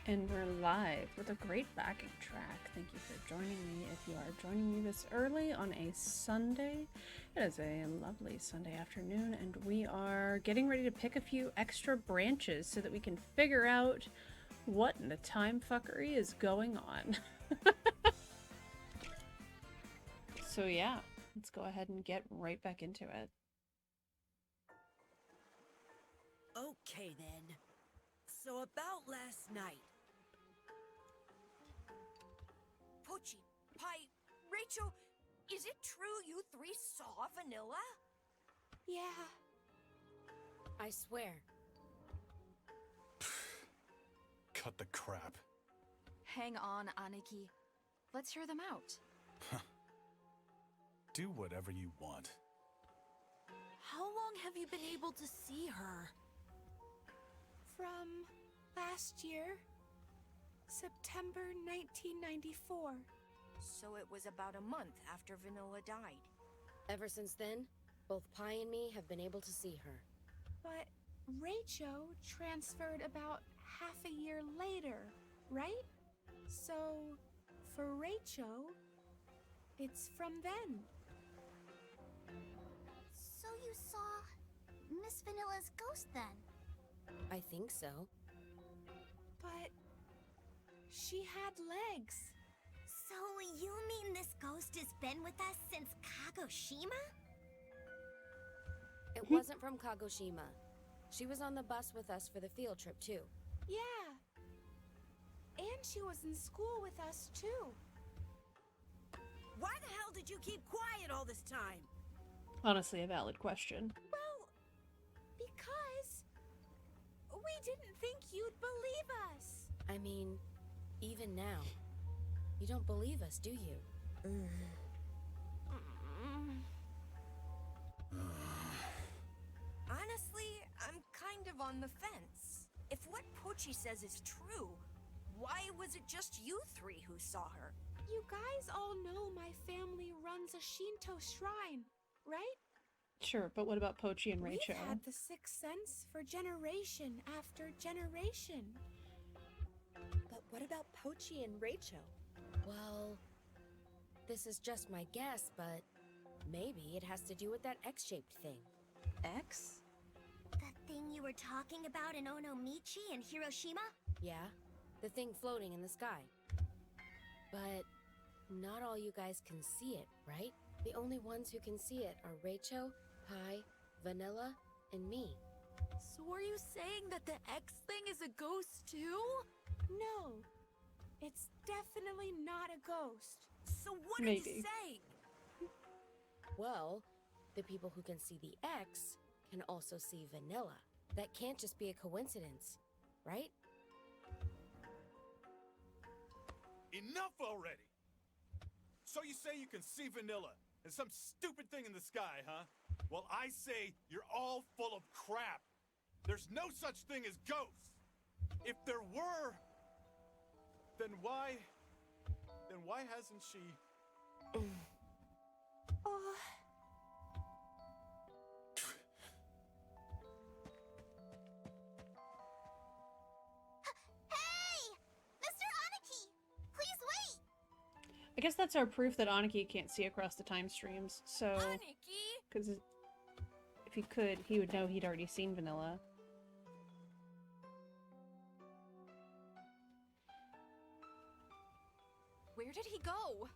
And we're live with a great backing track. Thank you for joining me. If you are joining me this early on a Sunday, it is a lovely Sunday afternoon, and we are getting ready to pick a few extra branches so that we can figure out what in the time fuckery is going on. So yeah, let's go ahead and get right back into it. Okay then. So about last night. Pochi, Pi, Rachel, is it true you three saw Vanilla? Yeah. I swear. Cut the crap. Hang on, Aniki. Let's hear them out. Do whatever you want. How long have you been able to see her? From last year, September 1994. So it was about a month after Vanilla died. Ever since then, both Pi and me have been able to see her. But Rachel transferred about half a year later, right? So, for Rachel, it's from then. So you saw Miss Vanilla's ghost then? I think so. But she had legs. So you mean this ghost has been with us since Kagoshima? It wasn't from Kagoshima. She was on the bus with us for the field trip, too. Yeah. And she was in school with us, too. Why the hell did you keep quiet all this time? Honestly, a valid question. Well, because we didn't think you'd believe us. I mean, even now. You don't believe us, do you? Honestly, I'm kind of on the fence. If what Pochi says is true, why was it just you three who saw her? You guys all know my family runs a Shinto shrine, right? Sure, but what about Pochi and Rachel? We've had the sixth sense for generation after generation. But what about Pochi and Rachel? Well, this is just my guess, but maybe it has to do with that X-shaped thing. X? The thing you were talking about in Onomichi and Hiroshima? Yeah, the thing floating in the sky. But not all you guys can see it, right? The only ones who can see it are Rachel, Pi, Vanilla, and me. So are you saying that the X thing is a ghost too? No, it's definitely not a ghost. So what are Maybe. you saying? Well, the people who can see the X can also see Vanilla. That can't just be a coincidence, right? Enough already! So you say you can see Vanilla and some stupid thing in the sky, huh? Well, I say you're all full of crap. There's no such thing as ghosts. If there were, then why hasn't she... Oh, Hey! Mr. Aniki! Please wait! I guess that's our proof that Aniki can't see across the time streams, so... Aniki? Because if he could, he would know he'd already seen Vanilla. Where did he go?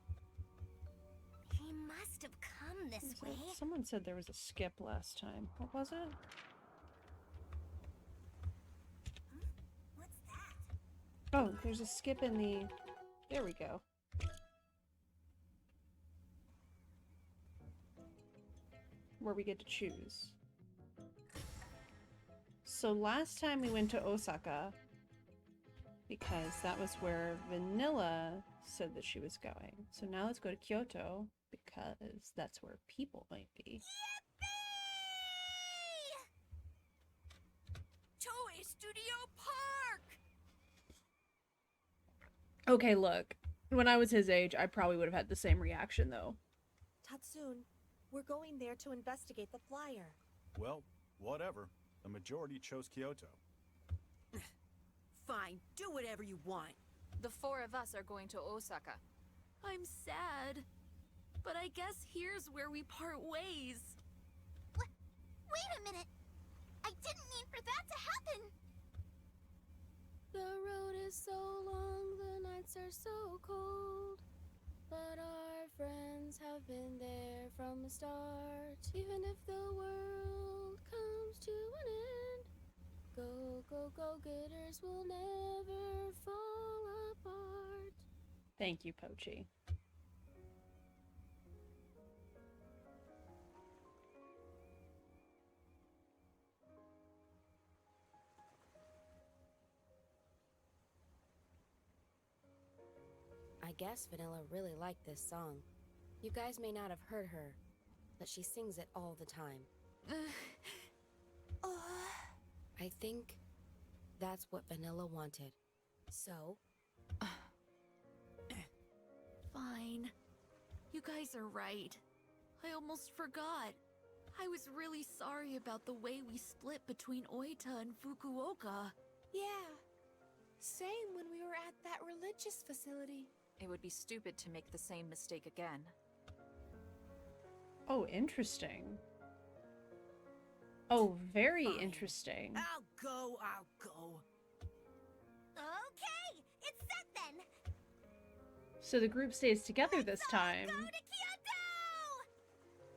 He must have come this way. Someone said there was a skip last time. What was it? What's that? Oh, there's a skip in the... There we go. Where we get to choose. So last time we went to Osaka because that was where Vanilla said that she was going. So now let's go to Kyoto because that's where people might be. Toei Studio Park! Okay, look. When I was his age, I probably would have had the same reaction though. Tatsun, we're going there to investigate the flyer. Well, whatever. The majority chose Kyoto. Fine, do whatever you want. The four of us are going to Osaka. I'm sad. But I guess here's where we part ways. Wait a minute. I didn't mean for that to happen. The road is so long, the nights are so cold. But our friends have been there from the start. Even if the world comes to an end, go, go, go getters will never fall apart. Thank you, Pochi. I guess Vanilla really liked this song. You guys may not have heard her, but she sings it all the time. I think that's what Vanilla wanted. So, Fine. You guys are right. I almost forgot. I was really sorry about the way we split between Oita and Fukuoka. Yeah. Same when we were at that religious facility. It would be stupid to make the same mistake again. Oh, interesting. Oh, very Fine. interesting. I'll go. Okay, it's set then. So the group stays together this time. Go to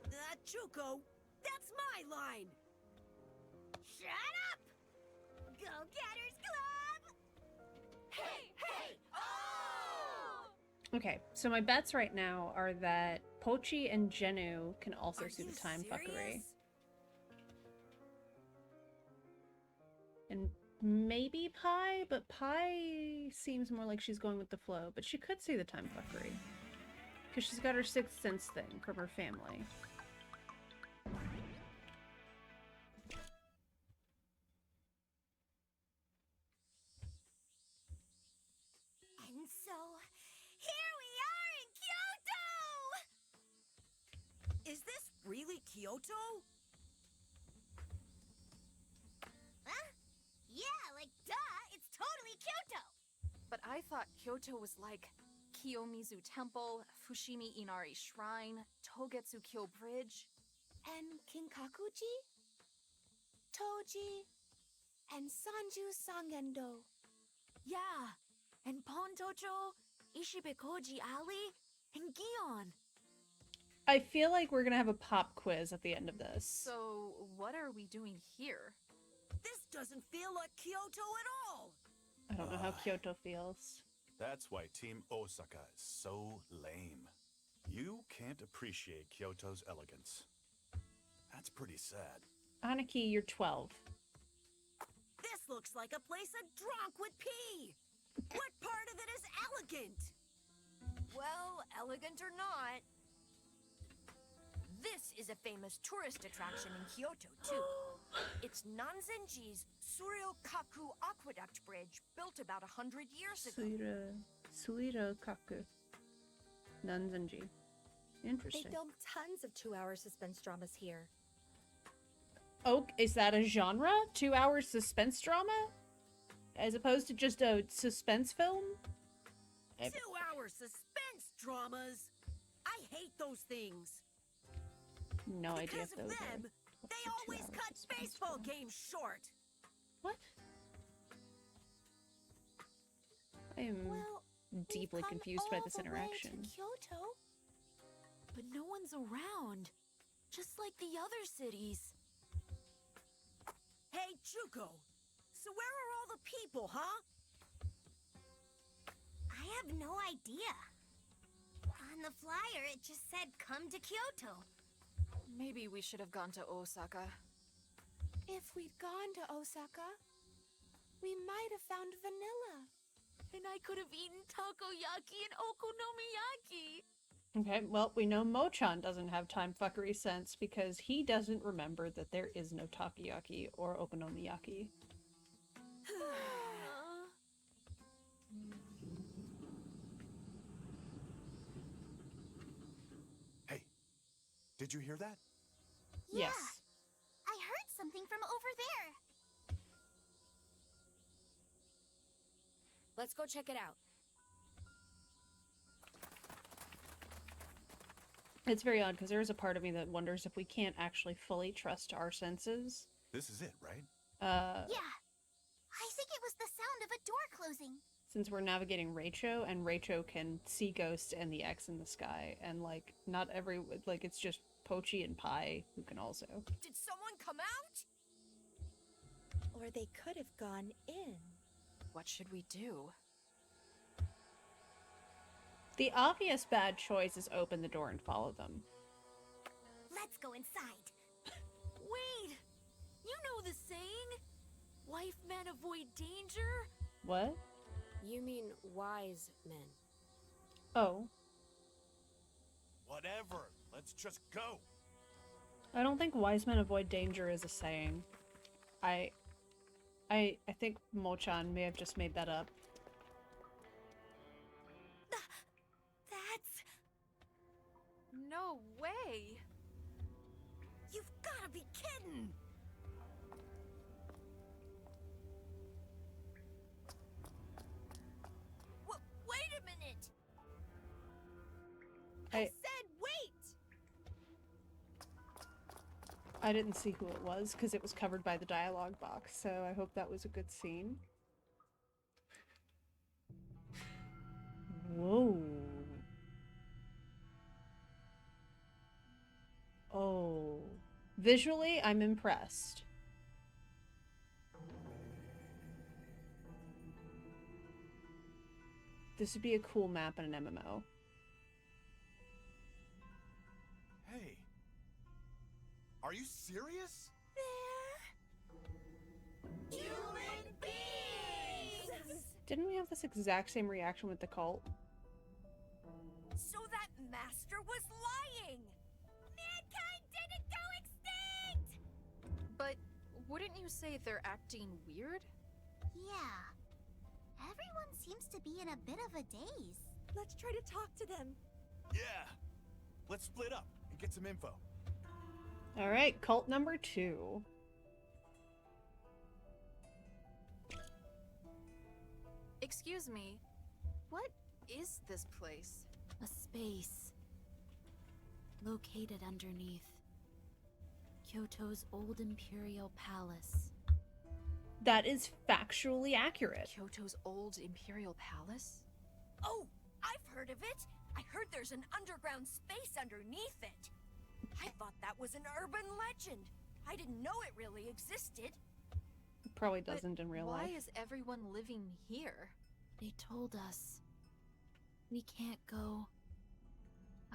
Kyoto! Chuko, that's my line. Shut up! Go Getters Club! Hey! Oh! Okay, so my bets right now are that Pochi and Genu can also Are see the you time fuckery. serious? And maybe Pi, but Pi seems more like she's going with the flow, but she could see the time fuckery. Because she's got her sixth sense thing from her family. And so, here we are in Kyoto! Is this really Kyoto? Huh? Yeah, like duh, it's totally Kyoto! But I thought Kyoto was like Kiyomizu Temple, Fushimi Inari Shrine, Togetsu Kyo Bridge. And Kinkakuji, Toji, and Sanju Sangendo. Yeah, and Pontocho, Ishibekoji Alley, and Gion. I feel like we're gonna have a pop quiz at the end of this. So, what are we doing here? This doesn't feel like Kyoto at all. I don't know how Kyoto feels. That's why Team Osaka is so lame. You can't appreciate Kyoto's elegance. That's pretty sad. Aniki, you're 12. This looks like a place a drunk would pee. What part of it is elegant? Well, elegant or not, this is a famous tourist attraction in Kyoto, too. It's Nanzenji's Suryokaku Aqueduct Bridge, built about 100 years ago. Suiro Kaku. Nanzenji. They Interesting. filmed tons of 2-hour suspense dramas here. Oh, is that a genre? 2-hour suspense drama? As opposed to just a suspense film? 2-hour suspense dramas. I hate those things. No idea Because if of those them, are. they always cut baseball games short. What? I am Well, deeply we've come confused by all this the way interaction. to Kyoto. But no one's around. Just like the other cities. Hey, Chuko. So where are all the people, huh? I have no idea. On the flyer, it just said come to Kyoto. Maybe we should have gone to Osaka. If we'd gone to Osaka, we might have found Vanilla. And I could have eaten takoyaki and okonomiyaki. Okay, well, we know Mochan doesn't have time fuckery sense because he doesn't remember that there is no takoyaki or okonomiyaki. Hey, did you hear that? Yeah, Yes. I heard something from over there. Let's go check it out. It's very odd because there's a part of me that wonders if we can't actually fully trust our senses. This is it, right? Yeah. I think it was the sound of a door closing. Since we're navigating Raicho, and Raicho can see ghosts and the X in the sky, and like not every like it's just Pochi and Pai who can also. Did someone come out? Or they could have gone in. What should we do? The obvious bad choice is open the door and follow them. Let's go inside. Wait! You know the saying? Wife men avoid danger? What? You mean wise men. Oh. Whatever. Let's just go. I don't think wise men avoid danger is a saying. I think Mochan may have just made that up. That's... No way! You've gotta be kidding! Wait a minute! I said wait! I didn't see who it was because it was covered by the dialogue box, so I hope that was a good scene. Whoa. Oh. Visually, I'm impressed. This would be a cool map in an MMO. Hey. Are you serious? They're... human beings! Didn't we have this exact same reaction with the cult? So that master was lying! Mankind didn't go extinct! But wouldn't you say they're acting weird? Yeah. Everyone seems to be in a bit of a daze. Let's try to talk to them. Yeah. Let's split up and get some info. Alright, cult number 2. Excuse me, what is this place? A space located underneath Kyoto's old imperial palace. That is factually accurate. Kyoto's old imperial palace? Oh, I've heard of it! I heard there's an underground space underneath it! I thought that was an urban legend! I didn't know it really existed! It probably doesn't in real life. Why is everyone living here? They told us we can't go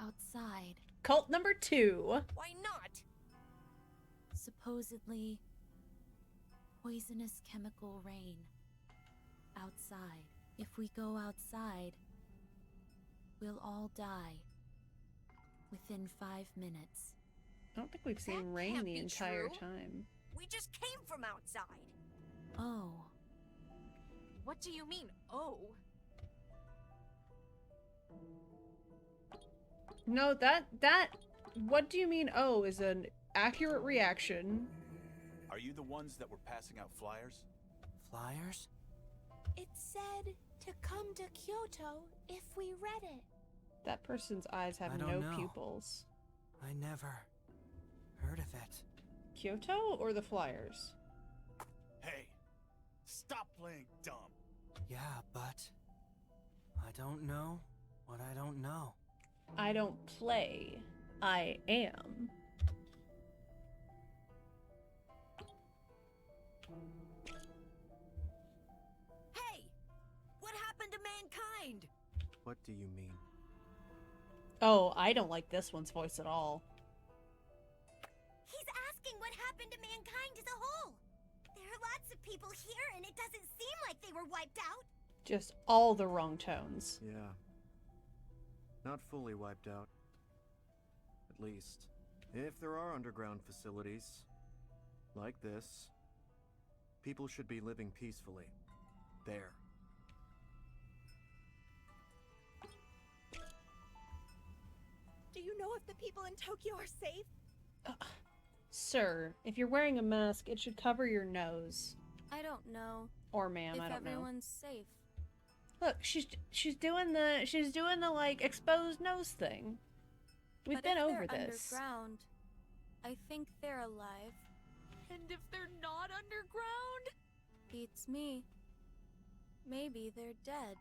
outside. Cult number 2. Why not? Supposedly poisonous chemical rain outside. If we go outside, we'll all die within 5 minutes. I don't think we've seen That rain can't the be entire true. time. We just came from outside! Oh, What do you mean, oh? No, what do you mean, oh, is an accurate reaction. Are you the ones that were passing out flyers? Flyers? It said to come to Kyoto if we read it. That person's eyes have I no don't know. pupils. I never heard of it. Kyoto or the flyers? Hey, stop playing dumb. Yeah, but I don't know what I don't know. I don't play. I am. Hey! What happened to mankind? What do you mean? Oh, I don't like this one's voice at all. He's asking what happened to mankind as a whole. There are lots of people here, and it doesn't seem like they were wiped out. Just all the wrong tones. Yeah. Not fully wiped out. At least. If there are underground facilities, like this, people should be living peacefully. There. Do you know if the people in Tokyo are safe? Sir, if you're wearing a mask, it should cover your nose. I don't know Or ma'am, if I don't know. everyone's safe. Look, she's doing the like exposed nose thing. We've been over this. Underground, I think they're alive. And if they're not underground? Beats me. Maybe they're dead.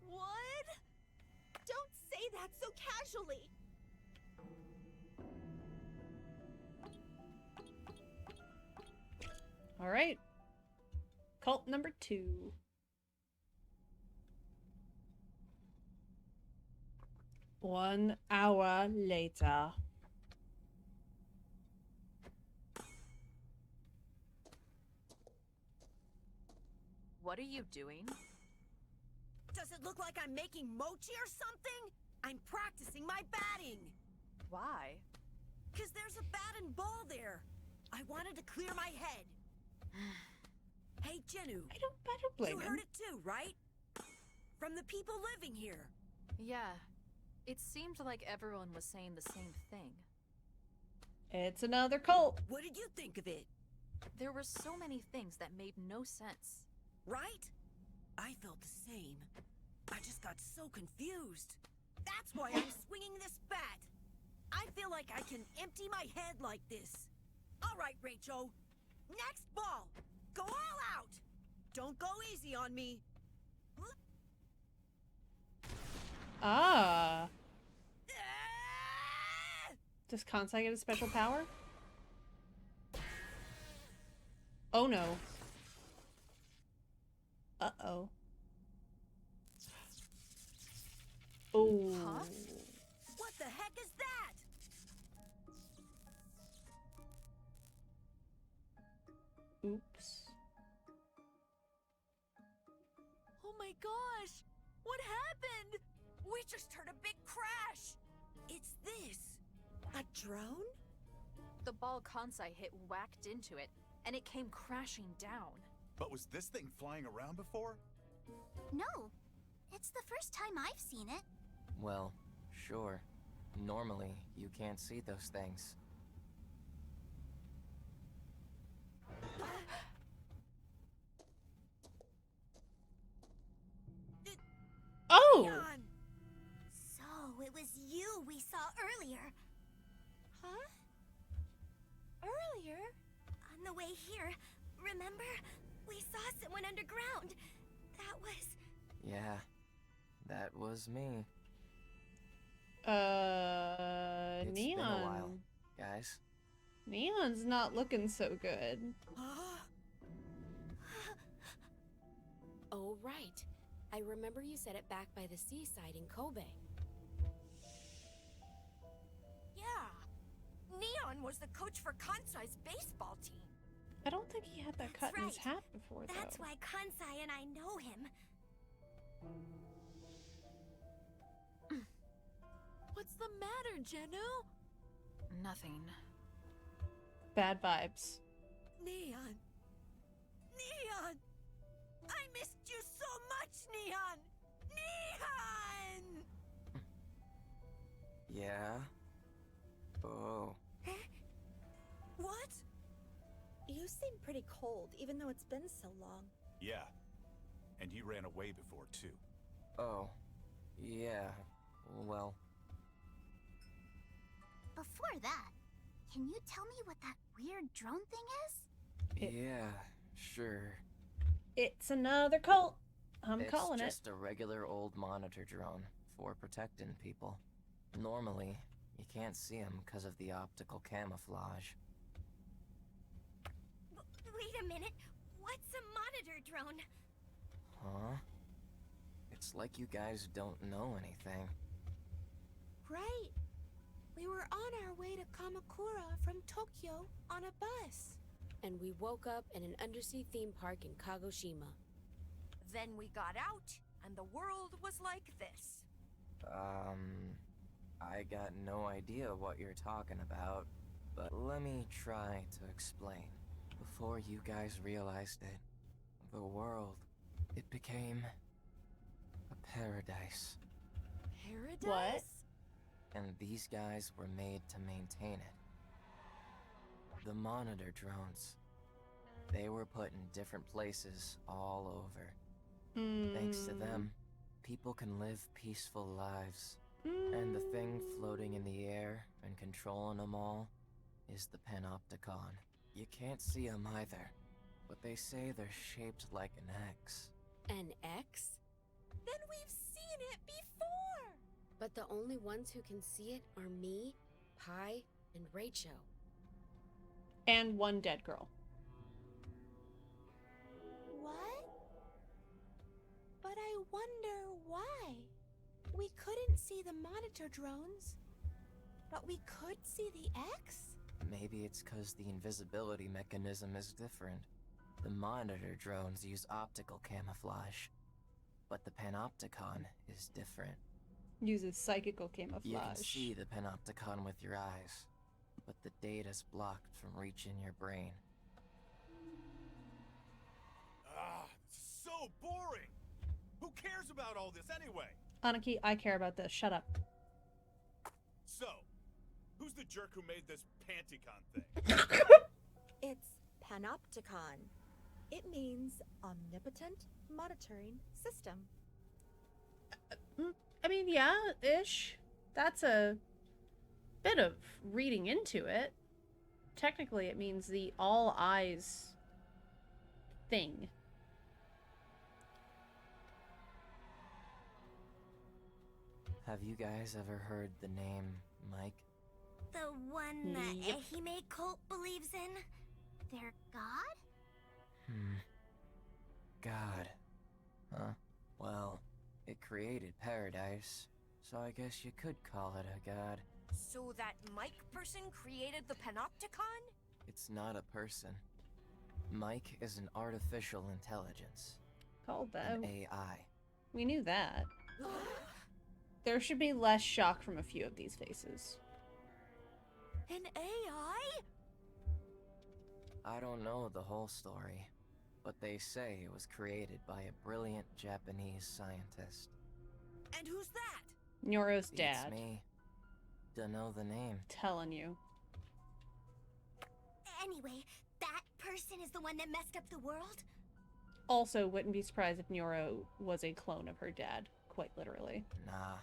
What? Don't say that so casually. All right. Cult number 2. One hour later. What are you doing? Does it look like I'm making mochi or something? I'm practicing my batting. Why? Because there's a bat and ball there. I wanted to clear my head. Hey, Jennu. I don't blame him. You heard it too, right? From the people living here. Yeah. It seemed like everyone was saying the same thing. It's another cult. What did you think of it? There were so many things that made no sense. Right? I felt the same. I just got so confused. That's why I'm swinging this bat. I feel like I can empty my head like this. All right, Rachel. Next ball. Go all out. Don't go easy on me. Ah. Does Kansai get a special power? Oh no. Uh-oh. Oh. Huh? What the heck is that? Oops. Oh my gosh! What happened? We just heard a big crash. It's this. A drone? The ball Kansai hit whacked into it, and it came crashing down. But was this thing flying around before? No, it's the first time I've seen it. Well, sure. Normally, you can't see those things. Oh! Neon. So it was you we saw earlier. Huh? Earlier? On the way here, remember? We saw someone underground. That was... Yeah, that was me. It's Neon. been a while, guys. Neon's not looking so good. Oh, right. I remember you said it back by the seaside in Kobe. Yeah. Neon was the coach for Kansai's baseball team. I don't think he had that cut in his right. hat before, though. That's why Kansai and I know him. What's the matter, Jennu? Nothing. Bad vibes. Neon. Neon! I missed you so much, Neon! Neon! Yeah? Oh. What? You seem pretty cold, even though it's been so long. Yeah. And you ran away before, too. Oh. Yeah. Well. Before that, can you tell me what that weird drone thing is? Yeah, sure. It's another cult. I'm calling it. It's just a regular old monitor drone for protecting people. Normally, you can't see them because of the optical camouflage. Wait a minute. What's a monitor drone? Huh? It's like you guys don't know anything. Right. We were on our way to Kamakura from Tokyo on a bus. And we woke up in an undersea theme park in Kagoshima. Then we got out, and the world was like this. I got no idea what you're talking about, but let me try to explain. Before you guys realized it, the world, it became a paradise. Paradise? What? And these guys were made to maintain it. The monitor drones. They were put in different places all over. Thanks to them, people can live peaceful lives. And the thing floating in the air and controlling them all is the Panopticon. You can't see them either, but they say they're shaped like an X. An X? Then we've seen it before! But the only ones who can see it are me, Pi, and Rachel. And one dead girl. What? But I wonder why. We couldn't see the monitor drones, but we could see the X? Maybe it's because the invisibility mechanism is different. The monitor drones use optical camouflage, but the Panopticon is different. Uses psychical camouflage. You can see the Panopticon with your eyes, but the data's blocked from reaching your brain. Ah, it's so boring! Who cares about all this anyway? Aniki, I care about this. Shut up. So, who's the jerk who made this Panticon thing? It's Panopticon. It means Omnipotent Monitoring System. I mean, yeah, ish. That's a bit of reading into it. Technically, it means the all eyes thing. Have you guys ever heard the name Mike? The one the Ehime cult believes in? Their god? God. Huh? Well, it created paradise, so I guess you could call it a god. So that Mike person created the Panopticon? It's not a person. Mike is an artificial intelligence. Called that. An AI. We knew that. There should be less shock from a few of these faces. An AI? I don't know the whole story, but they say it was created by a brilliant Japanese scientist. And who's that? Nyoro's Beats dad. me. Dunno the name. Telling you. Anyway, that person is the one that messed up the world? Also, wouldn't be surprised if Nyoro was a clone of her dad, quite literally. Nah.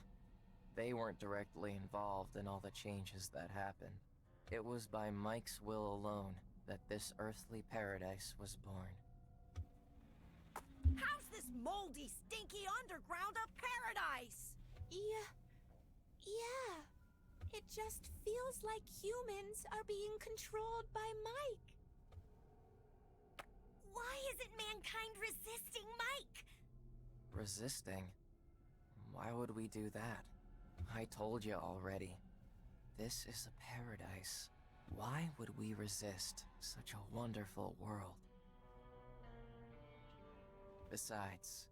They weren't directly involved in all the changes that happened. It was by Mike's will alone that this earthly paradise was born. How's this moldy, stinky underground a paradise? Yeah. It just feels like humans are being controlled by Mike. Why isn't mankind resisting Mike? Resisting? Why would we do that? I told you already. This is a paradise. Why would we resist such a wonderful world? Besides,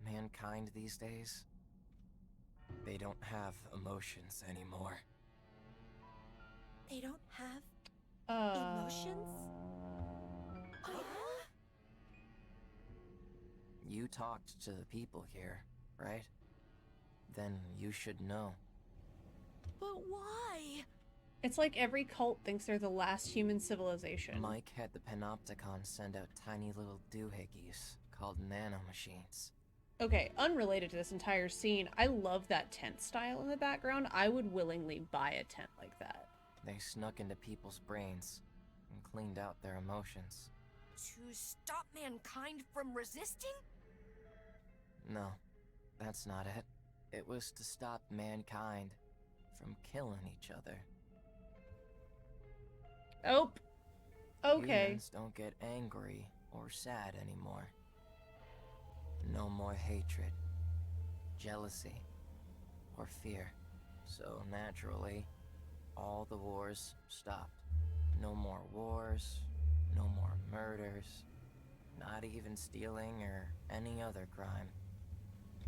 mankind these days, they don't have emotions anymore. They don't have emotions? You talked to the people here, right? Then you should know. But why? It's like every cult thinks they're the last human civilization. Mike had the Panopticon send out tiny little doohickeys called nanomachines. Okay, unrelated to this entire scene, I love that tent style in the background. I would willingly buy a tent like that. They snuck into people's brains and cleaned out their emotions. To stop mankind from resisting? No, that's not it. It was to stop mankind from killing each other. Oh, okay. Humans don't get angry or sad anymore. No more hatred, jealousy, or fear. So naturally, all the wars stopped. No more wars, no more murders, not even stealing or any other crime.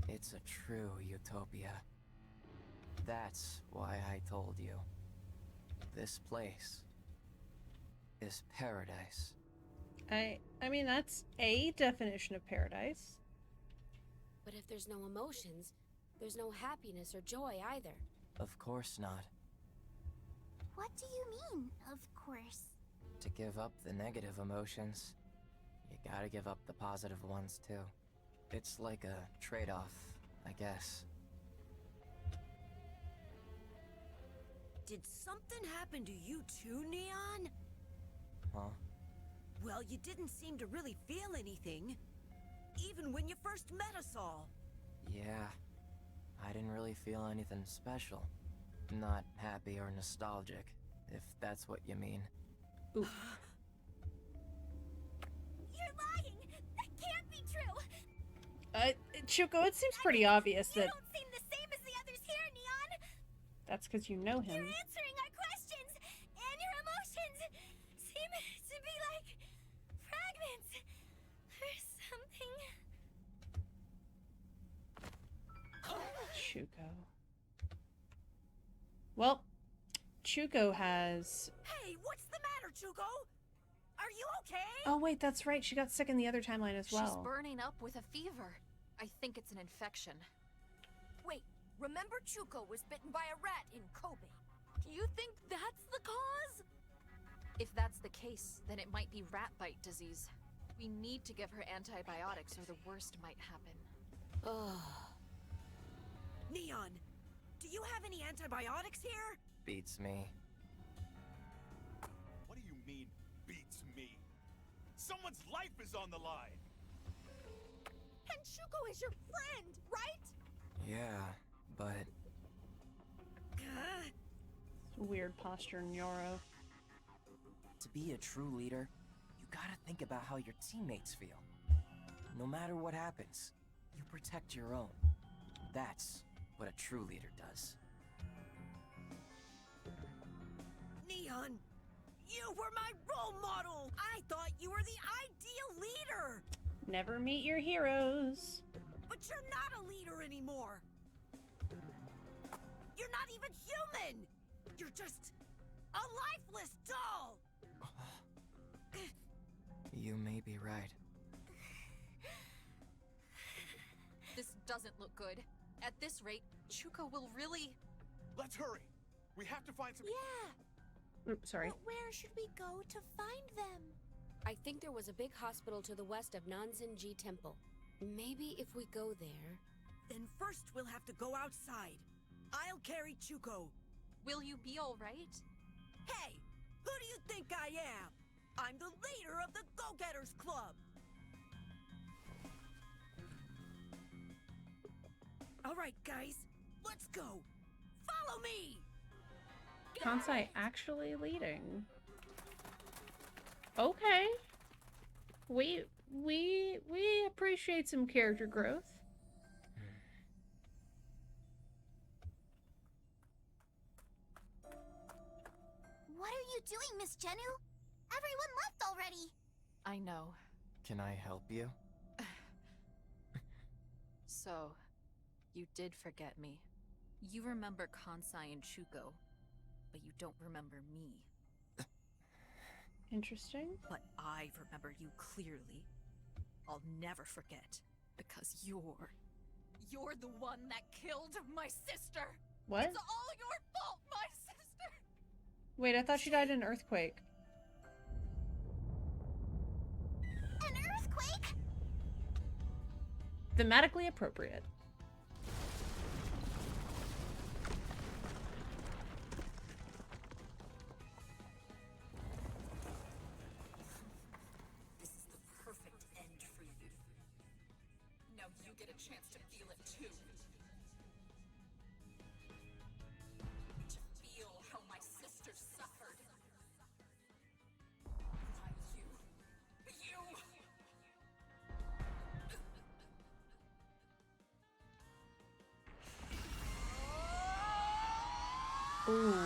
It's a true utopia. That's why I told you. This place is paradise. I mean, that's a definition of paradise. But if there's no emotions, there's no happiness or joy either. Of course not. What do you mean, of course? To give up the negative emotions, you gotta give up the positive ones too. It's like a trade-off, I guess. Did something happen to you too, Neon? Huh? Well, you didn't seem to really feel anything. Even when you first met us all. Yeah. I didn't really feel anything special. Not happy or nostalgic, if that's what you mean. Ooh. You're lying! That can't be true! Chuko, it seems pretty obvious You that don't seem the same as the others here, Neon! that's because you know You're him. answering our questions, and your emotions seem to be like fragments or something. Chuko. Well, Chuko has... Hey, what's the matter, Chuko? Are you okay? Oh wait, that's right. She got sick in the other timeline as well. She's burning up with a fever. I think it's an infection. Wait, remember Chuko was bitten by a rat in Kobe? You think that's the cause? If that's the case, then it might be rat bite disease. We need to give her antibiotics or the worst might happen. Neon, do you have any antibiotics here? Beats me. What do you mean, beats me? Someone's life is on the line! And Chuko is your friend, right? Yeah, but... Weird posture, Nyoro. To be a true leader, you gotta think about how your teammates feel. No matter what happens, you protect your own. That's what a true leader does. Neon, you were my role model! I thought you were the ideal leader! Never meet your heroes. But you're not a leader anymore! You're not even human! You're just a lifeless doll! You may be right. This doesn't look good. At this rate, Chuko will really... Let's hurry! We have to find some... Yeah. Oops, sorry. But where should we go to find them? I think there was a big hospital to the west of Nanzenji Temple. Maybe if we go there... Then first we'll have to go outside. I'll carry Chuko. Will you be alright? Hey! Who do you think I am? I'm the leader of the Go-Getters Club! Alright, guys. Let's go! Follow me! Kansai actually leading. Okay. We appreciate some character growth. What are you doing, Miss Jenu? Everyone left already. I know. Can I help you? So, you did forget me. You remember Kansai and Chuko, but you don't remember me. Interesting. But I remember you clearly. I'll never forget, because you're the one that killed my sister! What? It's all your fault, my sister! Wait, I thought she died in an earthquake. An earthquake? Thematically appropriate. This is the perfect end for you. Now you get a chance to feel it too. To feel how my sister suffered. Why you? Ooh.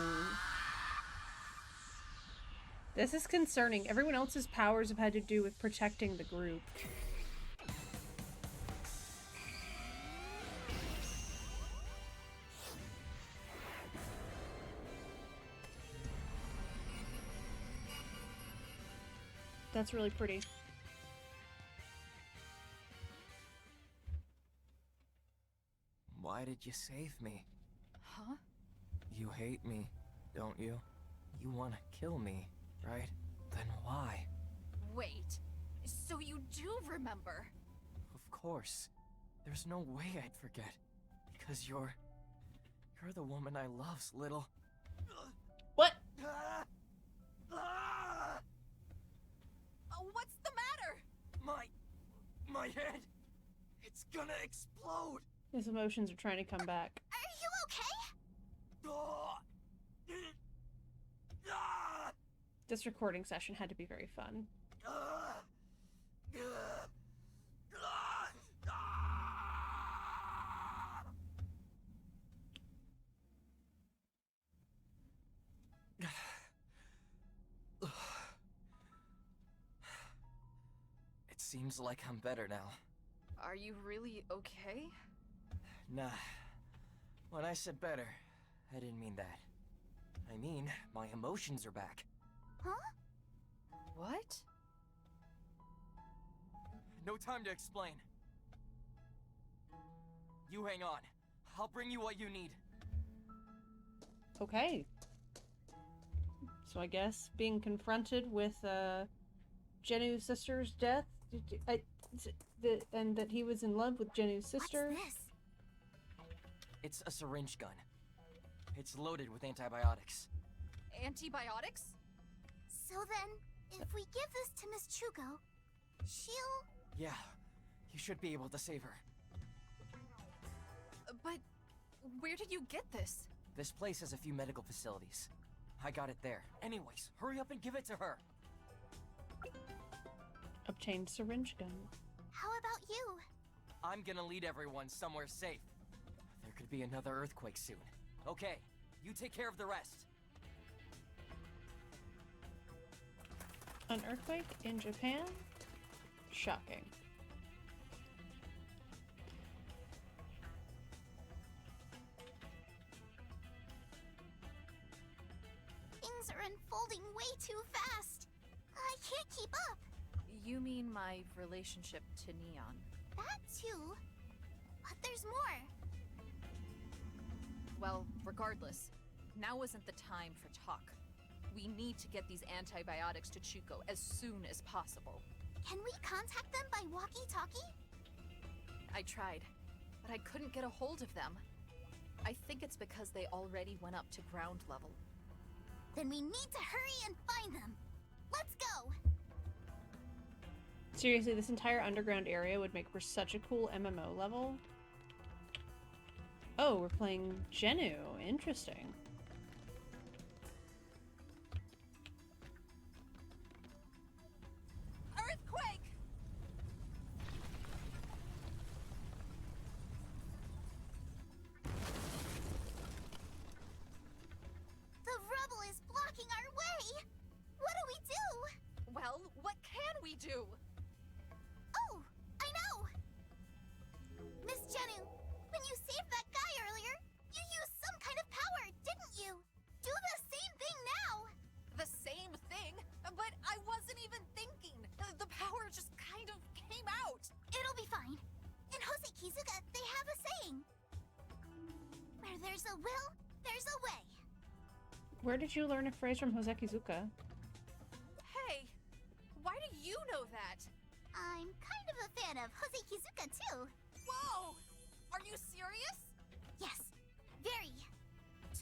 This is concerning. Everyone else's powers have had to do with protecting the group. That's really pretty. Why did you save me? Huh? You hate me, don't you? You want to kill me, right? Then why? Wait. So you do remember? Of course. There's no way I'd forget. Because you're the woman I love's, Little. What? What's the matter? My head! It's gonna explode! His emotions are trying to come back. Are you okay? This recording session had to be very fun. It seems like I'm better now. Are you really okay? Nah. When I said better, I didn't mean that. I mean, my emotions are back. Huh? What? No time to explain. You hang on. I'll bring you what you need. Okay. So I guess being confronted with Jenu's sister's death, and that he was in love with Jenu's sister. What's this? It's a syringe gun. It's loaded with antibiotics. Antibiotics? So then, if we give this to Miss Chuko, she'll... Yeah, you should be able to save her. But where did you get this? This place has a few medical facilities. I got it there. Anyways, hurry up and give it to her. Obtained syringe gun. How about you? I'm gonna lead everyone somewhere safe. There could be another earthquake soon. Okay, you take care of the rest. An earthquake in Japan? Shocking. Things are unfolding way too fast. I can't keep up. You mean my relationship to Neon? That too. But there's more. Well, regardless, now isn't the time for talk. We need to get these antibiotics to Chuko as soon as possible. Can we contact them by walkie-talkie? I tried, but I couldn't get a hold of them. I think it's because they already went up to ground level. Then we need to hurry and find them. Let's go! Seriously, this entire underground area would make for such a cool MMO level. Oh, we're playing Jenu. Interesting. Earthquake! The rubble is blocking our way! What do we do? Well, what can we do? Oh, I know! Miss Jenu, when you saved that guy earlier, you used some kind of power, didn't you? Do the same thing now! The same thing? But I wasn't even thinking. The power just kind of came out. It'll be fine. In Jose Kizuka, they have a saying. Where there's a will, there's a way. Where did you learn a phrase from Jose Kizuka? Hey, why do you know that? I'm kind of a fan of Jose Kizuka, too. Whoa! Are you serious? Yes, very.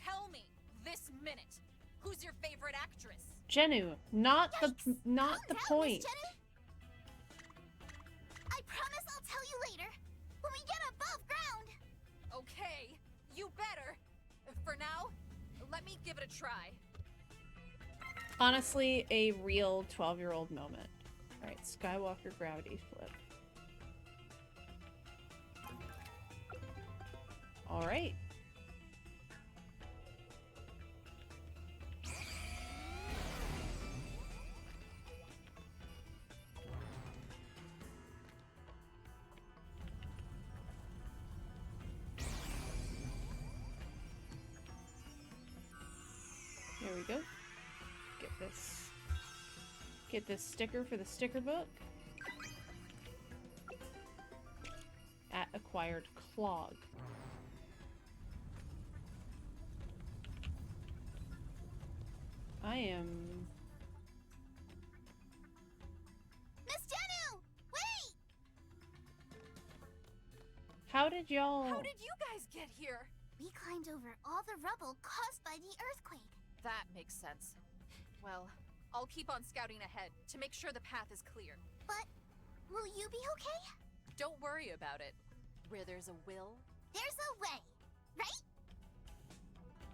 Tell me, this minute, who's your favorite actress? Jenu, not Yikes. the Calm down, point. Miss Jenu. I promise I'll tell you later, when we get above ground. Okay, you better. For now, let me give it a try. Honestly, a real 12-year-old moment. Alright, Skywalker gravity flip. Alright. There we go. Get this sticker for the sticker book. At acquired clog. I am... Miss Jenu, wait! How did y'all... How did you guys get here? We climbed over all the rubble caused by the earthquake. That makes sense. Well, I'll keep on scouting ahead to make sure the path is clear. But will you be okay? Don't worry about it. Where there's a will, there's a way, right?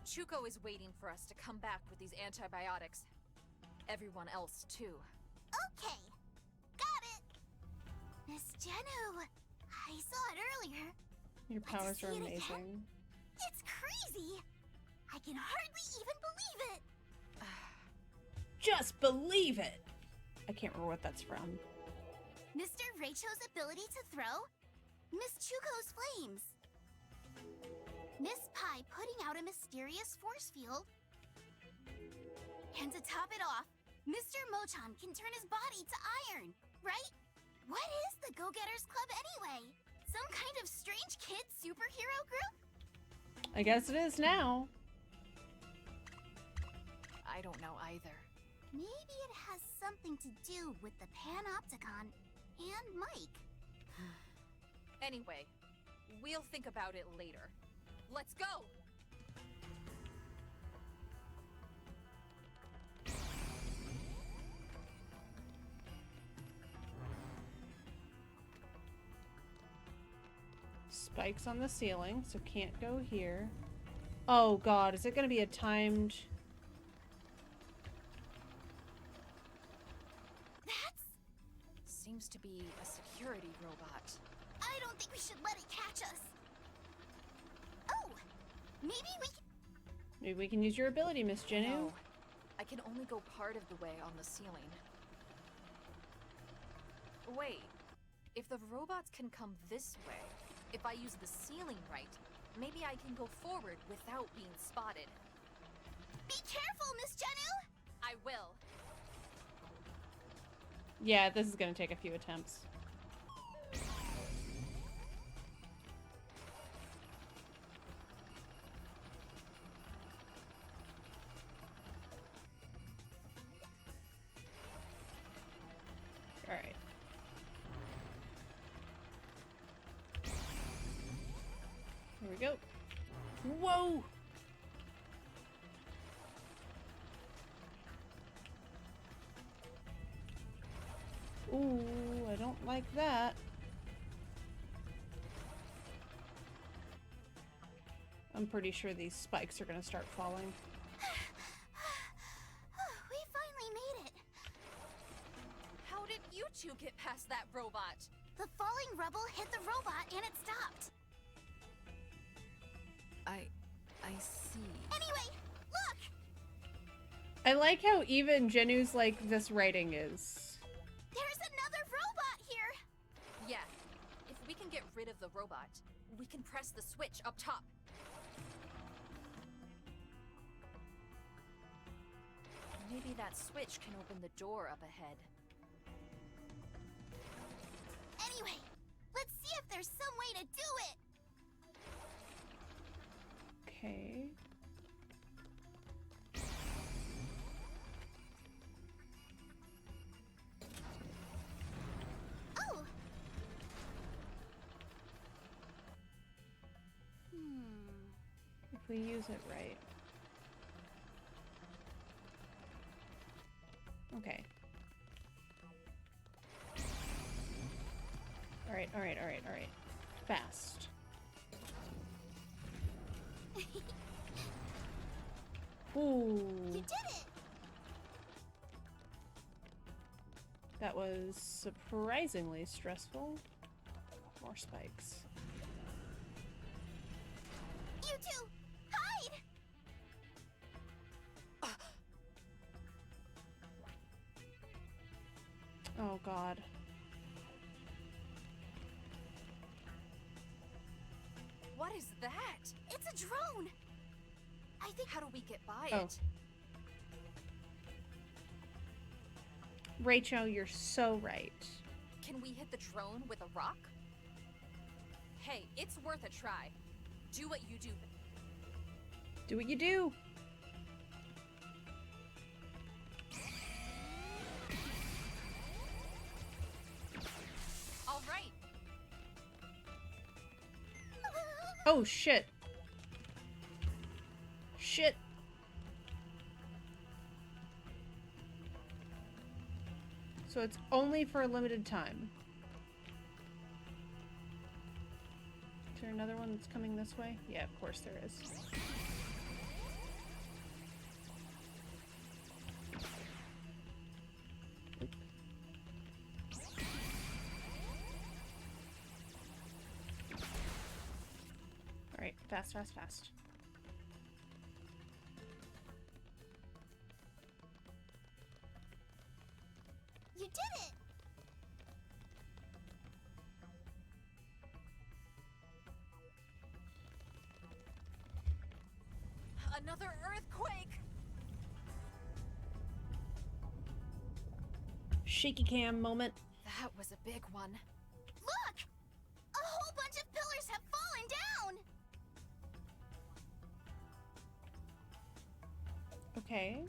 Chuko is waiting for us to come back with these antibiotics. Everyone else, too. Okay, got it. Miss Jenu, I saw it earlier. Your powers are see it amazing. again? It's crazy. I can hardly even believe it. Just believe it! I can't remember what that's from. Mr. Raicho's ability to throw, Miss Chuko's flames, Miss Pai putting out a mysterious force field, and to top it off, Mr. Mochan can turn his body to iron, right? What is the Go-Getters Club anyway? Some kind of strange kid superhero group? I guess it is now. I don't know either. Maybe it has something to do with the Panopticon and Mike. Anyway, we'll think about it later. Let's go! Spikes on the ceiling, so can't go here. Oh god, is it gonna be a timed... Seems to be a security robot. I don't think we should let it catch us. Oh, maybe we can... Maybe we can use your ability, Miss Jenu. No, I can only go part of the way on the ceiling. Wait, if the robots can come this way, if I use the ceiling right, maybe I can go forward without being spotted. Be careful, Miss Jenu! I will. Yeah, this is gonna take a few attempts. Alright. Here we go. Whoa! Ooh, I don't like that. I'm pretty sure these spikes are gonna start falling. We finally made it. How did you two get past that robot? The falling rubble hit the robot and it stopped. I see. Anyway, look! I like how even Jenu's like, this writing is. There's another robot here! Yeah, if we can get rid of the robot, we can press the switch up top. Maybe that switch can open the door up ahead. Anyway, let's see if there's some way to do it! Okay. Oh! If we use it right. Okay. Alright, alright, alright, alright. Fast. Ooh. You did it! That was surprisingly stressful. More spikes. You two, hide! Oh god. What is that? It's a drone! I think... How do we get by Oh. it? Rachel, you're so right. Can we hit the drone with a rock? Hey, it's worth a try. Do what you do. Do what you do. All right. Oh, shit. Shit. So it's only for a limited time. Is there another one that's coming this way? Yeah, of course there is. Alright, fast, fast, fast. You did it! Another earthquake! Shaky cam moment. That was a big one. Look! A whole bunch of pillars have fallen down! Okay.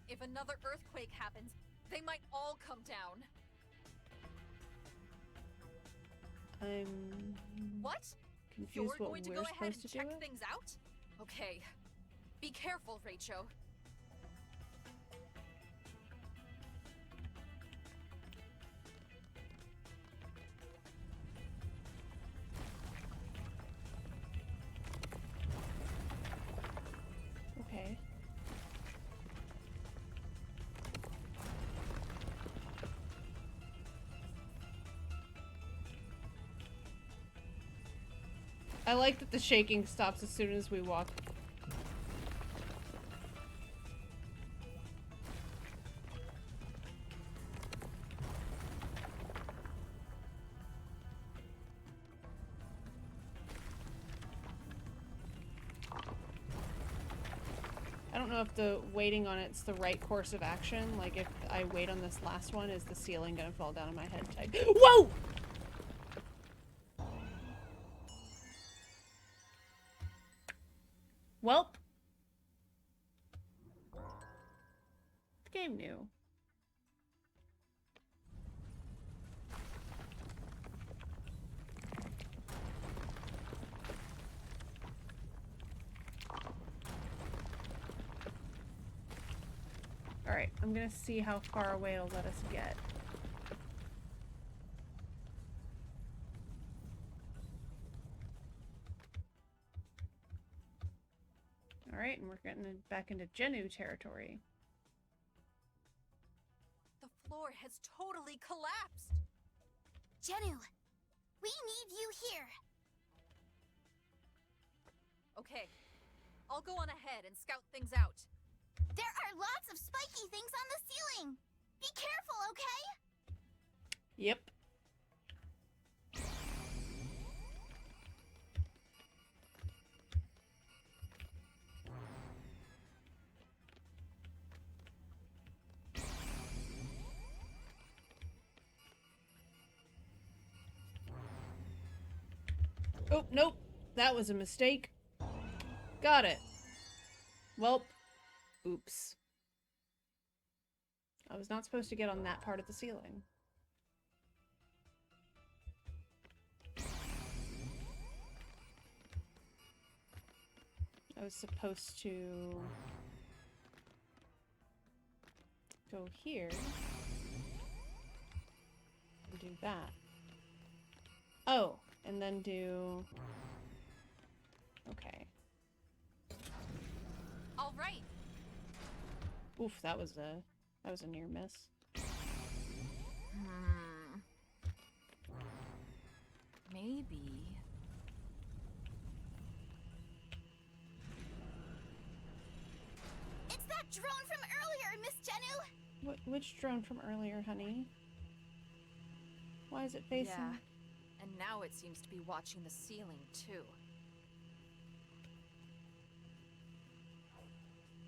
If another earthquake happens, they might all come down. I'm What? confused You're what going to we're go ahead supposed and to do. check things out? Okay. Be careful, Rachel. Okay. I like that the shaking stops as soon as we walk. I don't know if the waiting on it's the right course of action. Like, if I wait on this last one, is the ceiling gonna fall down on my head type? Whoa! Welp. The game knew. Alright, I'm gonna see how far away it'll let us get. Alright, and we're getting back into Genu territory. The floor has totally collapsed. Genu, we need you here. Okay, I'll go on ahead and scout things out. There are lots of spiky things on the ceiling. Be careful, okay? Yep. Oh, nope. That was a mistake. Got it. Welp. Oops. I was not supposed to get on that part of the ceiling. I was supposed to go here and do that. Oh, and then do... Okay. All right. Oof, that was a near miss. Maybe. It's that drone from earlier, Miss Genu. Which drone from earlier, honey? Why is it facing? Yeah. And now it seems to be watching the ceiling, too.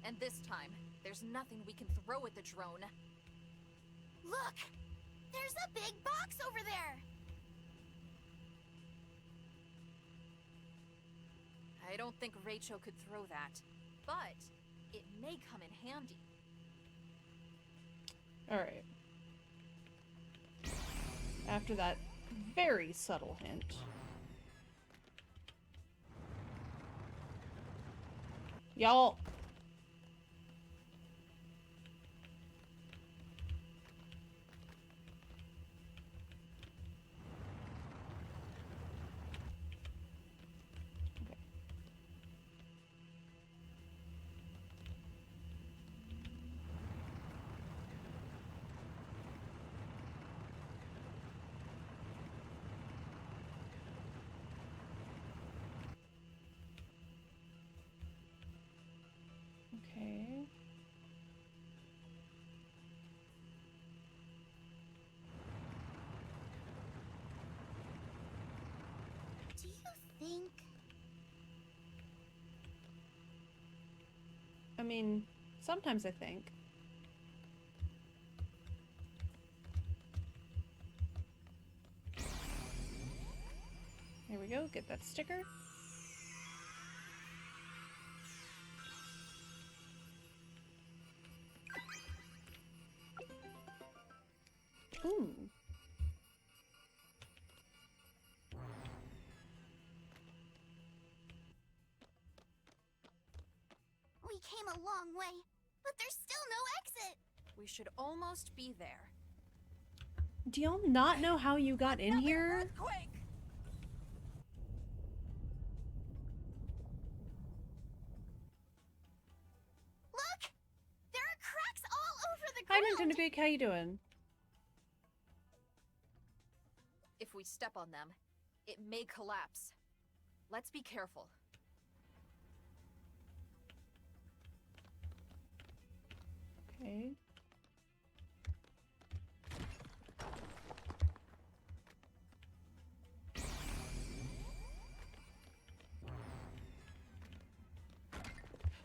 And this time, there's nothing we can throw at the drone. Look! There's a big box over there! I don't think Rachel could throw that, but it may come in handy. Alright. After that very subtle hint. Y'all. Okay. Do you think? I mean, sometimes I think. Here we go, get that sticker. Ooh. We came a long way, but there's still no exit. We should almost be there. Do y'all not know how you got in here? Earthquake! Look! There are cracks all over the Hi, ground. Nintendo Big, how you doing? If we step on them, it may collapse. Let's be careful. Okay.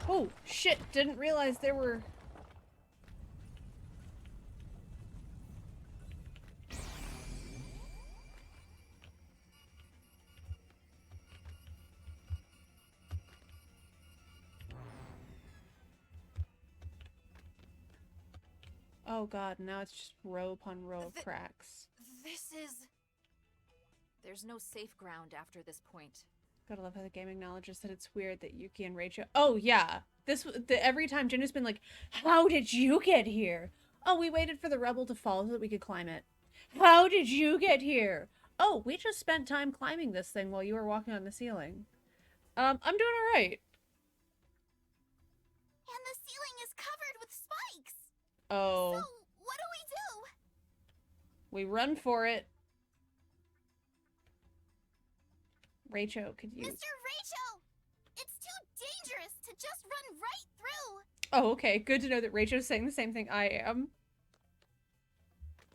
Oh, shit, didn't realize there were... Oh god, now it's just row upon row of cracks. This is... There's no safe ground after this point. Gotta love how the game acknowledges that it's weird that Yuki and Rachel... Oh, yeah. Every time Jinu's been like, how did you get here? Oh, we waited for the rubble to fall so that we could climb it. How did you get here? Oh, we just spent time climbing this thing while you were walking on the ceiling. I'm doing alright. And the ceiling is covered with spikes. Oh. So, what do? We run for it. Rachel, could you... Mr. Rachel! It's too dangerous to just run right through. Oh, okay. Good to know that Rachel's saying the same thing I am.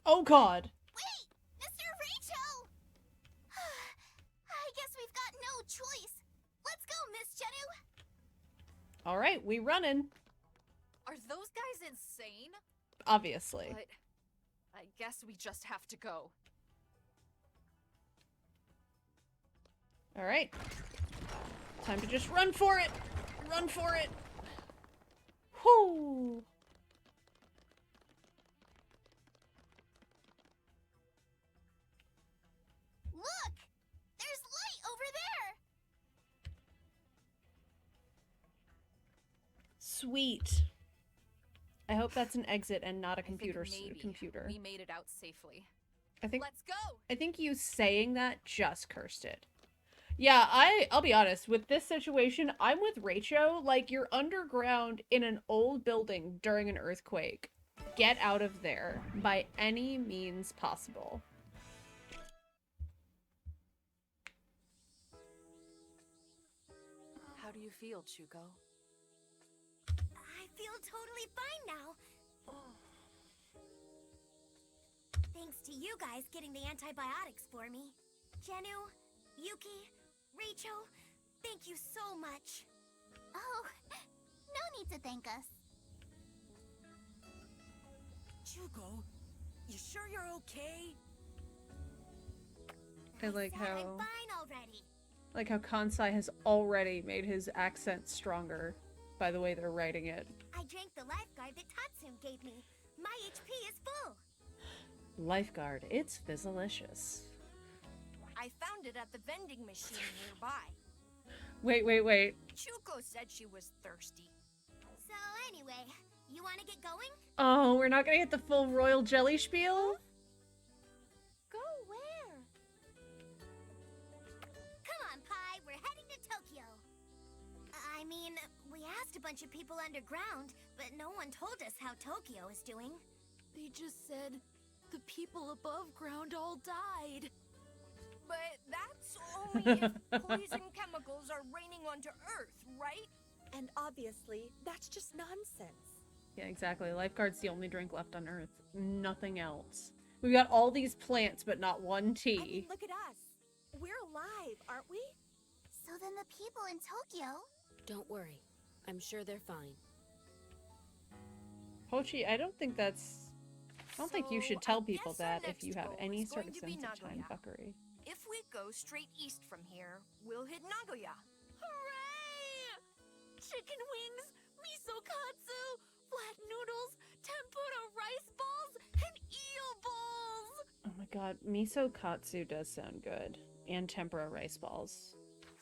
Oh, God. Wait! Mr. Rachel! I guess we've got no choice. Let's go, Miss Jenu. Alright, we running. Are those guys insane? Obviously. But I guess we just have to go. Alright. Time to just run for it! Run for it! Whoo! Look! There's light over there! Sweet. I hope that's an exit and not a I think computer. maybe we made it out safely. I think. Let's go! I think you saying that just cursed it. Yeah, I'll be honest, with this situation, I'm with Rachel. Like, you're underground in an old building during an earthquake. Get out of there by any means possible. How do you feel, Chuko? I feel totally fine now. Thanks to you guys getting the antibiotics for me. Jenu, Yuki, Rachel, thank you so much. Oh, no need to thank us. Chuko, you sure you're okay? I like Said I'm how fine already. Kansai has already made his accent stronger by the way they're writing it. I drank the lifeguard that Tatsum gave me. My HP is full. Lifeguard, it's fizzalicious. I found it at the vending machine nearby. Wait. Chuko said she was thirsty. So anyway, you want to get going? Oh, we're not gonna get the full royal jelly spiel? Go where? Come on, Pi, we're heading to Tokyo. I mean, we asked a bunch of people underground, but no one told us how Tokyo is doing. They just said the people above ground all died. But that's only if poison chemicals are raining onto Earth, right? And obviously, that's just nonsense. Yeah, exactly. Lifeguard's the only drink left on Earth. Nothing else. We've got all these plants, but not one tea. I mean, look at us. We're alive, aren't we? So then the people in Tokyo... Don't worry. I'm sure they're fine. Pochi, I don't think you should tell people that if you have any sort of sense of time fuckery. If we go straight east from here, we'll hit Nagoya. Hooray! Chicken wings, miso katsu, flat noodles, tempura rice balls, and eel balls! Oh my god, miso katsu does sound good. And tempura rice balls.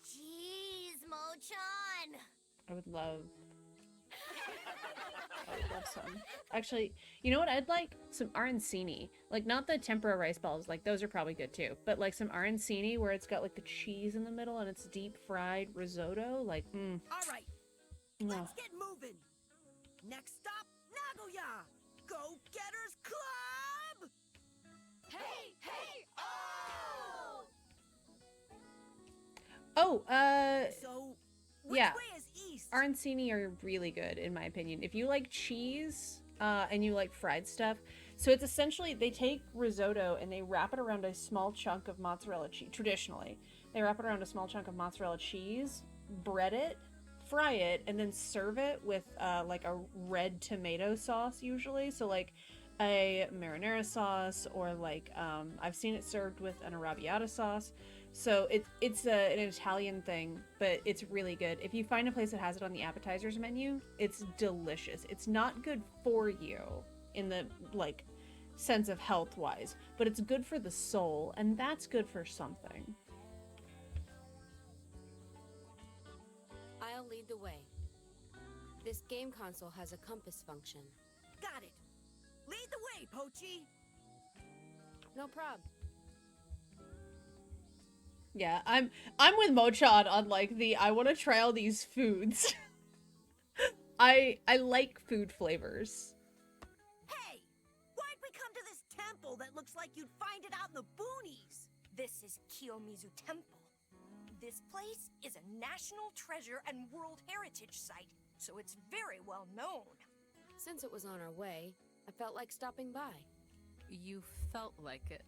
Jeez, Mo-chan! I would love some. Actually, you know what? I'd like some arancini. Like, not the tempura rice balls. Like, those are probably good too. But like some arancini where it's got like the cheese in the middle and it's deep fried risotto. Like, All right, let's get moving. Next stop, Nagoya. Go Getters Club. Hey, oh! So, which yeah. way is east? Arancini are really good, in my opinion. If you like cheese, and you like fried stuff, so it's essentially, they take risotto and they wrap it around a small chunk of mozzarella cheese. Traditionally, they wrap it around a small chunk of mozzarella cheese, bread it, fry it, and then serve it with, like a red tomato sauce, usually. So, like, a marinara sauce, or like, I've seen it served with an arrabbiata sauce. So it's an Italian thing, but it's really good. If you find a place that has it on the appetizers menu, it's delicious. It's not good for you in the, like, sense of health-wise, but it's good for the soul, and that's good for something. I'll lead the way. This game console has a compass function. Got it. Lead the way, Pochi. No prob. Yeah, I'm with Mo-chan on like I want to try all these foods. I like food flavors. Hey, why'd we come to this temple that looks like you'd find it out in the boonies? This is Kiyomizu Temple. This place is a national treasure and World Heritage Site, so it's very well known. Since it was on our way, I felt like stopping by. You felt like it.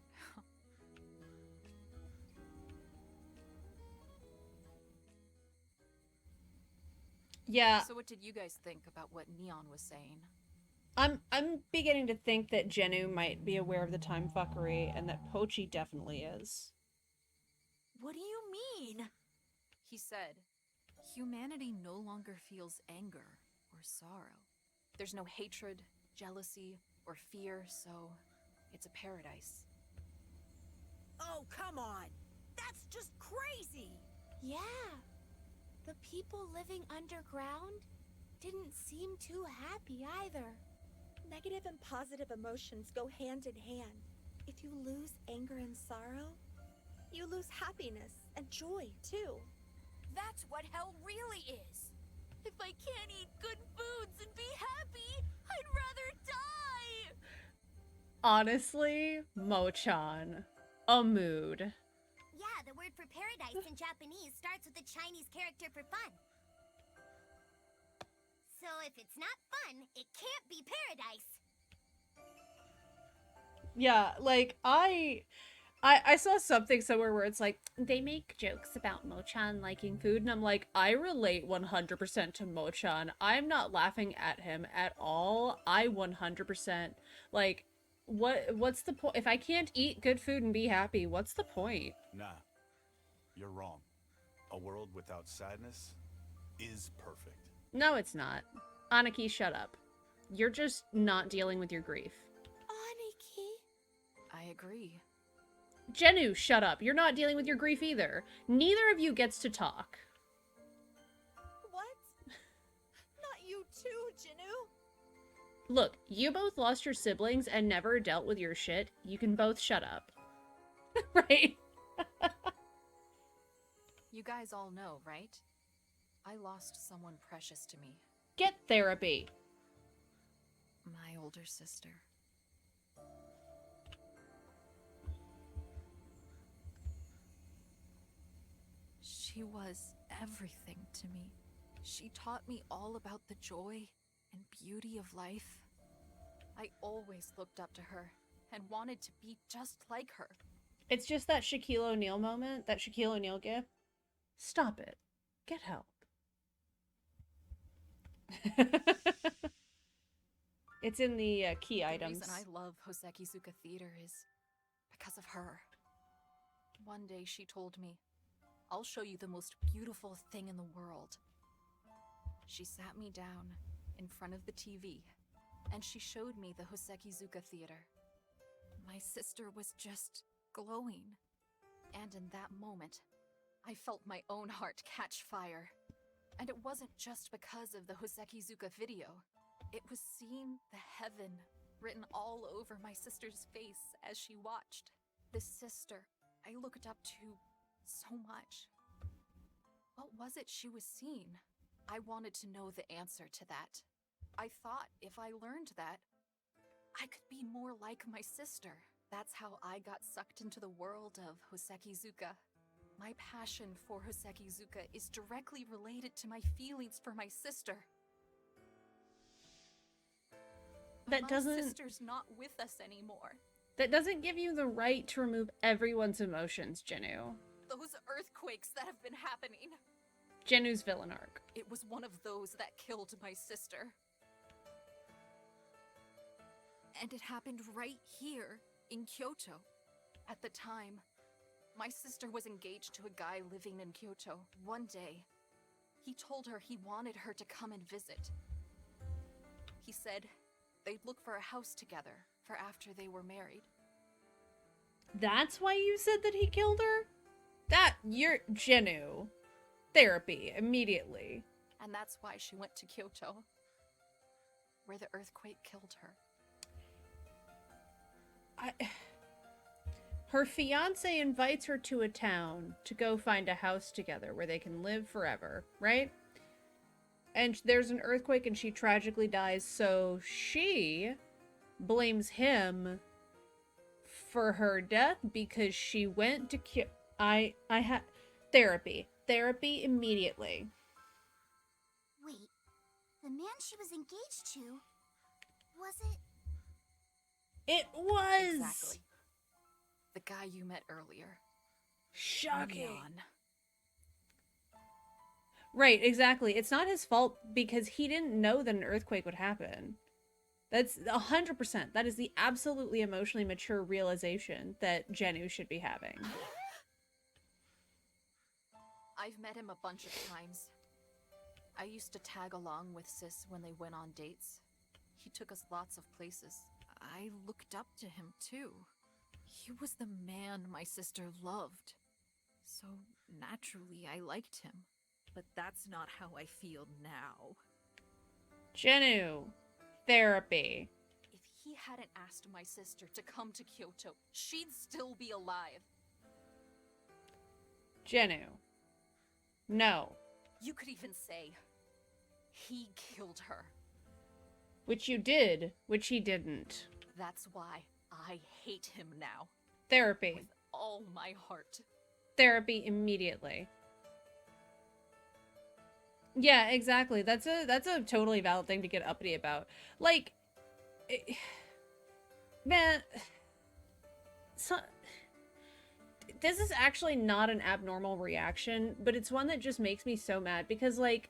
Yeah. So what did you guys think about what Neon was saying? I'm beginning to think that Jenu might be aware of the time fuckery, and that Pochi definitely is. What do you mean? He said, humanity no longer feels anger or sorrow. There's no hatred, jealousy, or fear, so it's a paradise. Oh, come on. That's just crazy. Yeah. The people living underground didn't seem too happy either. Negative and positive emotions go hand in hand. If you lose anger and sorrow, you lose happiness and joy, too. That's what hell really is. If I can't eat good foods and be happy, I'd rather die! Honestly, Mo-chan, a mood. Yeah, the word for paradise in Japanese starts with a Chinese character for fun. So if it's not fun, it can't be paradise. Yeah, like, I saw something somewhere where it's like, they make jokes about Mo-chan liking food, and I'm like, I relate 100% to Mo-chan. I'm not laughing at him at all. I 100%, like, what's the point? If I can't eat good food and be happy, what's the point? Nah, you're wrong. A world without sadness is perfect. No, it's not. Aniki, shut up. You're just not dealing with your grief. Aniki? I agree. Jenu, shut up. You're not dealing with your grief either. Neither of you gets to talk. Look, you both lost your siblings and never dealt with your shit. You can both shut up. Right? You guys all know, right? I lost someone precious to me. Get therapy. My older sister. She was everything to me. She taught me all about the joy and beauty of life. I always looked up to her and wanted to be just like her. It's just that Shaquille O'Neal moment, that Shaquille O'Neal gif. Stop it. Get help. It's in the key items. The reason I love Hosekizuka Theater is because of her. One day she told me, "I'll show you the most beautiful thing in the world." She sat me down in front of the TV, and she showed me the Hosekizuka Theater. My sister was just glowing. And in that moment, I felt my own heart catch fire. And it wasn't just because of the Hosekizuka video. It was seeing the heaven written all over my sister's face as she watched. This sister I looked up to so much. What was it she was seeing? I wanted to know the answer to that. I thought if I learned that, I could be more like my sister. That's how I got sucked into the world of Hosekizuka. My passion for Hosekizuka is directly related to my feelings for my sister. That doesn't... My sister's not with us anymore. That doesn't give you the right to remove everyone's emotions, Jenu. Those earthquakes that have been happening. Jenu's villain arc. It was one of those that killed my sister. And it happened right here in Kyoto. At the time, my sister was engaged to a guy living in Kyoto. One day, he told her he wanted her to come and visit. He said they'd look for a house together for after they were married. That's why you said that he killed her? You're Jenu. Therapy, immediately. And that's why she went to Kyoto, where the earthquake killed her. Her fiance invites her to a town to go find a house together where they can live forever, right? And there's an earthquake and she tragically dies, so she blames him for her death because she went to I had therapy. Therapy immediately. Wait, the man she was engaged to, was it? It was! Exactly. The guy you met earlier. Shocking. Neon. Right, exactly. It's not his fault because he didn't know that an earthquake would happen. That's 100%. That is the absolutely emotionally mature realization that Jenu should be having. I've met him a bunch of times. I used to tag along with Sis when they went on dates. He took us lots of places. I looked up to him too. He was the man my sister loved. So naturally I liked him. But that's not how I feel now. Jenu. Therapy. If he hadn't asked my sister to come to Kyoto, she'd still be alive. Jenu. No. You could even say, he killed her. Which you did, which he didn't. That's why I hate him now. Therapy. With all my heart. Therapy immediately. Yeah, exactly. That's a totally valid thing to get uppity about. Like, man, this is actually not an abnormal reaction, but it's one that just makes me so mad because, like,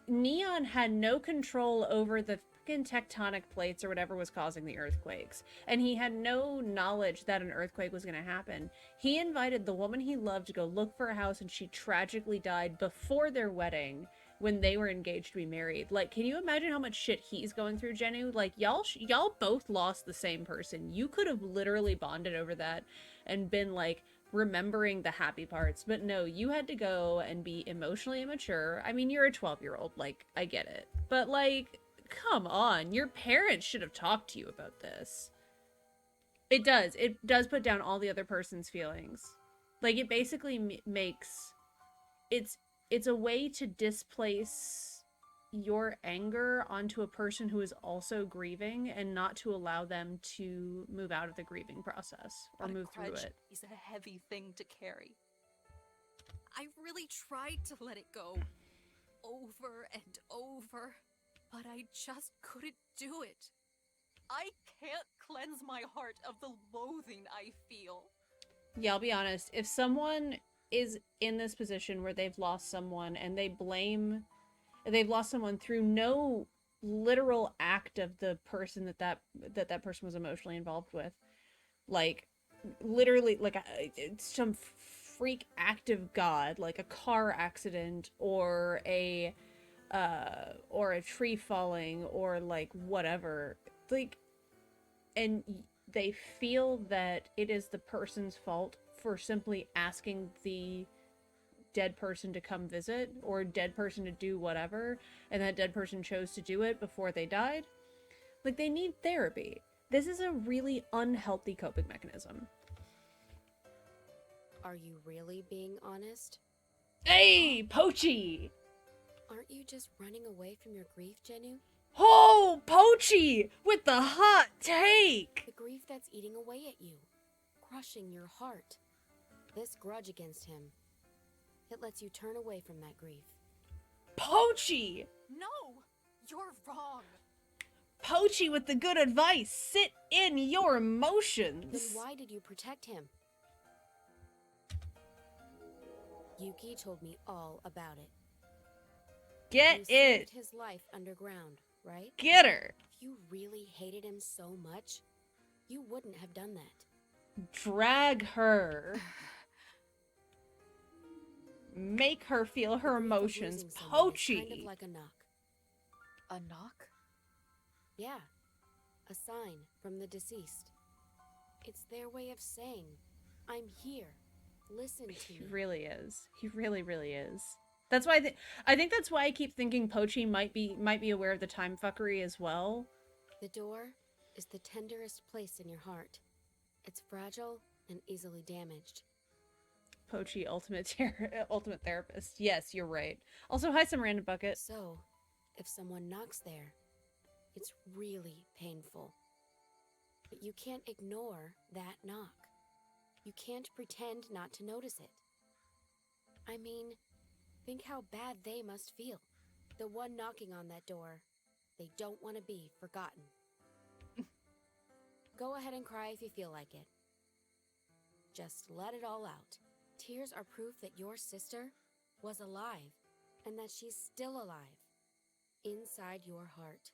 Neon had no control over the fucking tectonic plates or whatever was causing the earthquakes, and he had no knowledge that an earthquake was going to happen. He invited the woman he loved to go look for a house, and she tragically died before their wedding when they were engaged to be married. Like, can you imagine how much shit he's going through, Jenu? Like, y'all both lost the same person. You could have literally bonded over that and been, like, remembering the happy parts, but no, you had to go and be emotionally immature. I mean, you're a 12-year-old, like, I get it. But, like, come on, your parents should have talked to you about this. It does put down all the other person's feelings. Like, it basically makes, it's a way to displace your anger onto a person who is also grieving and not to allow them to move out of the grieving process or move through it. Is a heavy thing to carry. I really tried to let it go over and over, but I just couldn't do it. I can't cleanse my heart of the loathing I feel. Yeah, I'll be honest. If someone is in this position where they've lost someone and they've lost someone through no literal act of the person that person was emotionally involved with, like literally like some freak act of God, like a car accident or a tree falling or like whatever, like, and they feel that it is the person's fault for simply asking the dead person to come visit or dead person to do whatever, and that dead person chose to do it before they died. Like, they need therapy. This is a really unhealthy coping mechanism. Are you really being honest? Hey, Pochi! Aren't you just running away from your grief, Jennu? Oh, Pochi! With the hot take! The grief that's eating away at you, crushing your heart. This grudge against him, it lets you turn away from that grief. Pochi! No! You're wrong! Pochi with the good advice! Sit in your emotions! Then why did you protect him? Yuki told me all about it. Get you it! saved his life underground, right? Get her! If you really hated him so much, you wouldn't have done that. Drag her. Make her feel her emotions. Pochi! Kind of like a knock. A knock? Yeah. A sign from the deceased. It's their way of saying, I'm here. Listen to me. He really is. He really, really is. That's why I think that's why I keep thinking Pochi might be aware of the time fuckery as well. The door is the tenderest place in your heart. It's fragile and easily damaged. Pochi, ultimate therapist. Yes, you're right. Also, hi, some random bucket. So, if someone knocks there, it's really painful. But you can't ignore that knock. You can't pretend not to notice it. I mean, think how bad they must feel. The one knocking on that door, they don't want to be forgotten. Go ahead and cry if you feel like it. Just let it all out. Tears are proof that your sister was alive, and that she's still alive, inside your heart.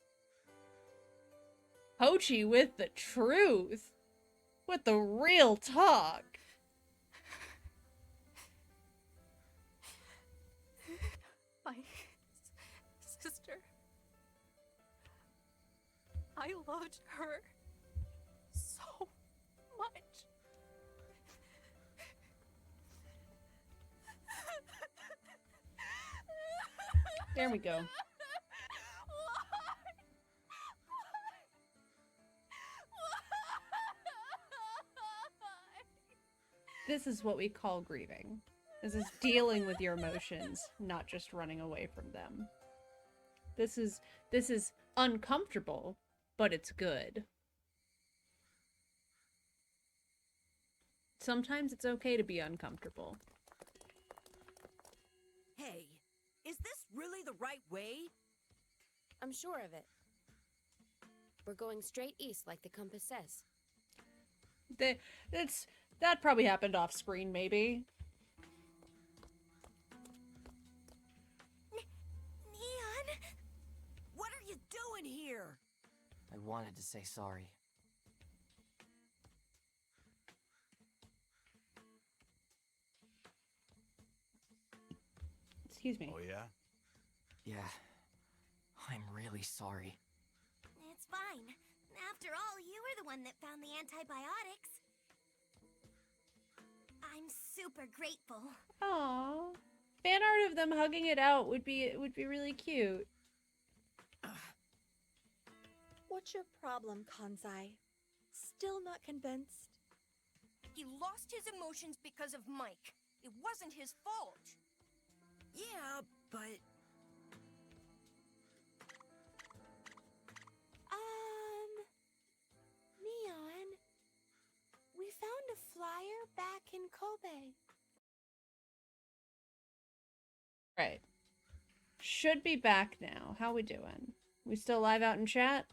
Pochi with the truth. With the real talk. My sister. I loved her so much. There we go. This is what we call grieving. This is dealing with your emotions, not just running away from them. This is uncomfortable, but it's good. Sometimes it's okay to be uncomfortable. Hey, is this really the right way? I'm sure of it. We're going straight east like the compass says. That probably happened off screen, maybe. Neon? What are you doing here? I wanted to say sorry. Excuse me. Oh, yeah? Yeah. I'm really sorry. It's fine. After all, you were the one that found the antibiotics. I'm super grateful. Aww. Fan art of them hugging it out would be really cute. What's your problem, Kanzai? Still not convinced? He lost his emotions because of Mike. It wasn't his fault. Yeah, but... Neon, we found a flyer back in Kobe. Right. Should be back now. How we doing? We still live out in chat?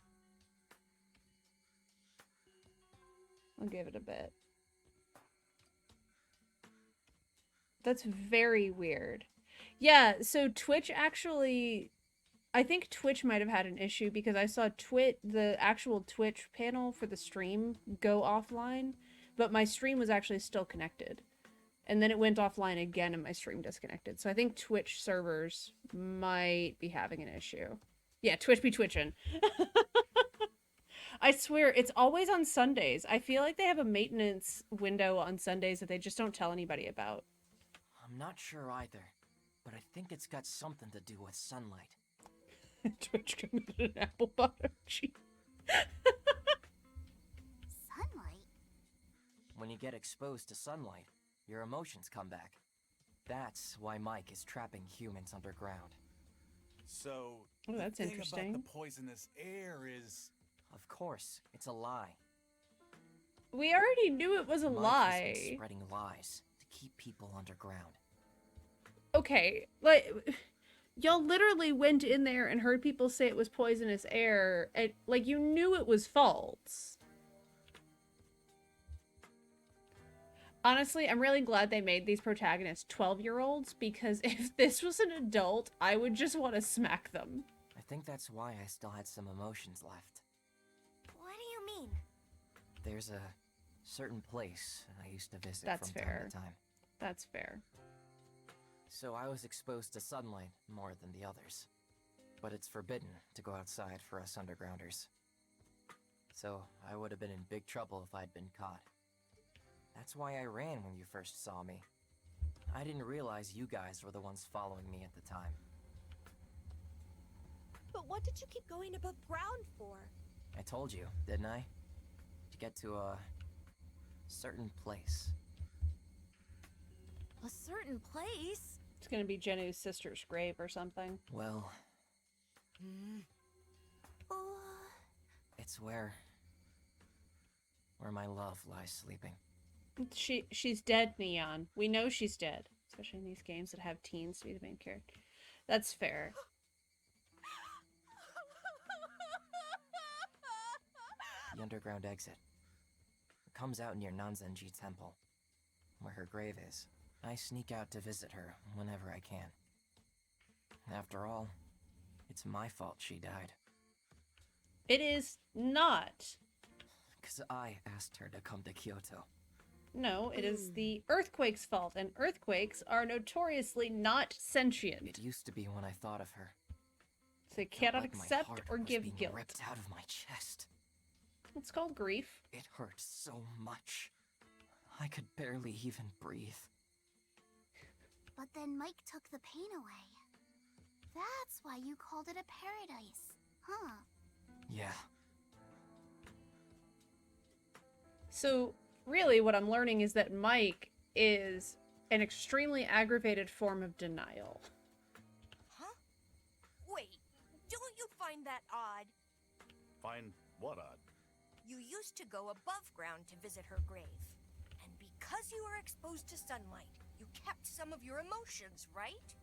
I'll give it a bit. That's very weird. Yeah, so Twitch actually... I think Twitch might have had an issue because I saw the actual Twitch panel for the stream go offline, but my stream was actually still connected. And then it went offline again and my stream disconnected. So I think Twitch servers might be having an issue. Yeah, Twitch be twitching. I swear, it's always on Sundays. I feel like they have a maintenance window on Sundays that they just don't tell anybody about. I'm not sure either, but I think it's got something to do with sunlight. Twitch committed an apple bottom cheat. Sunlight? When you get exposed to sunlight, your emotions come back. That's why Mike is trapping humans underground. So, oh, that's the thing interesting. about the poisonous air is... Of course, it's a lie. We already knew it was a Mike lie. has been spreading lies to keep people underground. Okay, like... Y'all literally went in there and heard people say it was poisonous air, and, like, you knew it was false. Honestly, I'm really glad they made these protagonists 12-year-olds, because if this was an adult, I would just want to smack them. I think that's why I still had some emotions left. What do you mean? There's a certain place I used to visit That's from fair. time to time. That's fair. So I was exposed to sunlight more than the others. But it's forbidden to go outside for us undergrounders. So I would have been in big trouble if I'd been caught. That's why I ran when you first saw me. I didn't realize you guys were the ones following me at the time. But what did you keep going above ground for? I told you, didn't I? To get to a certain place. A certain place? It's gonna be Jenu's sister's grave or something. Well... It's where my love lies sleeping. She's dead, Neon. We know she's dead. Especially in these games that have teens to be the main character. That's fair. The underground exit. It comes out near Nanzenji Temple, where her grave is. I sneak out to visit her whenever I can. After all, it's my fault she died. It is not. 'Cause I asked her to come to Kyoto. No, it is the earthquake's fault, and earthquakes are notoriously not sentient. It used to be when I thought of her. So they cannot Like my accept heart or was give being guilt. ripped out of my chest. It's called grief. It hurt so much. I could barely even breathe. But then Mike took the pain away. That's why you called it a paradise, huh? Yeah. So, really, what I'm learning is that Mike is an extremely aggravated form of denial. Huh? Wait, don't you find that odd? Find what odd? You used to go above ground to visit her grave. And because you were exposed to sunlight, you kept some of your emotions, right?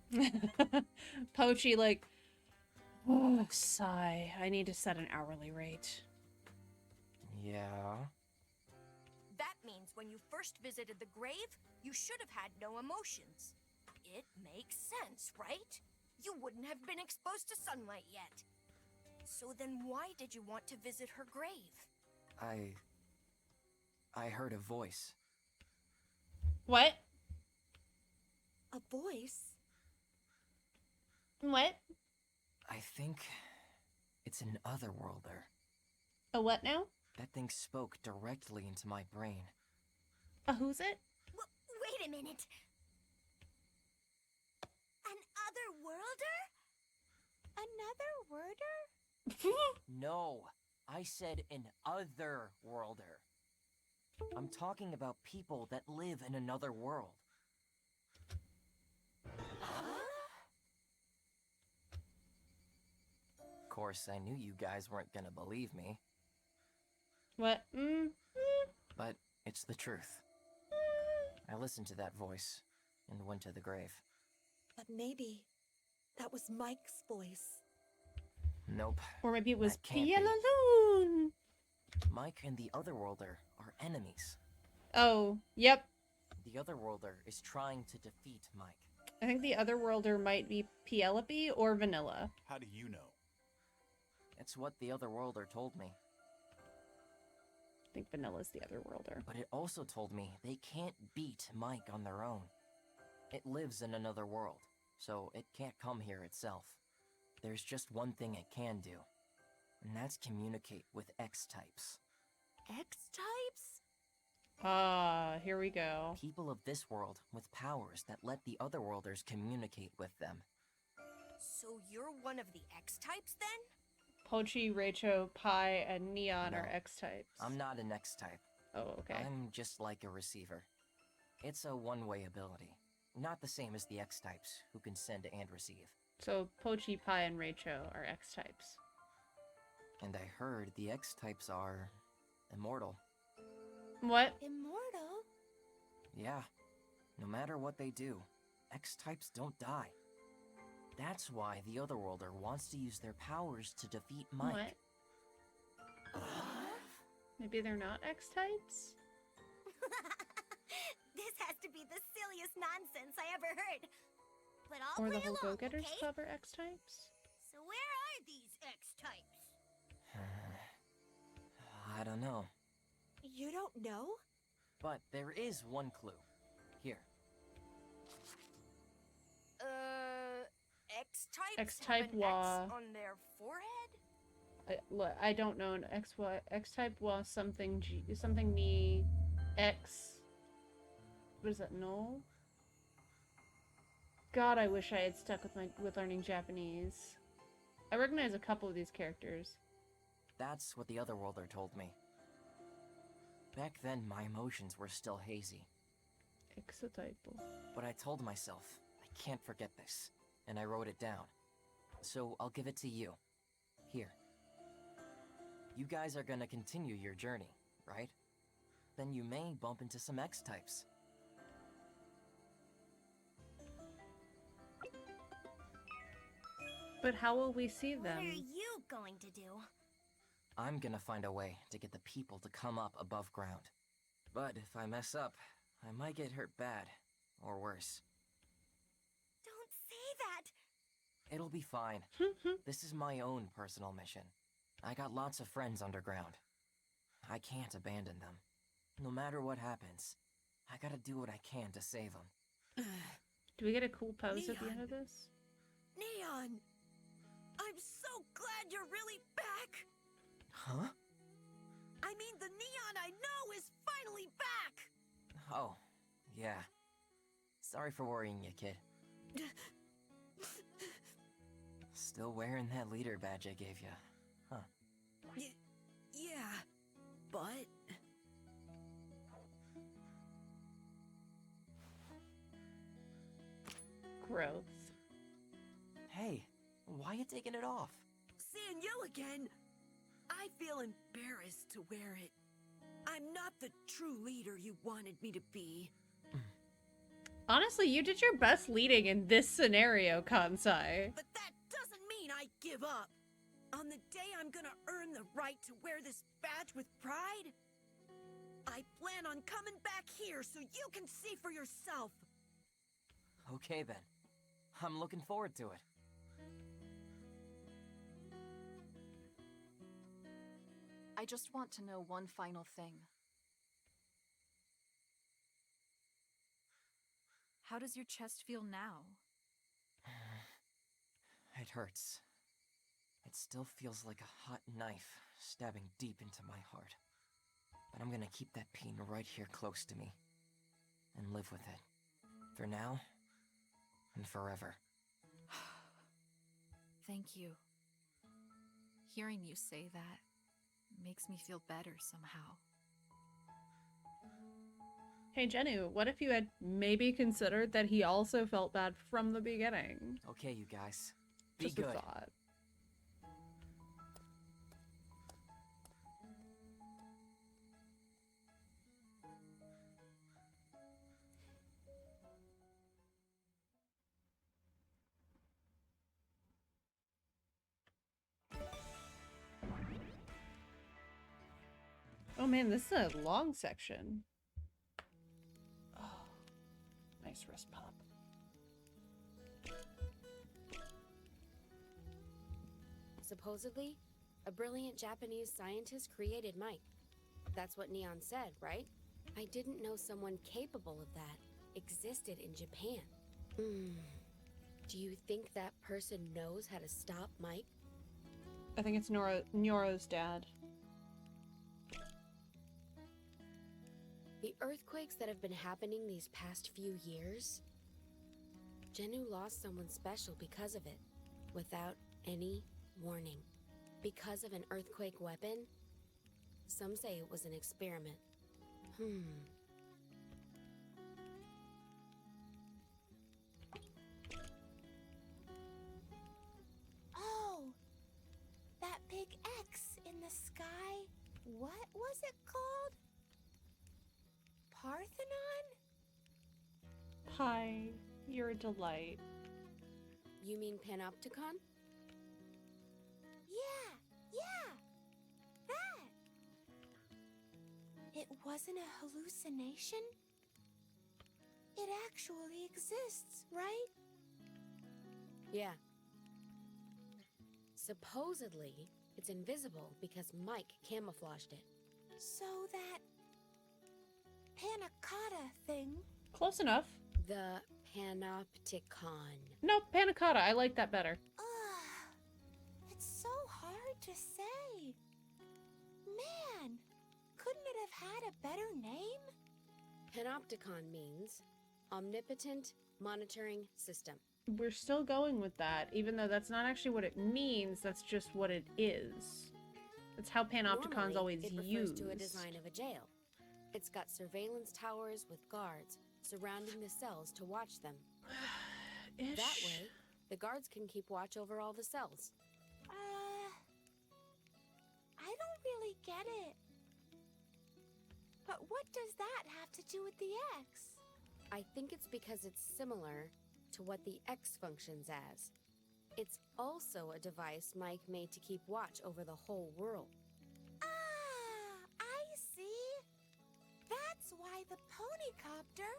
Pochi, like, oh, sigh. I need to set an hourly rate. Yeah. That means when you first visited the grave, you should have had no emotions. It makes sense, right? You wouldn't have been exposed to sunlight yet. So then why did you want to visit her grave? I heard a voice. What? A voice? What? I think it's an otherworlder. A what now? That thing spoke directly into my brain. A who's it? Wait a minute. An otherworlder? Another worder? No, I said an other worlder. I'm talking about people that live in another world. Of course, I knew you guys weren't gonna believe me. What? But it's the truth. I listened to that voice and went to the grave. But maybe that was Mike's voice. Nope. Or maybe it was that can't be. Pialaloon. Mike and the Otherworlder are enemies. Oh, yep. The Otherworlder is trying to defeat Mike. I think the Otherworlder might be Penelope or Vanilla. How do you know? It's what the Otherworlder told me. I think Vanilla's the Otherworlder. But it also told me they can't beat Mike on their own. It lives in another world, so it can't come here itself. There's just one thing it can do, and that's communicate with X-types. X-types? Ah, here we go. People of this world with powers that let the Otherworlders communicate with them. So you're one of the X-types then? Pochi, Raicho, Pi, and Neon No, are X-types. I'm not an X-type. Oh, okay. I'm just like a receiver. It's a one-way ability. Not the same as the X-types, who can send and receive. So Pochi, Pi, and Raicho are X-types. And I heard the X-types are immortal. What? Immortal? Yeah. No matter what they do, X-types don't die. That's why the Otherworlder wants to use their powers to defeat Mike. What? Maybe they're not X-types? This has to be the silliest nonsense I ever heard. But I'll Or play the whole along, Go-Getters okay? Club are X-types? So where are these X-types? I don't know. You don't know? But there is one clue. Here. X-types X-type have an Wa. X on their forehead? Look, I don't know. X-type was something G, something me, X. What is that? No. God, I wish I had stuck with learning Japanese. I recognize a couple of these characters. That's what the Otherworlder told me. Back then, my emotions were still hazy. X-type. But I told myself, I can't forget this, and I wrote it down. So I'll give it to you. Here. You guys are gonna continue your journey, right? Then you may bump into some X-types. But how will we see them? What are you going to do? I'm gonna find a way to get the people to come up above ground. But if I mess up, I might get hurt bad, or worse. Don't say that! It'll be fine. This is my own personal mission. I got lots of friends underground. I can't abandon them. No matter what happens, I gotta do what I can to save them. Do we get a cool pose at the end of this? Neon! I'm so glad you're really back! Huh? I mean, the Neon I know is finally back! Oh, yeah. Sorry for worrying you, kid. Still wearing that leader badge I gave you, huh? Yeah, but... Growth. Hey, why you taking it off? Seeing you again, I feel embarrassed to wear it. I'm not the true leader you wanted me to be. Honestly, you did your best leading in this scenario, Kansai. But that doesn't mean I give up. On the day I'm gonna earn the right to wear this badge with pride, I plan on coming back here so you can see for yourself. Okay then. I'm looking forward to it. I just want to know one final thing. How does your chest feel now? It hurts. It still feels like a hot knife stabbing deep into my heart. But I'm gonna keep that pain right here close to me. And live with it. For now, and forever. Thank you. Hearing you say that, makes me feel better somehow. Hey Jennu, what if you had maybe considered that he also felt bad from the beginning? Okay, you guys. Be Just good. a thought. Oh man, this is a long section. Oh, nice wrist pop. Supposedly, a brilliant Japanese scientist created Mike. That's what Neon said, right? I didn't know someone capable of that existed in Japan. Do you think that person knows how to stop Mike? I think it's Noro's dad. The earthquakes that have been happening these past few years, Jennu lost someone special because of it, without any warning. Because of an earthquake weapon? Some say it was an experiment. Oh, that big X in the sky. What was it called? Parthenon? Hi, you're a delight. You mean Panopticon? Yeah, that. It wasn't a hallucination? It actually exists, right? Yeah. Supposedly, it's invisible because Mike camouflaged it. So that Panacotta thing. Close enough. The Panopticon. No, Panna Cotta. I like that better. It's so hard to say. Man, couldn't it have had a better name? Panopticon means Omnipotent Monitoring System. We're still going with that, even though that's not actually what it means. That's just what it is. That's how Panopticon's Normally, always it refers used. to a design of a jail. It's got surveillance towers with guards surrounding the cells to watch them. That way, the guards can keep watch over all the cells. I don't really get it. But what does that have to do with the X? I think it's because it's similar to what the X functions as. It's also a device Mike made to keep watch over the whole world. I see. That's why the ponycopter...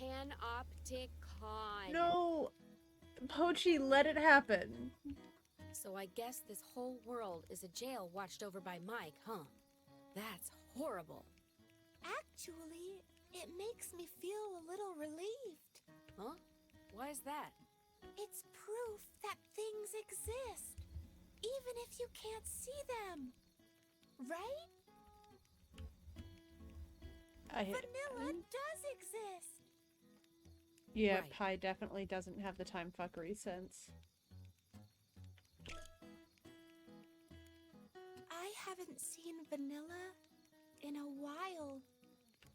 Panopticon. No! Pochi, let it happen. So I guess this whole world is a jail watched over by Mike, huh? That's horrible. Actually, it makes me feel a little relieved. Huh? Why is that? It's proof that things exist, even if you can't see them. Right? Vanilla does exist. Yeah, Right. Pi definitely doesn't have the time fuckery sense. I haven't seen Vanilla in a while.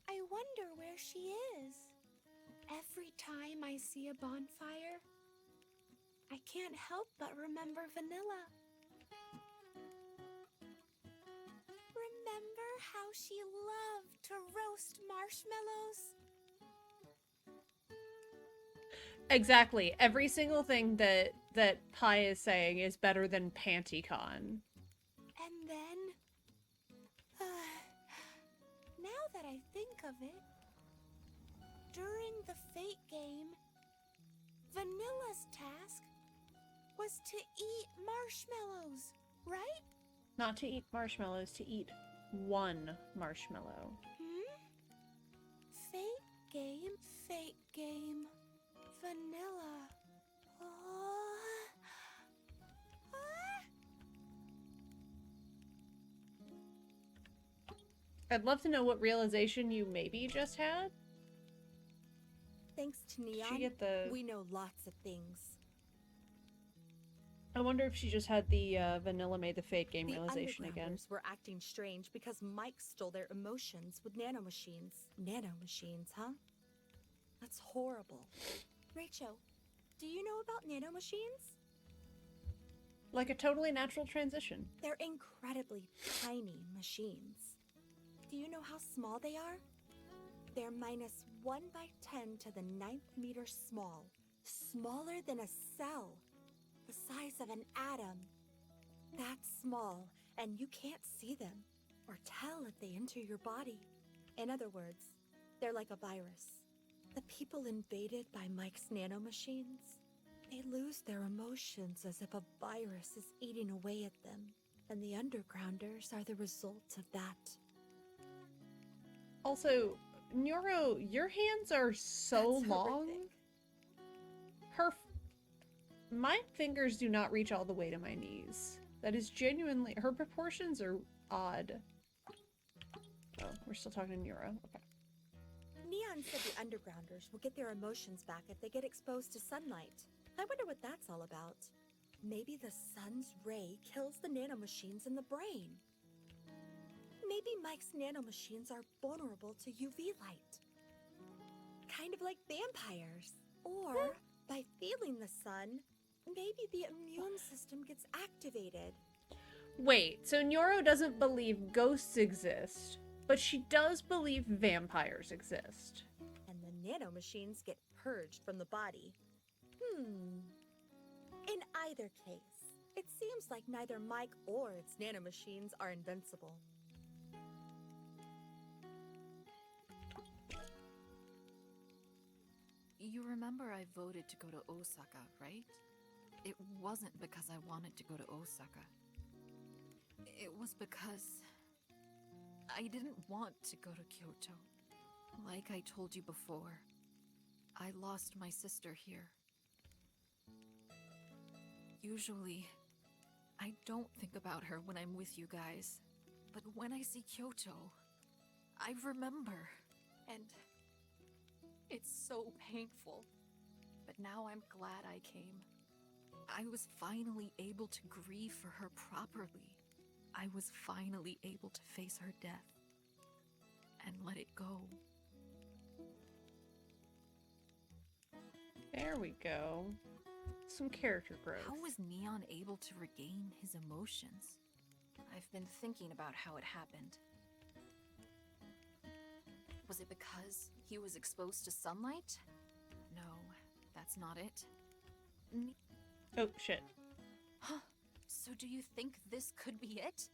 I wonder where she is. Every time I see a bonfire, I can't help but remember Vanilla. Remember how she loved to roast marshmallows? Exactly. Every single thing that Pi is saying is better than Pantycon. And then... now that I think of it, during the Fate game, Vanilla's task was to eat marshmallows, right? Not to eat marshmallows, to eat one marshmallow. Fate game, Vanilla. I'd love to know what realization you maybe just had. Thanks to Did Neon, she get the... we know lots of things. I wonder if she just had the Vanilla Made the Fate game The realization again. Undergrounders were acting strange because Mike stole their emotions with nanomachines. Nanomachines, huh? That's horrible. Rachel, do you know about nanomachines? Like a totally natural transition. They're incredibly tiny machines. Do you know how small they are? They're minus 1 by 10 to the 9th meter small. Smaller than a cell. The size of an atom. That's small, and you can't see them or tell if they enter your body. In other words, they're like a virus. The people invaded by Mike's nanomachines, they lose their emotions as if a virus is eating away at them, and the Undergrounders are the result of that. Also, Neuro, your hands are so That's long. horrific. My fingers do not reach all the way to my knees. That is genuinely, her proportions are odd. Oh, we're still talking to Neuro. Okay. Neon said the Undergrounders will get their emotions back if they get exposed to sunlight. I wonder what that's all about. Maybe the sun's ray kills the nanomachines in the brain. Maybe Mike's nanomachines are vulnerable to UV light. Kind of like vampires. Or, by feeling the sun, maybe the immune system gets activated. Wait, so Neuro doesn't believe ghosts exist, but she does believe vampires exist. And the nanomachines get purged from the body. In either case, it seems like neither Mike or its nanomachines are invincible. You remember I voted to go to Osaka, right? It wasn't because I wanted to go to Osaka. It was because I didn't want to go to Kyoto. Like I told you before, I lost my sister here. Usually, I don't think about her when I'm with you guys. But when I see Kyoto, I remember. And it's so painful. But now I'm glad I came. I was finally able to grieve for her properly. I was finally able to face her death and let it go. There we go. Some character growth. How was Neon able to regain his emotions? I've been thinking about how it happened. Was it because he was exposed to sunlight? No, that's not it. Oh, shit. Huh. So do you think this could be it?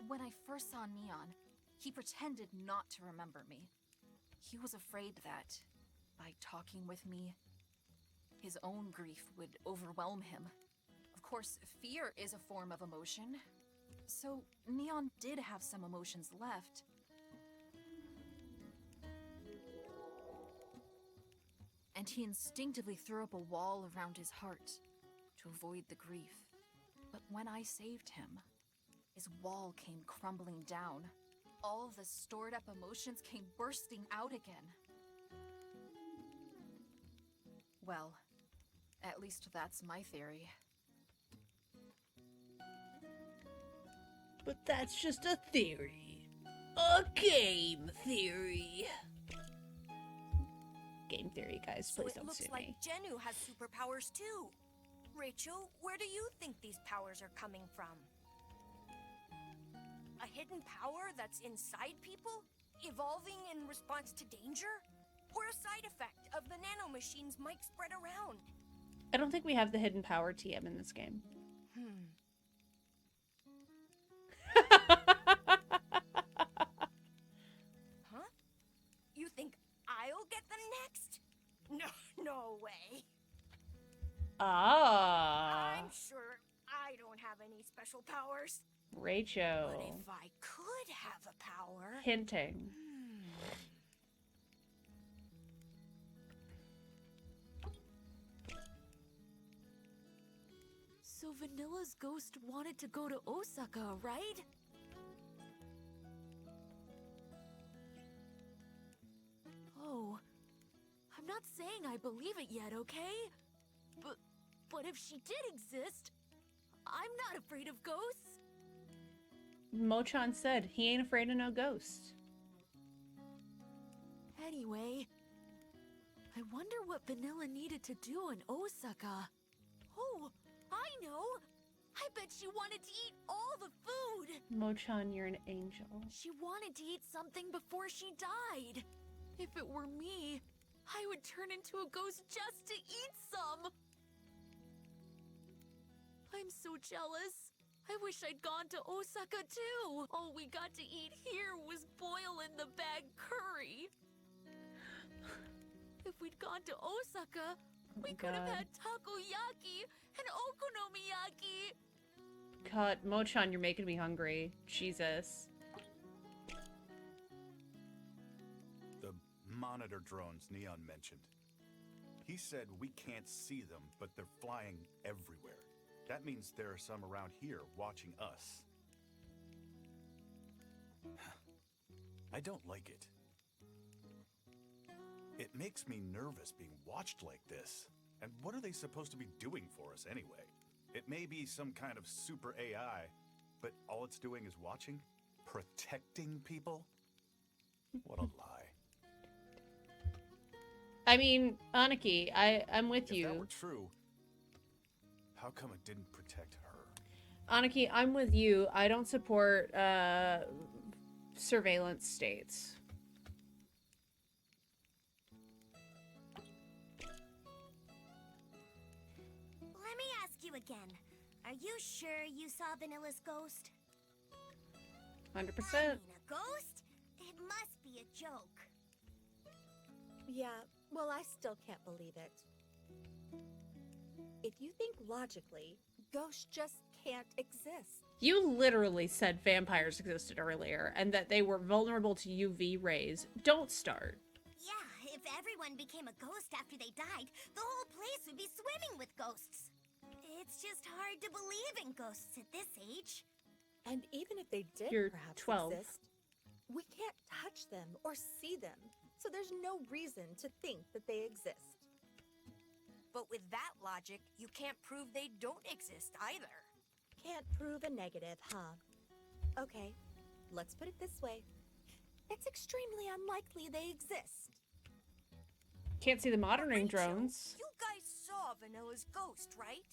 When I first saw Neon, he pretended not to remember me. He was afraid that, by talking with me, his own grief would overwhelm him. Of course, fear is a form of emotion. So, Neon did have some emotions left. And he instinctively threw up a wall around his heart to avoid the grief. But when I saved him, his wall came crumbling down. All the stored up emotions came bursting out again. Well, at least that's my theory. But that's just a theory. A game theory. Game theory, guys. So Please it don't looks sue like me. Genu has superpowers too. Rachel, where do you think these powers are coming from? A hidden power that's inside people? Evolving in response to danger? Or a side effect of the nanomachines Mike spread around? I don't think we have the hidden power TM in this game. Huh? You think I'll get them next? No way. Ah. I'm sure I don't have any special powers. Rachel. But if I could have a power... Hinting. So Vanilla's ghost wanted to go to Osaka, right? Oh, I'm I'm not saying I believe it yet, okay? But if she did exist, I'm not afraid of ghosts. Mochan said he ain't afraid of no ghosts. Anyway, I wonder what Vanilla needed to do in Osaka. Oh, I know! I bet she wanted to eat all the food! Mochan, you're an angel. She wanted to eat something before she died. If it were me, I would turn into a ghost just to eat some! I'm so jealous. I wish I'd gone to Osaka too. All we got to eat here was boil in the bag curry. If we'd gone to Osaka, we could have had takoyaki and okonomiyaki. God, Mochan, you're making me hungry. Jesus. The monitor drones Neon mentioned. He said we can't see them, but they're flying everywhere. That means there are some around here watching us. I don't like it. It makes me nervous being watched like this. And what are they supposed to be doing for us anyway? It may be some kind of super AI, but all it's doing is watching? Protecting people? What a lie. I mean, Aniki, I'm with you. If that were true, how come it didn't protect her? Aniki, I'm with you. I don't support surveillance states. Let me ask you again. Are you sure you saw Vanilla's ghost? 100%. I mean, a ghost? It must be a joke. Yeah, well, I still can't believe it. If you think logically, ghosts just can't exist. You literally said vampires existed earlier and that they were vulnerable to UV rays. Don't start. Yeah, if everyone became a ghost after they died, the whole place would be swimming with ghosts. It's just hard to believe in ghosts at this age. And even if they did You're perhaps 12. exist, we can't touch them or see them, so there's no reason to think that they exist. But with that logic, you can't prove they don't exist either. Can't prove a negative, huh? Okay, let's put it this way. It's extremely unlikely they exist. Can't see the monitoring Rachel, drones. You guys saw Vanilla's ghost, right?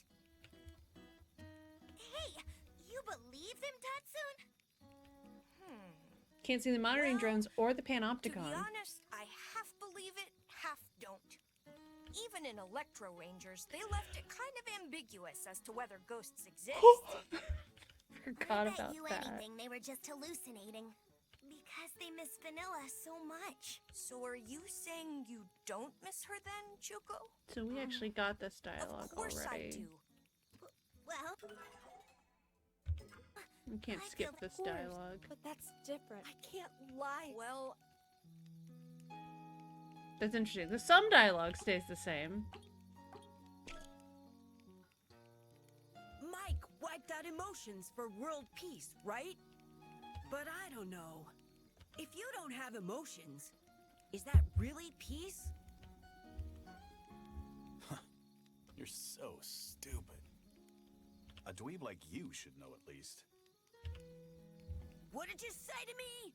Hey, you believe them, Tatsun? Can't see the monitoring Well, drones or the To be panopticon. honest, I half believe it, half don't. Even in Electro Rangers, they left it kind of ambiguous as to whether ghosts exist. Forgot I bet about you that. anything they were just hallucinating. Because they miss Vanilla so much. So are you saying you don't miss her then, Chuko? So we actually got this dialogue Of course already. I do. Well, We can't I skip feel this Of course, dialogue. but that's different. I can't lie. Well, That's interesting. The some dialogue stays the same. Mike wiped out emotions for world peace, right? But I don't know. If you don't have emotions, is that really peace? You're so stupid. A dweeb like you should know at least. What did you say to me?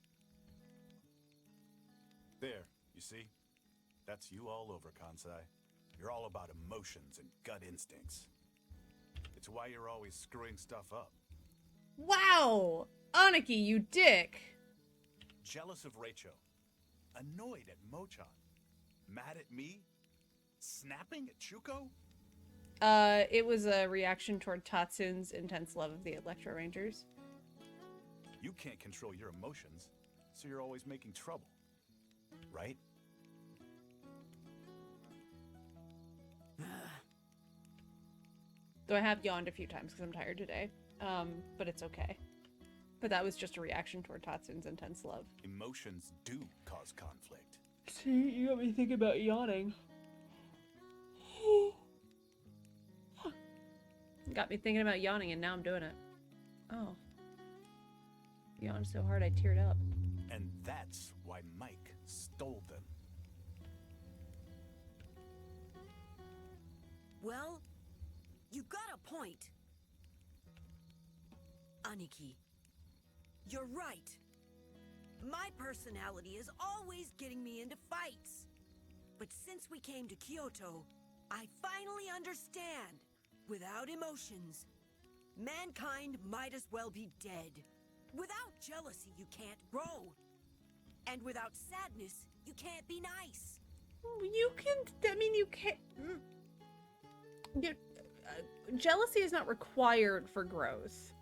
There, you see? That's you all over, Kansai. You're all about emotions and gut instincts. It's why you're always screwing stuff up. Wow! Aniki, you dick! Jealous of Rachel. Annoyed at Mochan. Mad at me? Snapping at Chuko? It was a reaction toward Tatsun's intense love of the Electro Rangers. You can't control your emotions, so you're always making trouble. Right? Though I have yawned a few times because I'm tired today. But it's okay. But that was just a reaction toward Tatsun's intense love. Emotions do cause conflict. See, you got me thinking about yawning. Got me thinking about yawning and now I'm doing it. Oh. Yawned so hard I teared up. And that's why Mike stole them. Well, you got a point. Aniki, you're right. My personality is always getting me into fights. But since we came to Kyoto, I finally understand. Without emotions, mankind might as well be dead. Without jealousy, you can't grow. And without sadness, you can't be nice. You can, I mean, you can't. Jealousy is not required for growth,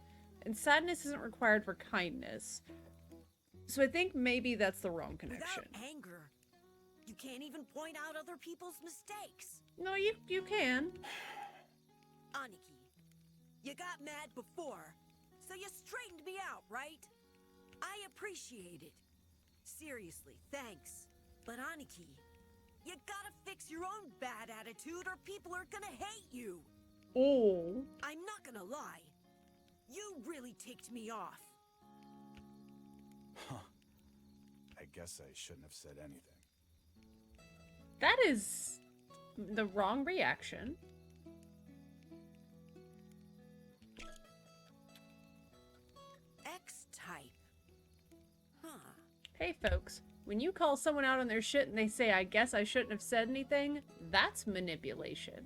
and sadness isn't required for kindness. So I think maybe that's the wrong connection. Without anger, you can't even point out other people's mistakes. No, you can. Aniki, you got mad before, so you straightened me out, right? I appreciate it. Seriously, thanks. But Aniki, you gotta fix your own bad attitude or people are gonna hate you. Oh. I'm not gonna lie. You really ticked me off. Huh. I guess I shouldn't have said anything. That is the wrong reaction. X-type. Huh. Hey folks, when you call someone out on their shit and they say, I guess I shouldn't have said anything, that's manipulation.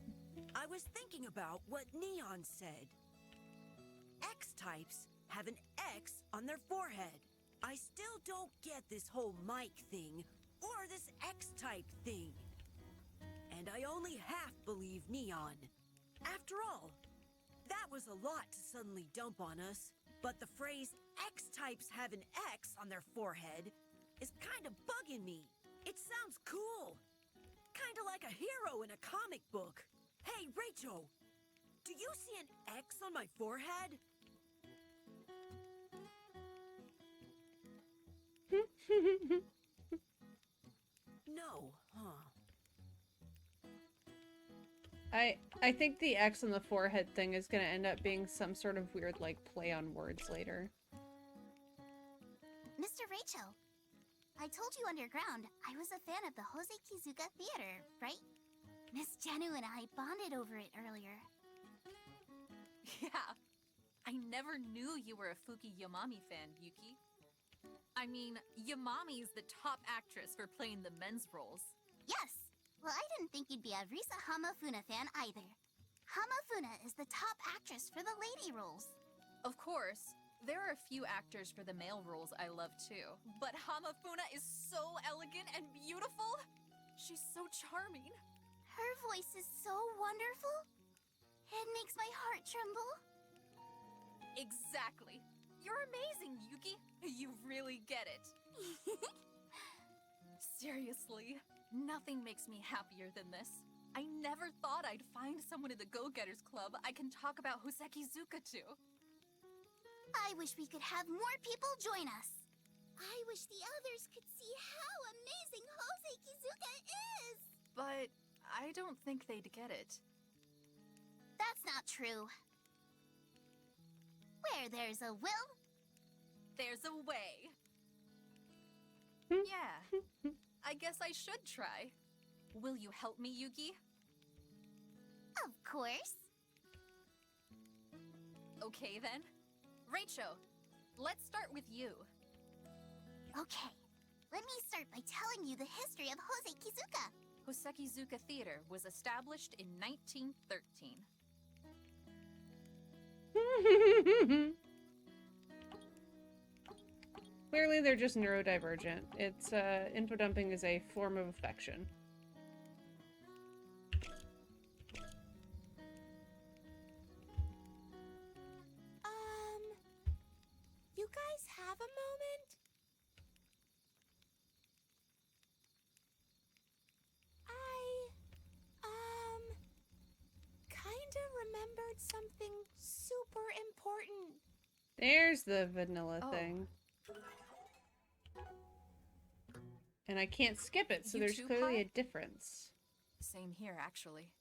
I was thinking about what Neon said. X-types have an X on their forehead. I still don't get this whole Mike thing, or this X-type thing. And I only half believe Neon. After all, that was a lot to suddenly dump on us. But the phrase X-types have an X on their forehead is kind of bugging me. It sounds cool. Kind of like a hero in a comic book. Hey, Rachel, do you see an X on my forehead? No, huh? I think the X on the forehead thing is gonna end up being some sort of weird, like, play on words later. Mr. Rachel, I told you underground I was a fan of the Jose Kizuka Theater, right? Miss Janu and I bonded over it earlier. Yeah. I never knew you were a Fuki Yamami fan, Yuki. I mean, Yamami is the top actress for playing the men's roles. Yes! Well, I didn't think you'd be a Risa Hamafuna fan either. Hamafuna is the top actress for the lady roles. Of course, there are a few actors for the male roles I love too, but Hamafuna is so elegant and beautiful. She's so charming. Her voice is so wonderful. It makes my heart tremble. Exactly. You're amazing, Yuki. You really get it. Seriously, nothing makes me happier than this. I never thought I'd find someone in the Go-Getters Club I can talk about Hosekizuka to. I wish we could have more people join us. I wish the others could see how amazing Jose Kizuka is. But I don't think they'd get it. That's not true. Where there's a will, there's a way. Yeah, I guess I should try. Will you help me, Yuki? Of course. Okay then. Rachel, let's start with you. Okay, let me start by telling you the history of Jose Kizuka. Hosekizuka Theater was established in 1913. Clearly they're just neurodivergent. It's, info dumping is a form of affection. You guys have a moment? Kinda remembered something super important. There's the vanilla thing. And I can't skip it, so You there's too, clearly Pi? a difference. Same here, actually.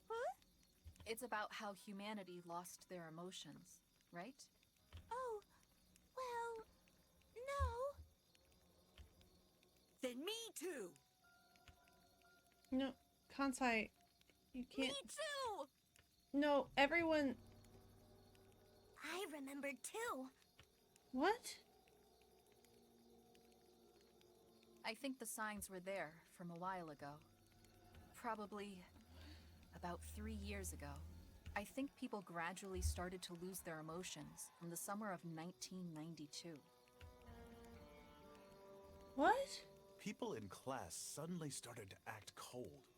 Huh? It's about how humanity lost their emotions, right? Oh, well, no. Then me too. No, Kansai, you can't. Me too. No, everyone... I remembered too. What? I think the signs were there from a while ago. Probably about 3 years ago. I think people gradually started to lose their emotions from the summer of 1992. What? People in class suddenly started to act cold.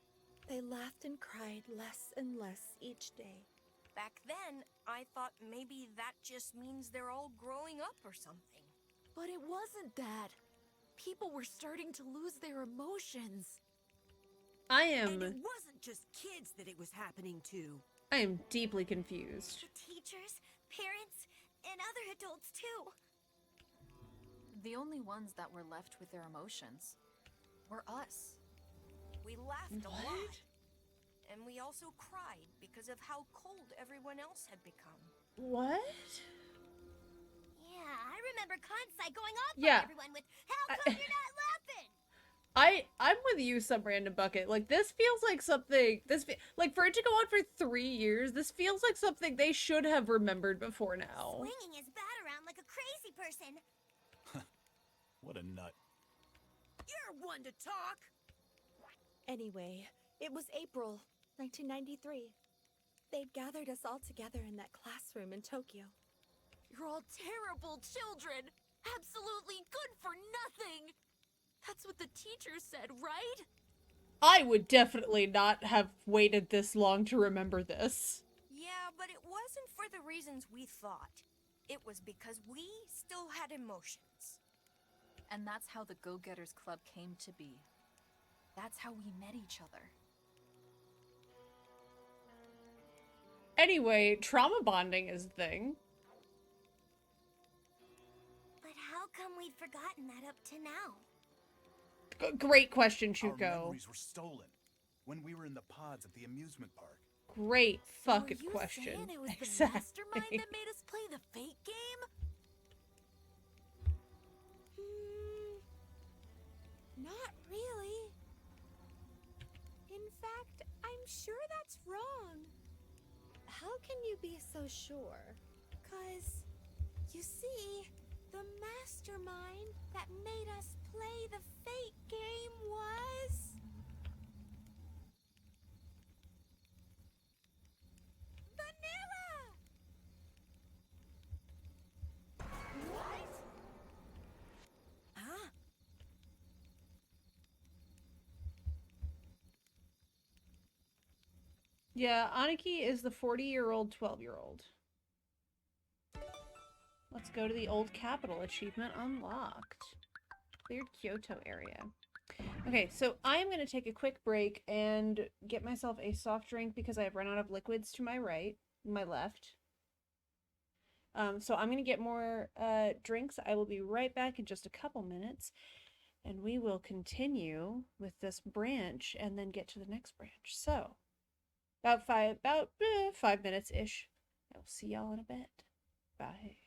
They laughed and cried less and less each day. Back then, I thought maybe that just means they're all growing up or something. But it wasn't that. People were starting to lose their emotions. And it wasn't just kids that it was happening to. I am deeply confused. The teachers, parents, and other adults too. The only ones that were left with their emotions were us. We laughed a What? lot. And we also cried because of how cold everyone else had become. What? Yeah, I remember Kansai going off Yeah. on everyone with, "How come you're not laughing?" I'm with you, some random bucket. Like, this feels like something, like, for it to go on for 3 years, this feels like something they should have remembered before now. Swinging his bat around like a crazy person. What a nut. You're one to talk. Anyway, it was April 1993. They'd gathered us all together in that classroom in Tokyo. You're all terrible children. Absolutely good for nothing. That's what the teacher said, right? I would definitely not have waited this long to remember this. Yeah, but it wasn't for the reasons we thought. It was because we still had emotions. And that's how the Go-Getters Club came to be. That's how we met each other. Anyway, trauma bonding is a thing. But how come we'd forgotten that up to now? Great question, Our Shuko. memories were stolen when we were in the pods at the amusement park. Great fucking Were you question. saying it was the Exactly. mastermind that made us play the fake game? Not really. In fact, I'm sure that's wrong. How can you be so sure? 'Cause, you see, the mastermind that made us play the fake game was... Vanilla! What? Huh? Yeah, Aniki is the 40-year-old 12-year-old. Let's go to the old capital. Achievement unlocked. Cleared Kyoto area. Okay, so I am going to take a quick break and get myself a soft drink because I have run out of liquids to my left. So I'm going to get more drinks. I will be right back in just a couple minutes. And we will continue with this branch and then get to the next branch. So, about 5 minutes-ish. I will see y'all in a bit. Bye.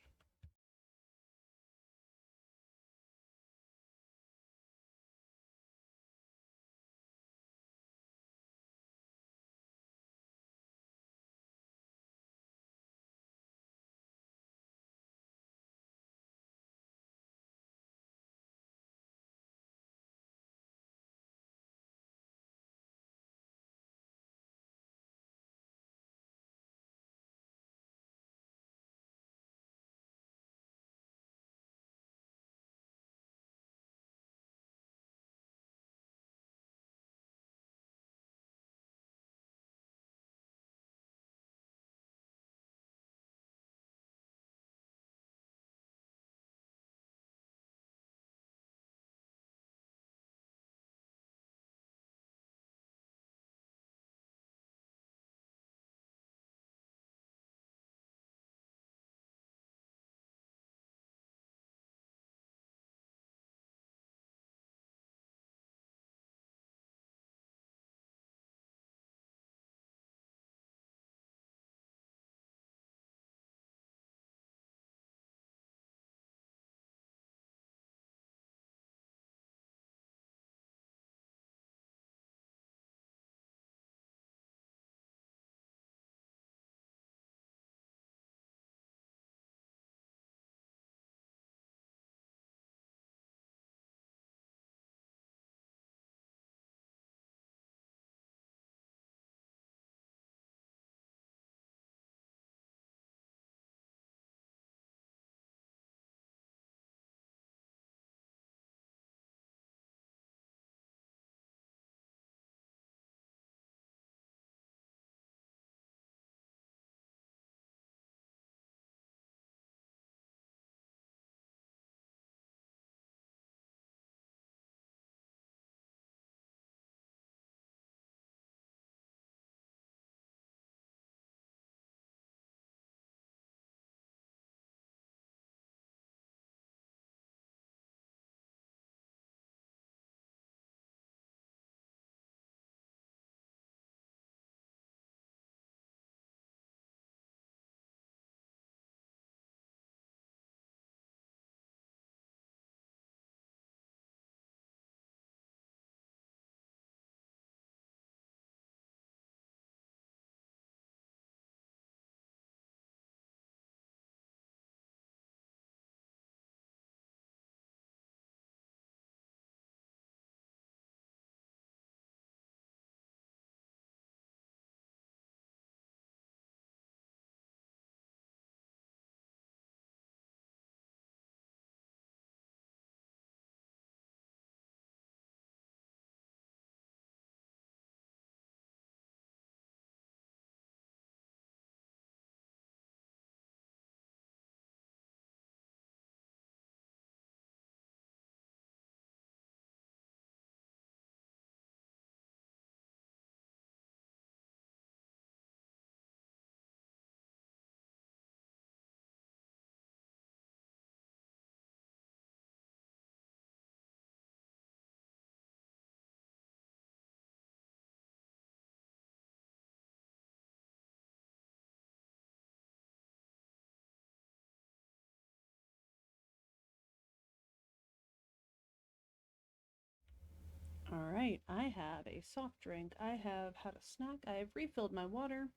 Alright, I have a soft drink. I have had a snack. I have refilled my water.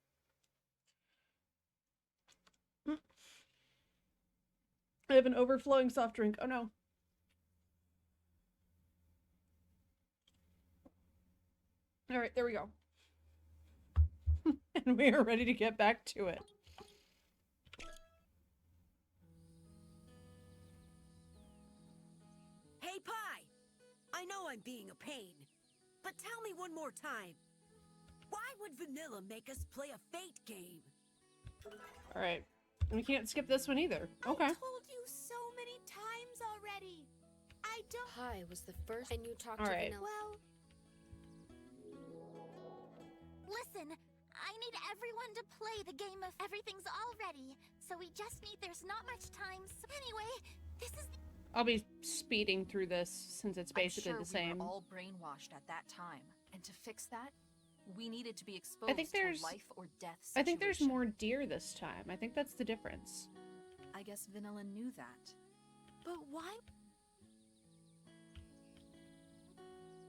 I have an overflowing soft drink. Oh no. Alright, there we go. And we are ready to get back to it. Hey, Pie! I know I'm being a pain, but tell me one more time. Why would Vanilla make us play a fate game? Alright. We can't skip this one either. Okay. I told you so many times already. I don't. Pie was the first, and you talked to Alright. Vanilla. Well, Listen, I need everyone to play the game of everything's all ready. So we just need, there's not much time. So anyway, this is I'll be speeding through this since it's basically I'm sure the same. We were all brainwashed at that time, and to fix that, we needed to be exposed I think there's to a life or death situation. I think there's more deer this time. I think that's the difference. I guess Vanilla knew that. but why?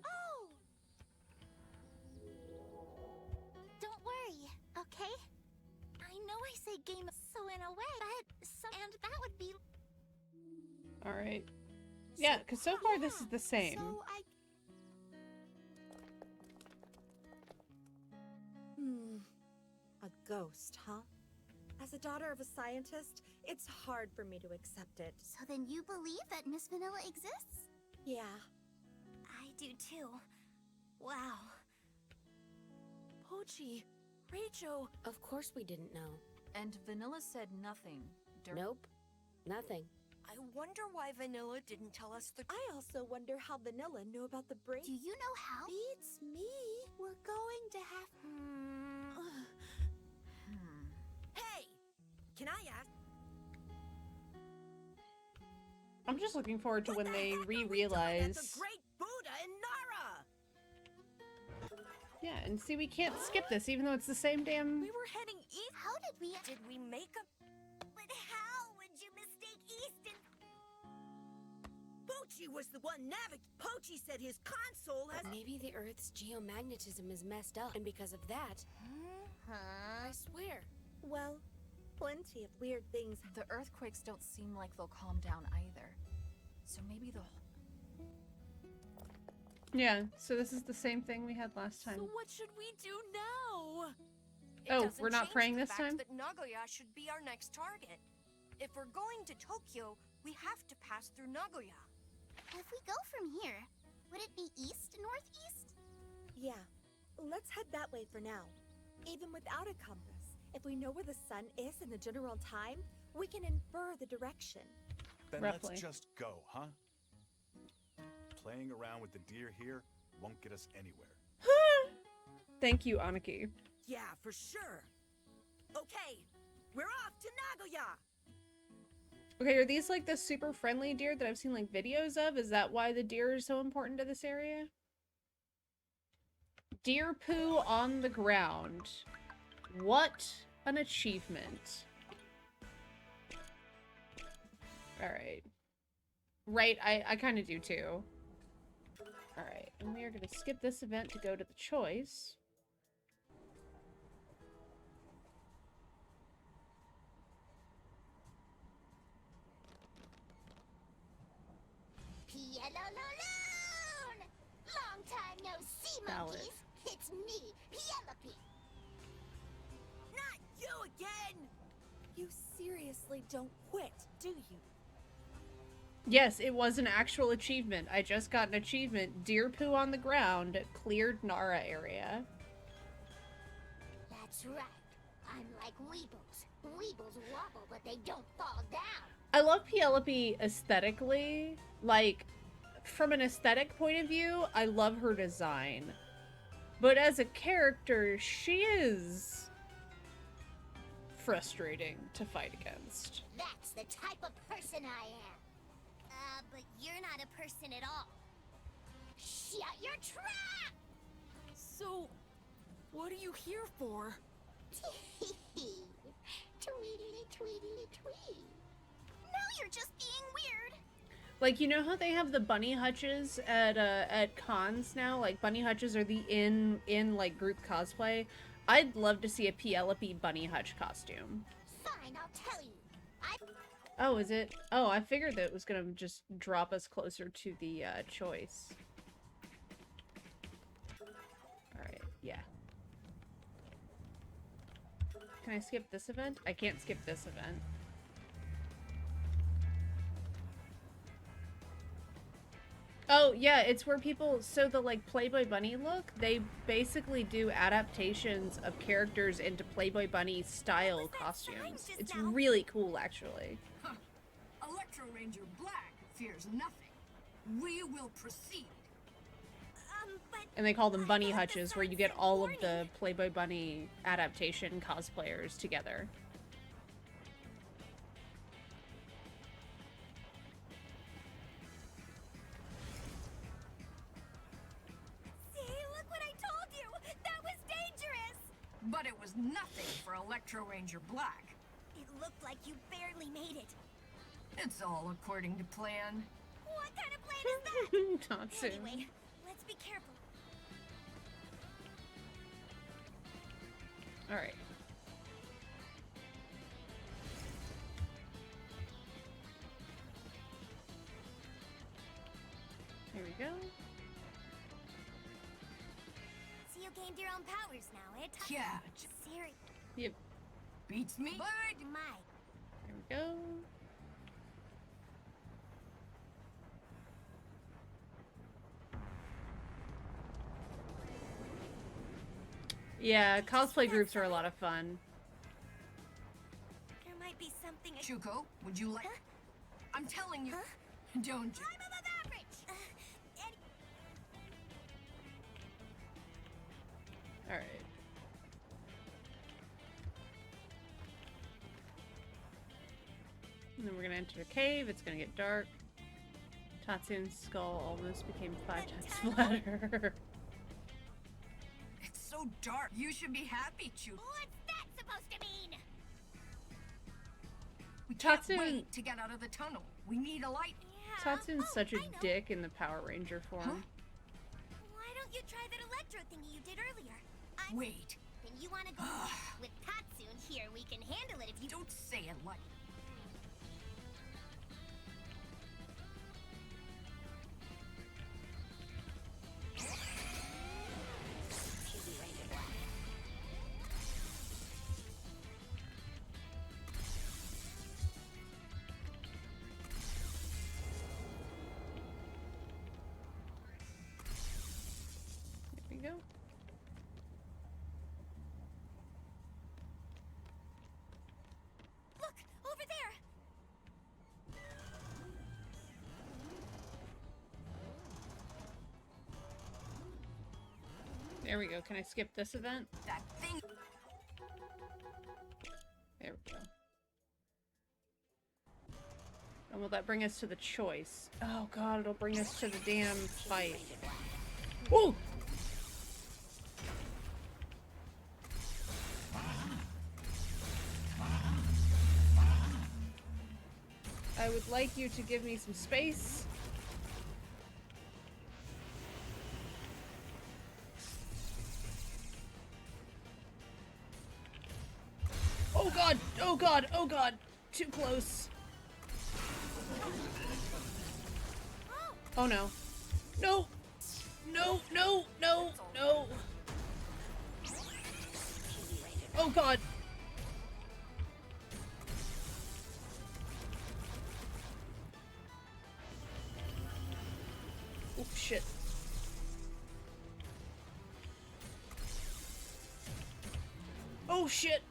Oh, don't worry, okay? I know I say game so in a way, but so and that would be Alright. Yeah, because so far this is the same. so A ghost, huh? As a daughter of a scientist, it's hard for me to accept it. So then you believe that Miss Vanilla exists? Yeah. I do too. Wow. Pochi, Rachel, Of course we didn't know. and Vanilla said nothing. Nope. Nothing. I wonder why Vanilla didn't tell us the I also wonder how Vanilla knew about the brain. Do you know how? beats me. We're going to have. Hey! Can I ask? I'm just looking forward to what when the they heck are we doing at re-realize. the Great Buddha in Nara? Yeah, and see, we can't skip this, even though it's the same damn. We were heading east. How did we? Did we make a? But how would you mistake east and? Pochi was the one Pochi said his console has. Maybe the Earth's geomagnetism is messed up, and because of that, I swear. Well, plenty of weird things. The earthquakes don't seem like they'll calm down either. So maybe the Yeah, so this is the same thing we had last time. So what should we do now? It Oh, doesn't we're not change praying the this fact time? That Nagoya should be our next target. If we're going to Tokyo, we have to pass through Nagoya. If we go from here, would it be east, northeast? Yeah. Let's head that way for now. Even without a compass, if we know where the sun is in the general time, we can infer the direction. Then Roughly. let's just go, huh? Playing around with the deer here won't get us anywhere. Thank you, Aniki. Yeah, for sure. Okay, we're off to Nagoya. Okay, are these like the super friendly deer that I've seen like videos of? Is that why the deer are so important to this area? Deer poo on the ground. What an achievement. Alright. Right, I kind of do too. Alright, and we are going to skip this event to go to the choice. Pielololoon! Long time no see, Ballad. monkeys. It's me, Penelope. Not you again! You seriously don't quit, do you? Yes, it was an actual achievement. I just got an achievement. Deer poo on the ground, cleared Nara area. That's right. Unlike weebles. Weebles wobble, but they don't fall down. I love Penelope aesthetically. Like, from an aesthetic point of view, I love her design. But as a character, she is frustrating to fight against. That's the type of person I am. But you're not a person at all. Shut your trap! So, what are you here for? Tweedly tweedly twee. Now you're just being weird. Like, you know how they have the bunny hutches at cons now? Like, bunny hutches are the in like group cosplay. I'd love to see a Penelope bunny hutch costume. Fine, I'll tell you. Oh, is it? Oh, I figured that it was gonna just drop us closer to the choice. Alright, yeah. Can I skip this event? I can't skip this event. Oh, yeah, it's where people, so the, like, Playboy Bunny look, they basically do adaptations of characters into Playboy Bunny style costumes. It's really cool, actually. Huh. Electro Ranger Black fears nothing. We will proceed. And they call them bunny hutches, where you get all of the Playboy Bunny adaptation cosplayers together. But it was nothing for Electro Ranger Black. It looked like you barely made it. It's all according to plan. What kind of plan is that? Tatsu. Anyway, let's be careful. Alright. Here we go. So you gained your own powers now, eh? Yeah. Serious. Yep. Beats me? Bird my. There we go. Yeah, cosplay groups are a lot of fun. There might be something. Chuko, would you like? Huh? I'm telling you, Huh? don't. I'm above average. Alright. And then we're gonna enter a cave, it's gonna get dark. Tatsun's skull almost became 5 times flatter. It's so dark. You should be happy, Chuko. What's that supposed to mean? We can't Tatsun- wait to get out of the tunnel. We need a light. Yeah. Tatsun's such a I know. dick in the Power Ranger form. Huh? Why don't you try that electro thingy you did earlier? Wait. Then you want to go with Tatsun here? We can handle it if you Don't say it like. There we go. Look over there. There we go. Can I skip this event? That thing. There we go. And will that bring us to the choice? Oh god, it'll bring us to the damn fight. Whoa! I would like you to give me some space. Oh god! Oh god! Oh god! Too close. Oh no. No! No! No! No! No! Oh god! Oh shit. Oh shit!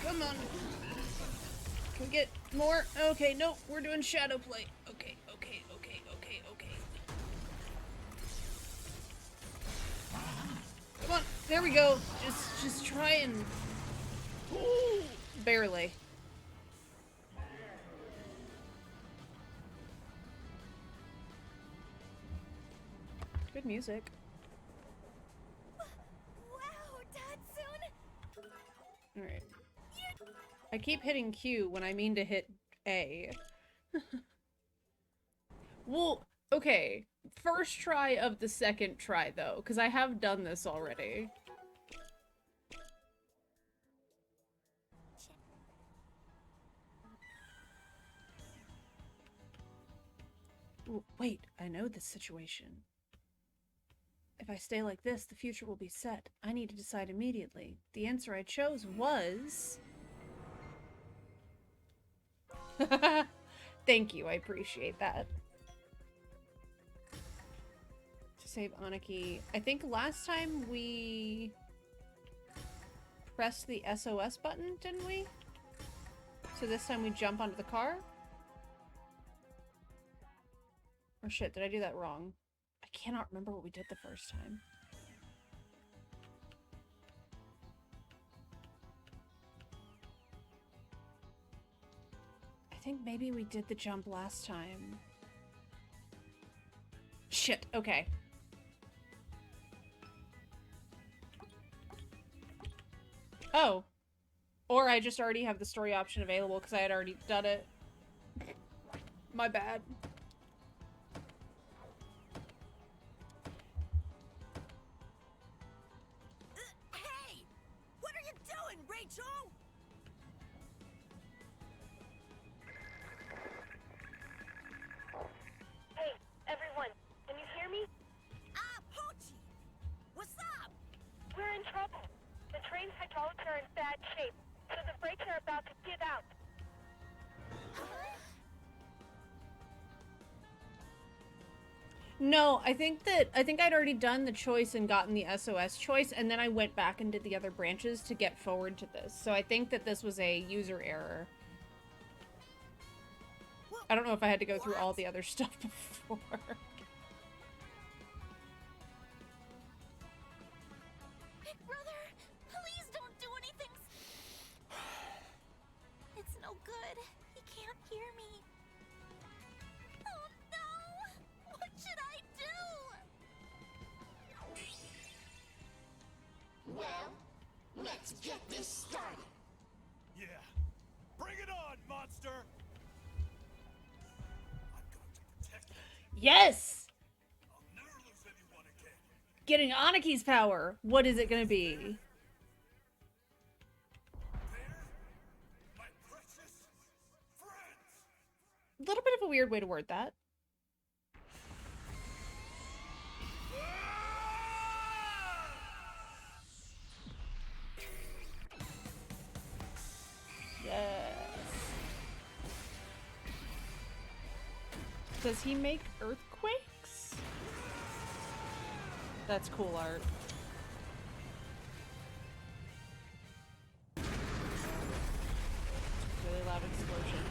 Come on. Can we get more? Okay, nope, we're doing shadow play. Okay, okay, okay, okay, okay. Come on, there we go. Just try and... Ooh, barely. Good music. Wow, Tatsun. Alright. I keep hitting Q when I mean to hit A. Well, okay. First try of the second try, though, because I have done this already. Wait, I know this situation. If I stay like this, the future will be set. I need to decide immediately. The answer I chose was... Thank you, I appreciate that. To save Aniki. I think last time we pressed the SOS button, didn't we? So this time we jump onto the car? Or shit, did I do that wrong? I cannot remember what we did the first time. I think maybe we did the jump last time. Shit, okay. Oh. Or I just already have the story option available because I had already done it. My bad. Hey! What are you doing, Rachel? Hey, everyone, can you hear me? Poochie! What's up? We're in trouble. The train's hydraulics are in bad shape, so the brakes are about to give out. No, I think I'd already done the choice and gotten the SOS choice, and then I went back and did the other branches to get forward to this. So I think that this was a user error. I don't know if I had to go through all the other stuff before. Big brother, please don't do anything. It's no good. He can't hear me. Oh no! What should I do? Well, let's get this started. Yeah. Bring it on, monster! Yes! Getting Aniki's power. What is it gonna be? A little bit of a weird way to word that. Yes. Does he make earthquakes? That's cool art. Really loud explosion.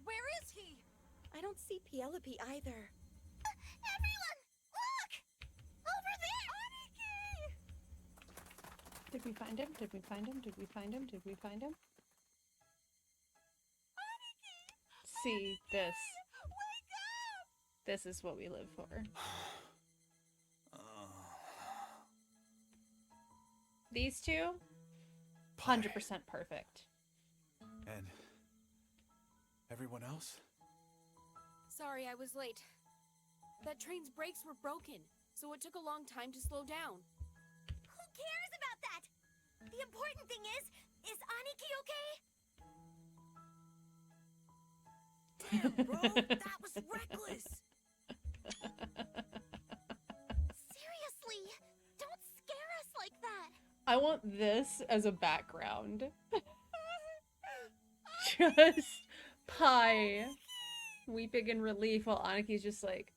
Where is he? I don't see Penelope either. Everyone, look! Over there! Aniki! Did we find him? Did we find him? Did we find him? Did we find him? See, this. This is what we live for. These two? 100% perfect. And everyone else? Sorry, I was late. That train's brakes were broken, so it took a long time to slow down. Who cares about that? The important thing is Aniki okay? Damn, bro, that was reckless. Seriously, don't scare us like that. I want this as a background. Just Pi weeping in relief while Aniki's just like,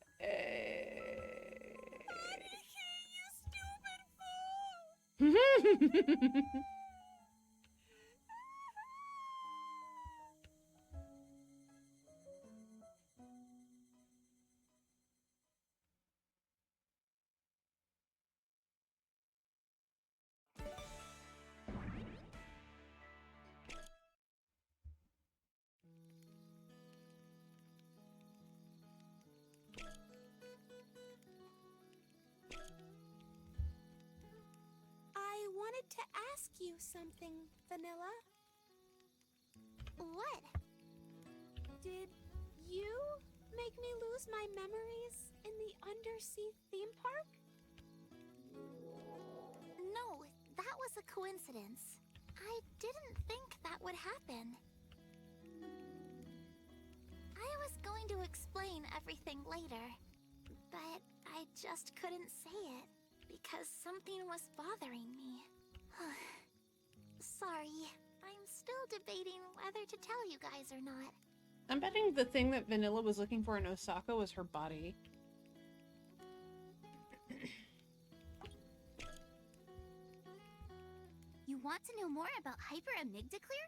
wanted to ask you something, Vanilla. What? Did you make me lose my memories in the undersea theme park? No, that was a coincidence. I didn't think that would happen. I was going to explain everything later, but I just couldn't say it because something was bothering me. Sorry, I'm still debating whether to tell you guys or not. I'm betting the thing that Vanilla was looking for in Osaka was her body. You want to know more about hyperamygdaclear?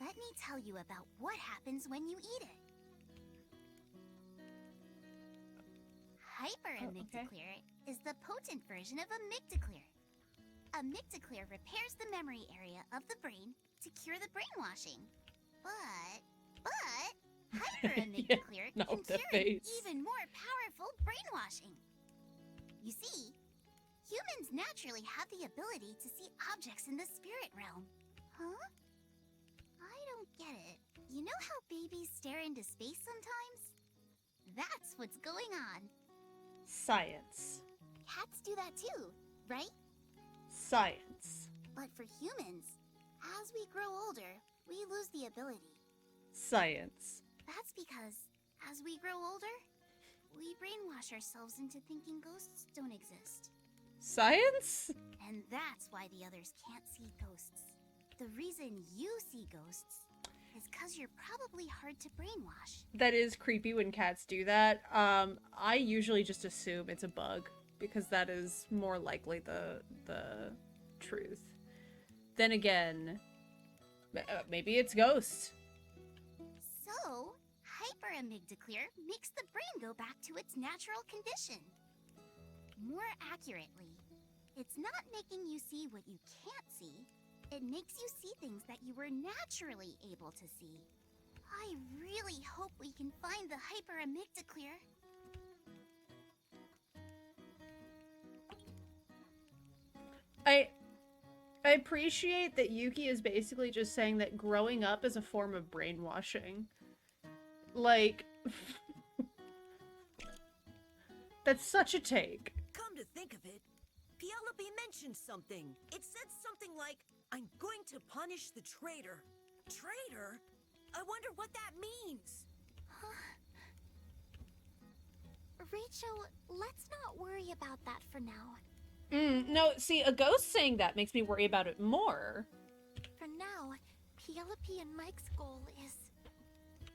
Let me tell you about what happens when you eat it. Hyperamygdaclear is the potent version of amygdaclear. Amygdaclear repairs the memory area of the brain to cure the brainwashing. But hyperamygdaclear can cure an even more powerful brainwashing. You see, humans naturally have the ability to see objects in the spirit realm. Huh? I don't get it. You know how babies stare into space sometimes? That's what's going on. Science. Cats do that too, right? Science. But for humans, as we grow older, we lose the ability. Science. That's because, as we grow older, we brainwash ourselves into thinking ghosts don't exist. Science? And that's why the others can't see ghosts. The reason you see ghosts is because you're probably hard to brainwash. That is creepy when cats do that. I usually just assume it's a bug because that is more likely the truth. Then again, maybe it's ghosts. So, hyperamygdaclear makes the brain go back to its natural condition. More accurately, it's not making you see what you can't see. It makes you see things that you were naturally able to see. I really hope we can find the hyperamygdaclear. I appreciate that Yuki is basically just saying that growing up is a form of brainwashing. Like, that's such a take. Come to think of it, Penelope mentioned something. It said something like, I'm going to punish the traitor. Traitor? I wonder what that means. Rachel, let's not worry about that for now. No, see, a ghost saying that makes me worry about it more. For now, Penelope and Mike's goal is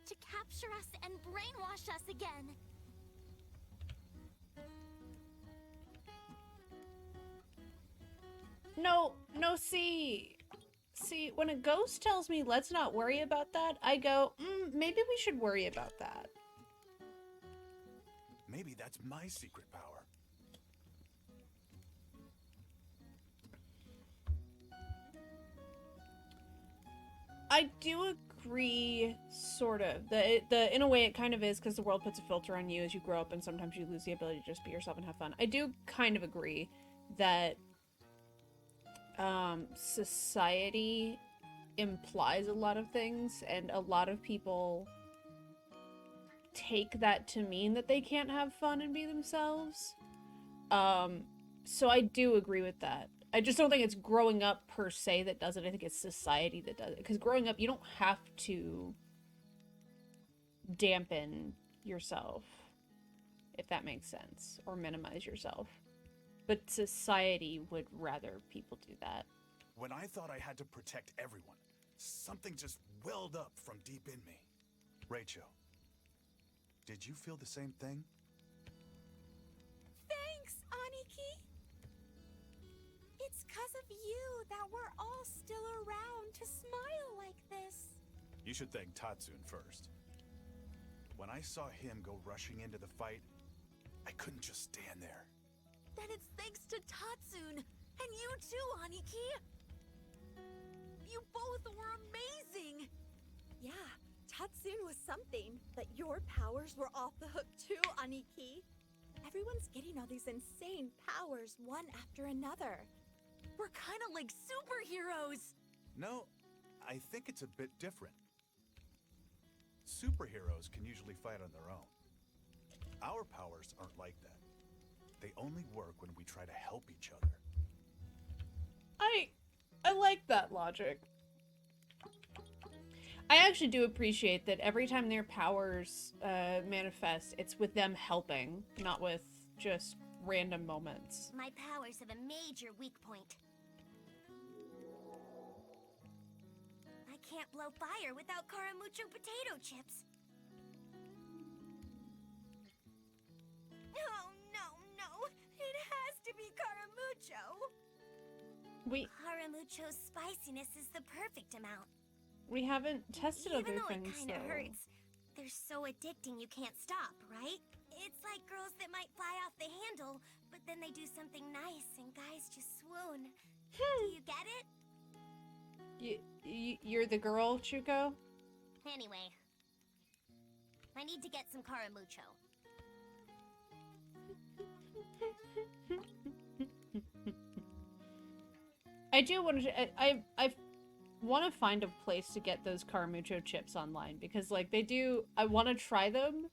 to capture us and brainwash us again. No, see, when a ghost tells me let's not worry about that, I go, maybe we should worry about that. Maybe that's my secret power. I do agree, sort of. The in a way it kind of is, because the world puts a filter on you as you grow up and sometimes you lose the ability to just be yourself and have fun. I do kind of agree that society implies a lot of things, and a lot of people take that to mean that they can't have fun and be themselves. So I do agree with that. I just don't think it's growing up per se that does it. I think it's society that does it. Because growing up, you don't have to dampen yourself, if that makes sense, or minimize yourself. But society would rather people do that. When I thought I had to protect everyone, something just welled up from deep in me. Rachel, did you feel the same thing? Thanks, Aniki! It's because of you that we're all still around to smile like this. You should thank Tatsune first. When I saw him go rushing into the fight, I couldn't just stand there. Then it's thanks to Tatsune! And you too, Aniki! You both were amazing! Yeah, Tatsune was something, but your powers were off the hook too, Aniki. Everyone's getting all these insane powers one after another. We're kind of like superheroes. No, I think it's a bit different. Superheroes can usually fight on their own. Our powers aren't like that. They only work when we try to help each other. I like that logic. I actually do appreciate that every time their powers manifest, it's with them helping, not with just random moments. My powers have a major weak point. I can't blow fire without Caramucho potato chips. No. It has to be Caramucho. Caramucho's spiciness is the perfect amount. We haven't tested Even other though things, it kinda though. hurts, they're so addicting you can't stop, right? It's like girls that might fly off the handle, but then they do something nice and guys just swoon. Do you get it? You're the girl, Chuko? Anyway, I need to get some Caramucho. I do want to. I want to find a place to get those Caramucho chips online because, like, they do. I want to try them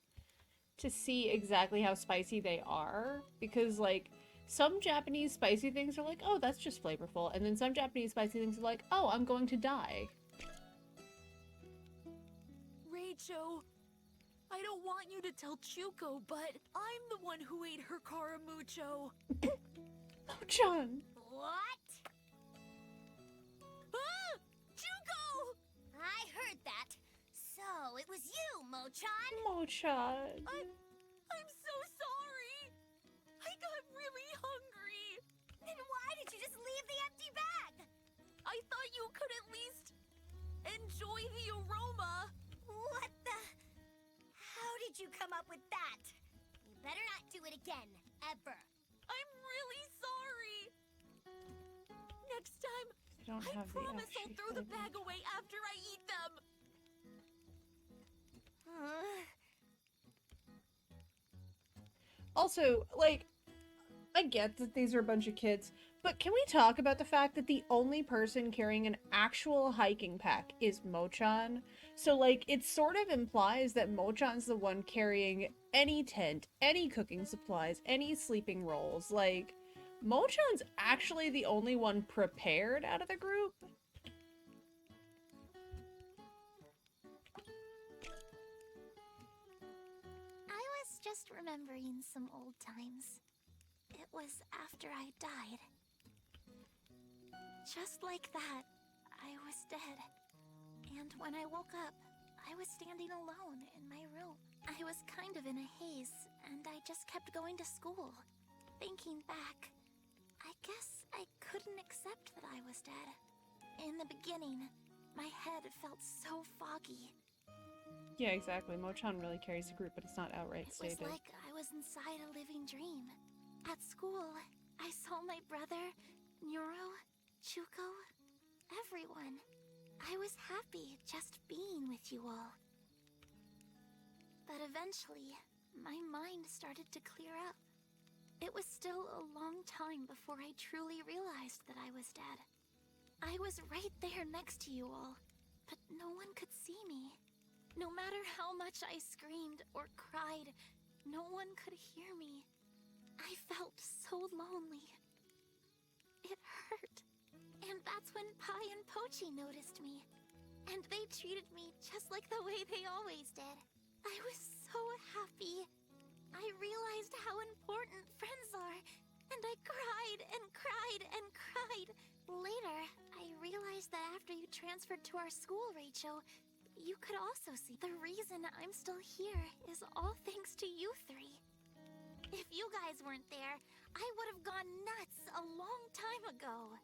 to see exactly how spicy they are because, like, some Japanese spicy things are like, oh, that's just flavorful, and then some Japanese spicy things are like, oh, I'm going to die. Rachel, I don't want you to tell Chuko, but I'm the one who ate her Caramucho. Mo-chan! What? Ah! Chuko! I heard that. So, it was you, Mo-chan? Mo-chan. I'm so sorry. I got really hungry. Then why did you just leave the empty bag? I thought you could at least enjoy the aroma. What the? How did you come up with that? You better not do it again, ever. I'm really sorry. Next time, I promise I'll throw the bag away after I eat them. Also, like, I get that these are a bunch of kids, but can we talk about the fact that the only person carrying an actual hiking pack is Mo-chan? So, like, it sort of implies that Mo-chan's the one carrying any tent, any cooking supplies, any sleeping rolls. Like, Mo-chan's actually the only one prepared out of the group. I was just remembering some old times. It was after I died. Just like that, I was dead. And when I woke up, I was standing alone in my room. I was kind of in a haze, and I just kept going to school. Thinking back, I guess I couldn't accept that I was dead. In the beginning, my head felt so foggy. Yeah, exactly. Mo-chan really carries the group, but it's not outright stated. It was like I was inside a living dream. At school, I saw my brother, Nuro, Chuko, everyone. I was happy just being with you all. But eventually, my mind started to clear up. It was still a long time before I truly realized that I was dead. I was right there next to you all, but no one could see me. No matter how much I screamed or cried, no one could hear me. I felt so lonely. It hurt. And that's when Pai and Pochi noticed me. And they treated me just like the way they always did. I was so happy. I realized how important friends are. And I cried and cried and cried. Later, I realized that after you transferred to our school, Rachel, you could also see the reason I'm still here is all thanks to you three. If you guys weren't there, I would have gone nuts a long time ago.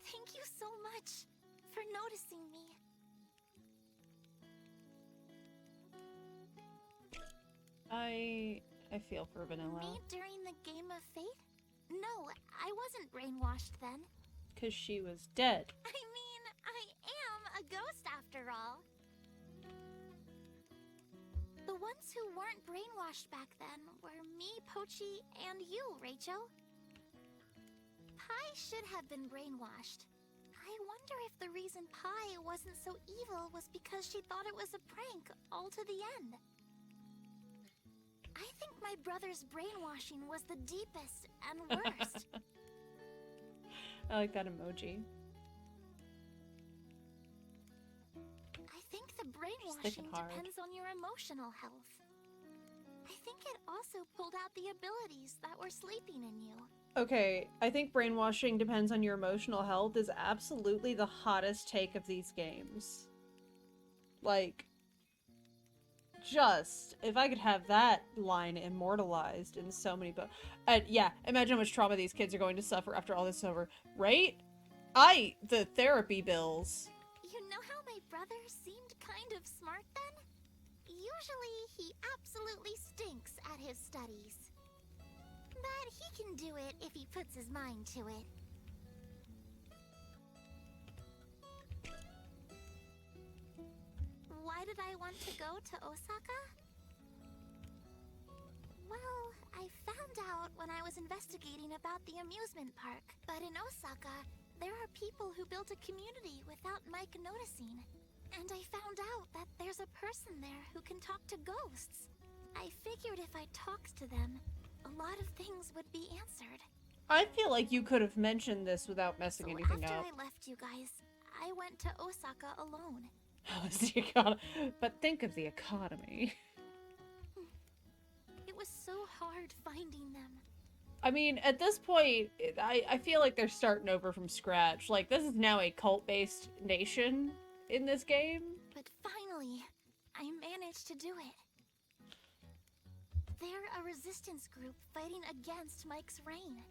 Thank you so much for noticing me. I feel for Vanilla. Me during the Game of Fate? No, I wasn't brainwashed then. 'Cause she was dead. I mean, I am a ghost after all. The The ones who weren't brainwashed back then were me, Pochi, and you, Rachel. Pi should have been brainwashed. I wonder if the reason Pi wasn't so evil was because she thought it was a prank all to the end. I think my brother's brainwashing was the deepest and worst. I like that emoji. I think the brainwashing depends on your emotional health. I think it also pulled out the abilities that were sleeping in you. Okay, I think brainwashing depends on your emotional health is absolutely the hottest take of these games. Like, just, if I could have that line immortalized in so many books. Yeah, imagine how much trauma these kids are going to suffer after all this is over. Right? The therapy bills. You know how my brother seemed kind of smart then? Usually, he absolutely stinks at his studies. But he can do it if he puts his mind to it. Why did I want to go to Osaka? Well, I found out when I was investigating about the amusement park. But in Osaka, there are people who built a community without Mike noticing. And I found out that there's a person there who can talk to ghosts. I figured if I talked to them, a lot of things would be answered. I feel like you could have mentioned this without messing anything up. After I left you guys, I went to Osaka alone. But think of the economy. It was so hard finding them. I mean, at this point, I feel like they're starting over from scratch. Like, this is now a cult-based nation in this game. But finally, I managed to do it. They're a resistance group fighting against Mike's reign.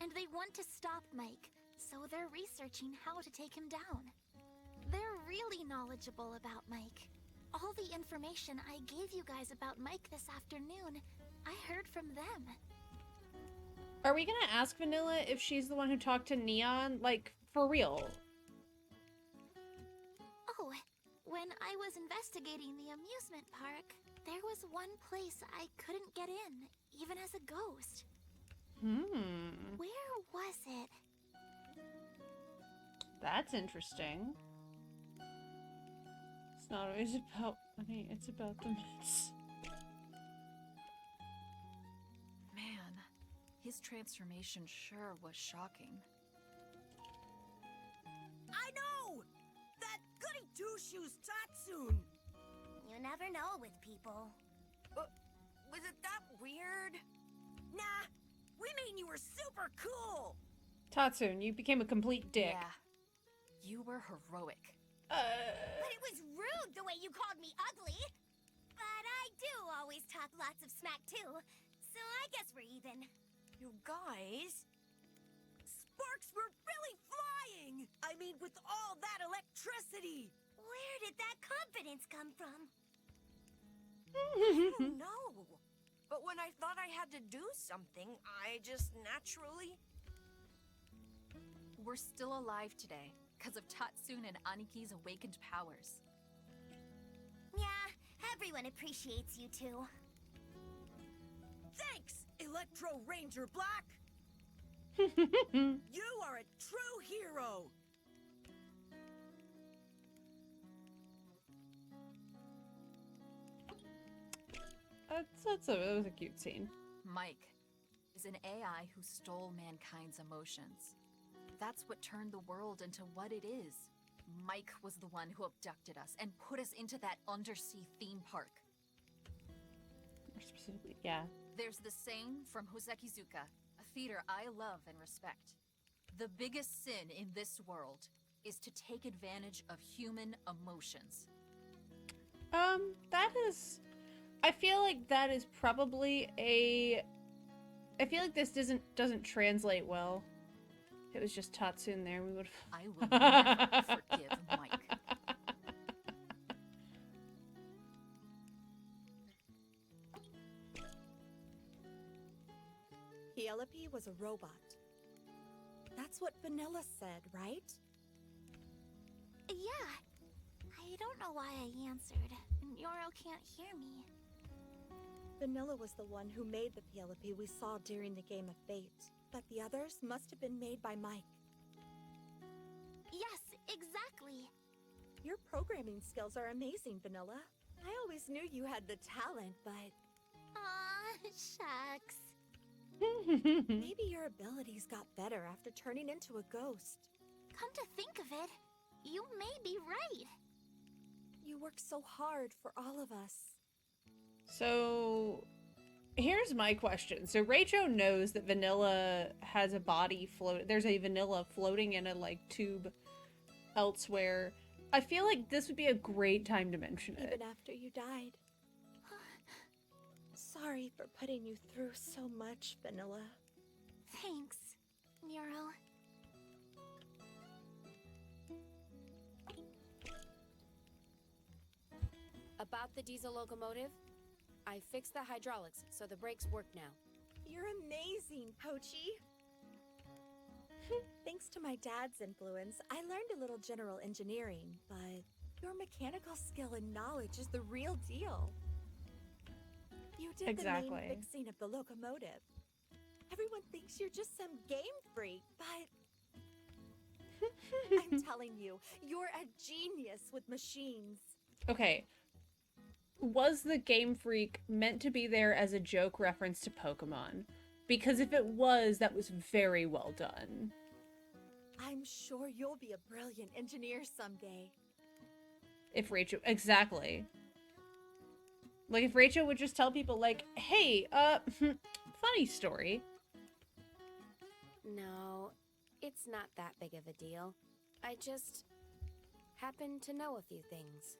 And they want to stop Mike, so they're researching how to take him down. They're really knowledgeable about Mike. All the information I gave you guys about Mike this afternoon, I heard from them. Are we gonna ask Vanilla if she's the one who talked to Neon? Like, for real? Oh, when I was investigating the amusement park, there was one place I couldn't get in, even as a ghost. Where was it? That's interesting. It's not always about money, it's about the mess. Man, his transformation sure was shocking. I know! That goody two-shoes Tatsune! You never know with people. Was it that weird? Nah, we mean you were super cool! Tatsune, you became a complete dick. Yeah, you were heroic. But it was rude the way you called me ugly. But I do always talk lots of smack too, so I guess we're even. You guys... Sparks were really flying! I mean, with all that electricity! Where did that confidence come from? I don't know. But when I thought I had to do something, I just naturally... We're still alive today, because of Tatsune and Aniki's awakened powers. Yeah, everyone appreciates you too. Thanks, Electro Ranger Black! You are a true hero! That was a cute scene. Mike is an AI who stole mankind's emotions. That's what turned the world into what it is. Mike was the one who abducted us and put us into that undersea theme park. More specifically, yeah. There's the saying from Hosekizuka, a theater I love and respect. The biggest sin in this world is to take advantage of human emotions. That is... I feel like that is probably a... I feel like this doesn't translate well. If it was just Tatsune there, we would... I will never forgive Mike. Penelope was a robot. That's what Vanilla said, right? Yeah. I I don't know why I answered, and Yoro can't hear me. Vanilla was the one who made the Penelope we saw during the Game of Fate, but the others must have been made by Mike. Yes, exactly. Your programming skills are amazing, Vanilla. I always knew you had the talent, but... Aw, shucks. Maybe your abilities got better after turning into a ghost. Come to think of it, you may be right. You work so hard for all of us. So, here's my question. So, Rachel knows that Vanilla has a body float. There's a Vanilla floating in a, like, tube elsewhere. I feel like this would be a great time to mention it. Even after you died. Sorry for putting you through so much, Vanilla. Thanks, Nero. About the diesel locomotive, I fixed the hydraulics, so the brakes work now. You're amazing, Pochi. Thanks to my dad's influence, I learned a little general engineering, but your mechanical skill and knowledge is the real deal. You did the main fixing of the locomotive. Everyone thinks you're just some game freak, but... I'm telling you, you're a genius with machines. Okay. Was the Game Freak meant to be there as a joke reference to Pokemon? Because if it was, that was very well done. I'm sure you'll be a brilliant engineer someday. If Rachel... Exactly. Like, if Rachel would just tell people, like, hey, funny story. No, it's not that big of a deal. I just happen to know a few things.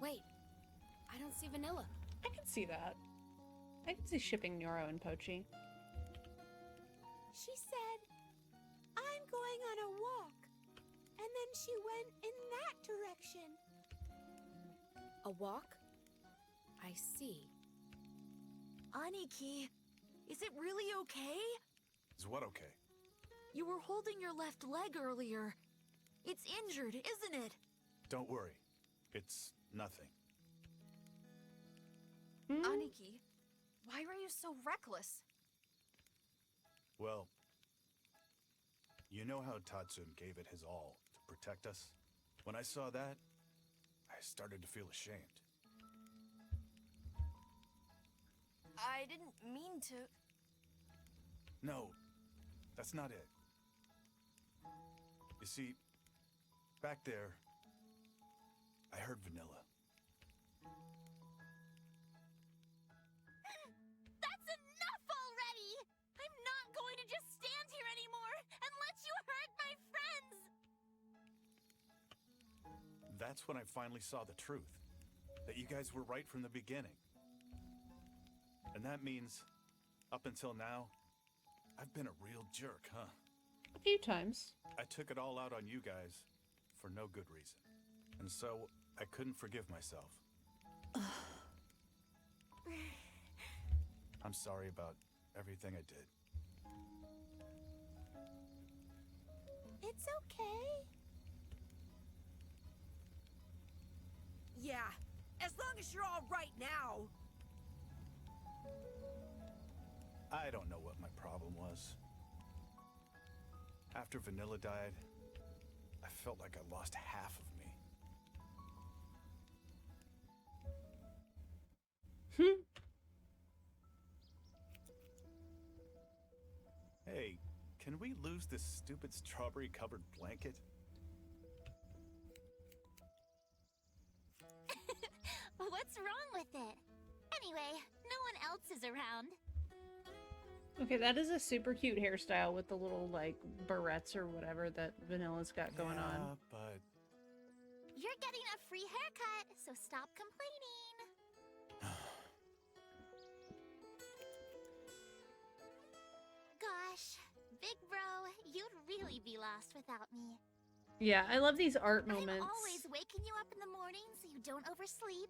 Wait, I don't see Vanilla. I can see that. I can see shipping Nero and Pochi. She said, I'm going on a walk. And then she went in that direction. A walk? I see. Aniki, is it really okay? Is what okay? You were holding your left leg earlier. It's injured, isn't it? Don't worry. It's nothing. Aniki, why were you so reckless? Well, you know how Tatsum gave it his all to protect us? When I saw that, I started to feel ashamed. I didn't mean to... No, that's not it. You see, back there, I heard Vanilla. That's enough already! I'm not going to just stand here anymore and let you hurt my friends! That's when I finally saw the truth. That you guys were right from the beginning. And that means, up until now, I've been a real jerk, huh? A few times. I took it all out on you guys for no good reason. And so, I couldn't forgive myself. I'm sorry about everything I did. It's okay. Yeah, as long as you're all right now. I don't know what my problem was. After Vanilla died, I felt like I lost half of me. Hey, can we lose this stupid strawberry-covered blanket? What's wrong with it? Anyway, no one else is around. Okay, that is a super cute hairstyle with the little, like, barrettes or whatever that Vanilla's got going on. But... You're getting a free haircut, so stop complaining. Gosh, big bro, you'd really be lost without me. Yeah, I love these art moments. I'm always waking you up in the morning so you don't oversleep.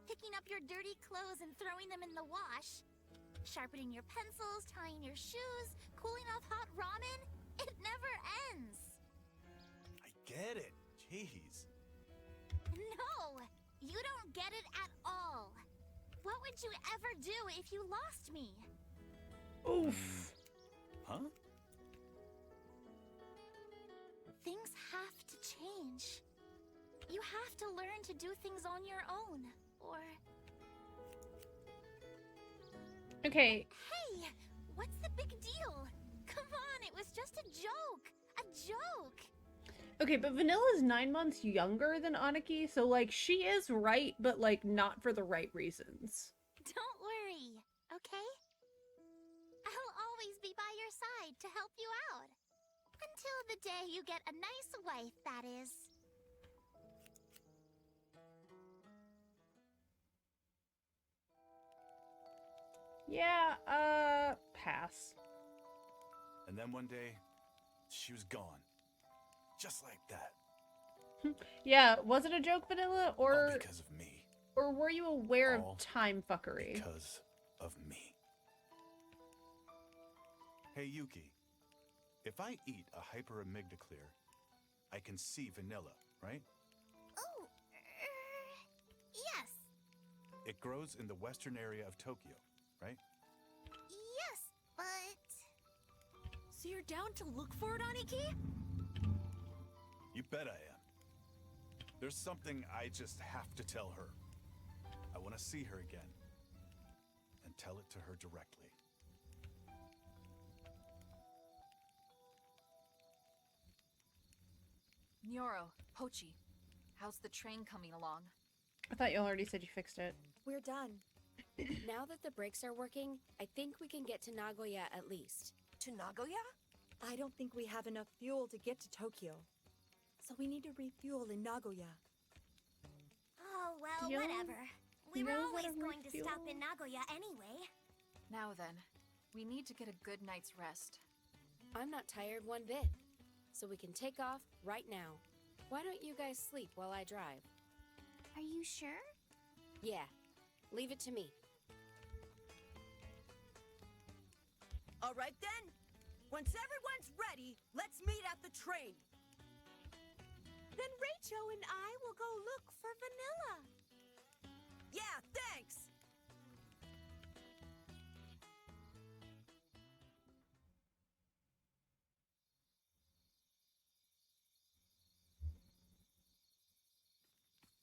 Picking up your dirty clothes and throwing them in the wash. Sharpening your pencils, tying your shoes, cooling off hot ramen. It never ends. I get it. Jeez. No, you don't get it at all. What would you ever do if you lost me? Oof. Huh? Things have to change. You have to learn to do things on your own, or... Okay. Hey, what's the big deal? Come on, it was just a joke. A joke. Okay, but Vanilla's 9 months younger than Aniki, so, like, she is right, but, like, not for the right reasons. Don't worry, okay? I'll always be by your side to help you out. Until the day you get a nice wife, that is. Yeah, pass. And then one day, she was gone. Just like that. Yeah, was it a joke, Vanilla, or... All because of me. Or were you aware All of time fuckery? Because of me. Hey, Yuki. If I eat a hyperamygdaclear, I can see Vanilla, right? Oh, yes. It grows in the western area of Tokyo, right? Yes, but... So you're down to look for it, Aniki? You bet I am. There's something I just have to tell her. I want to see her again. And tell it to her directly. Nyoro, Pochi, how's the train coming along? I thought you already said you fixed it. We're done. Now that the brakes are working, I think we can get to Nagoya at least. To Nagoya? I don't think we have enough fuel to get to Tokyo. So we need to refuel in Nagoya. Oh, well, Yo, whatever. We you were know always what a going to stop refuel- in Nagoya anyway. Now then, we need to get a good night's rest. I'm not tired one bit, so we can take off right now. Why don't you guys sleep while I drive? Are you sure? Yeah, leave it to me. All right then. Once everyone's ready, let's meet at the train. Then Rachel and I will go look for Vanilla. Yeah, thanks.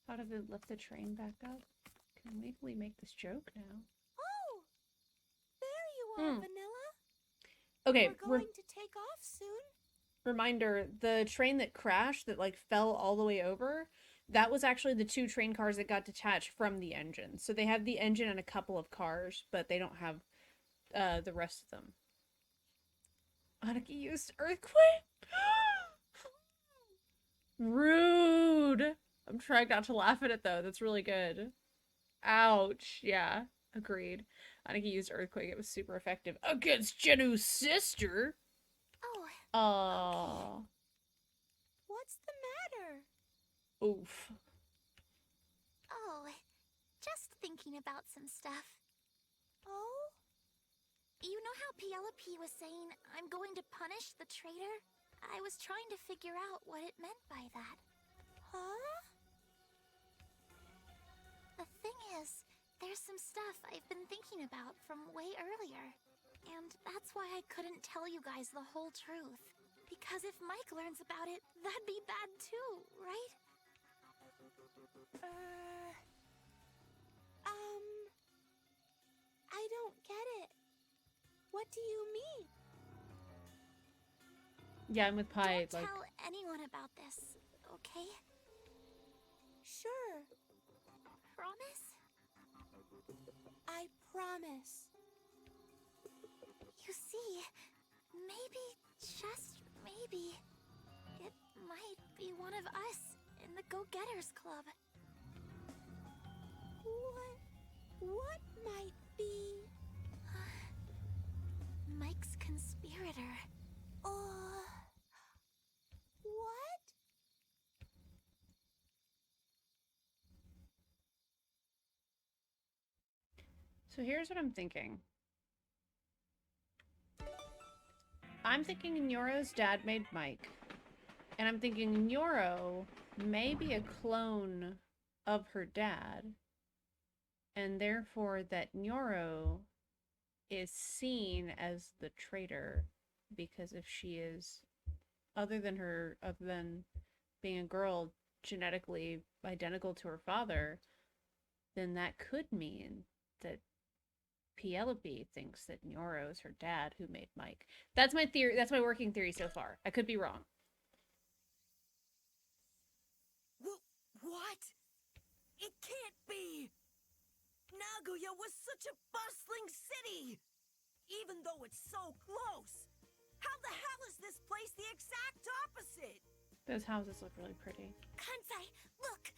How did it lift the train back up? Can we make this joke now? Oh, there you are, Hmm. Vanilla. Okay, We're going to take off soon. reminder, the train that crashed, that, like, fell all the way over, that was actually the 2 train cars that got detached from the engine. So they have the engine and a couple of cars, but they don't have the rest of them. Aniki used earthquake? Rude! I'm trying not to laugh at it, though. That's really good. Ouch. Yeah, agreed. Aniki used earthquake. It was super effective. Against Jenu's sister? Oh, Aww. What's the matter? Oof. oh, just thinking about some stuff. Oh? You know how Penelope was saying, I'm going to punish the traitor? I was trying to figure out what it meant by that. Huh? The thing is, there's some stuff I've been thinking about from way earlier. And that's why I couldn't tell you guys the whole truth. Because if Mike learns about it, that'd be bad too, right? I don't get it. What do you mean? Yeah, I'm with Pi. Don't Like, tell anyone about this, okay? Sure, Promise? I promise. You see, maybe, just maybe, it might be one of us in the Go-Getters Club. What might be? Mike's conspirator. What? So here's what I'm thinking. I'm thinking Nyoro's dad made Mike. And I'm thinking Nyoro may be a clone of her dad. And therefore that Nyoro is seen as the traitor. Because if she is, other than being a girl genetically identical to her father, then that could mean that Penelope thinks that Nyoro is her dad who made Mike. That's my theory. That's my working theory so far. I could be wrong. What? It can't be! Nagoya was such a bustling city! Even though it's so close! How the hell is this place the exact opposite? Those houses look really pretty. Kansai, look!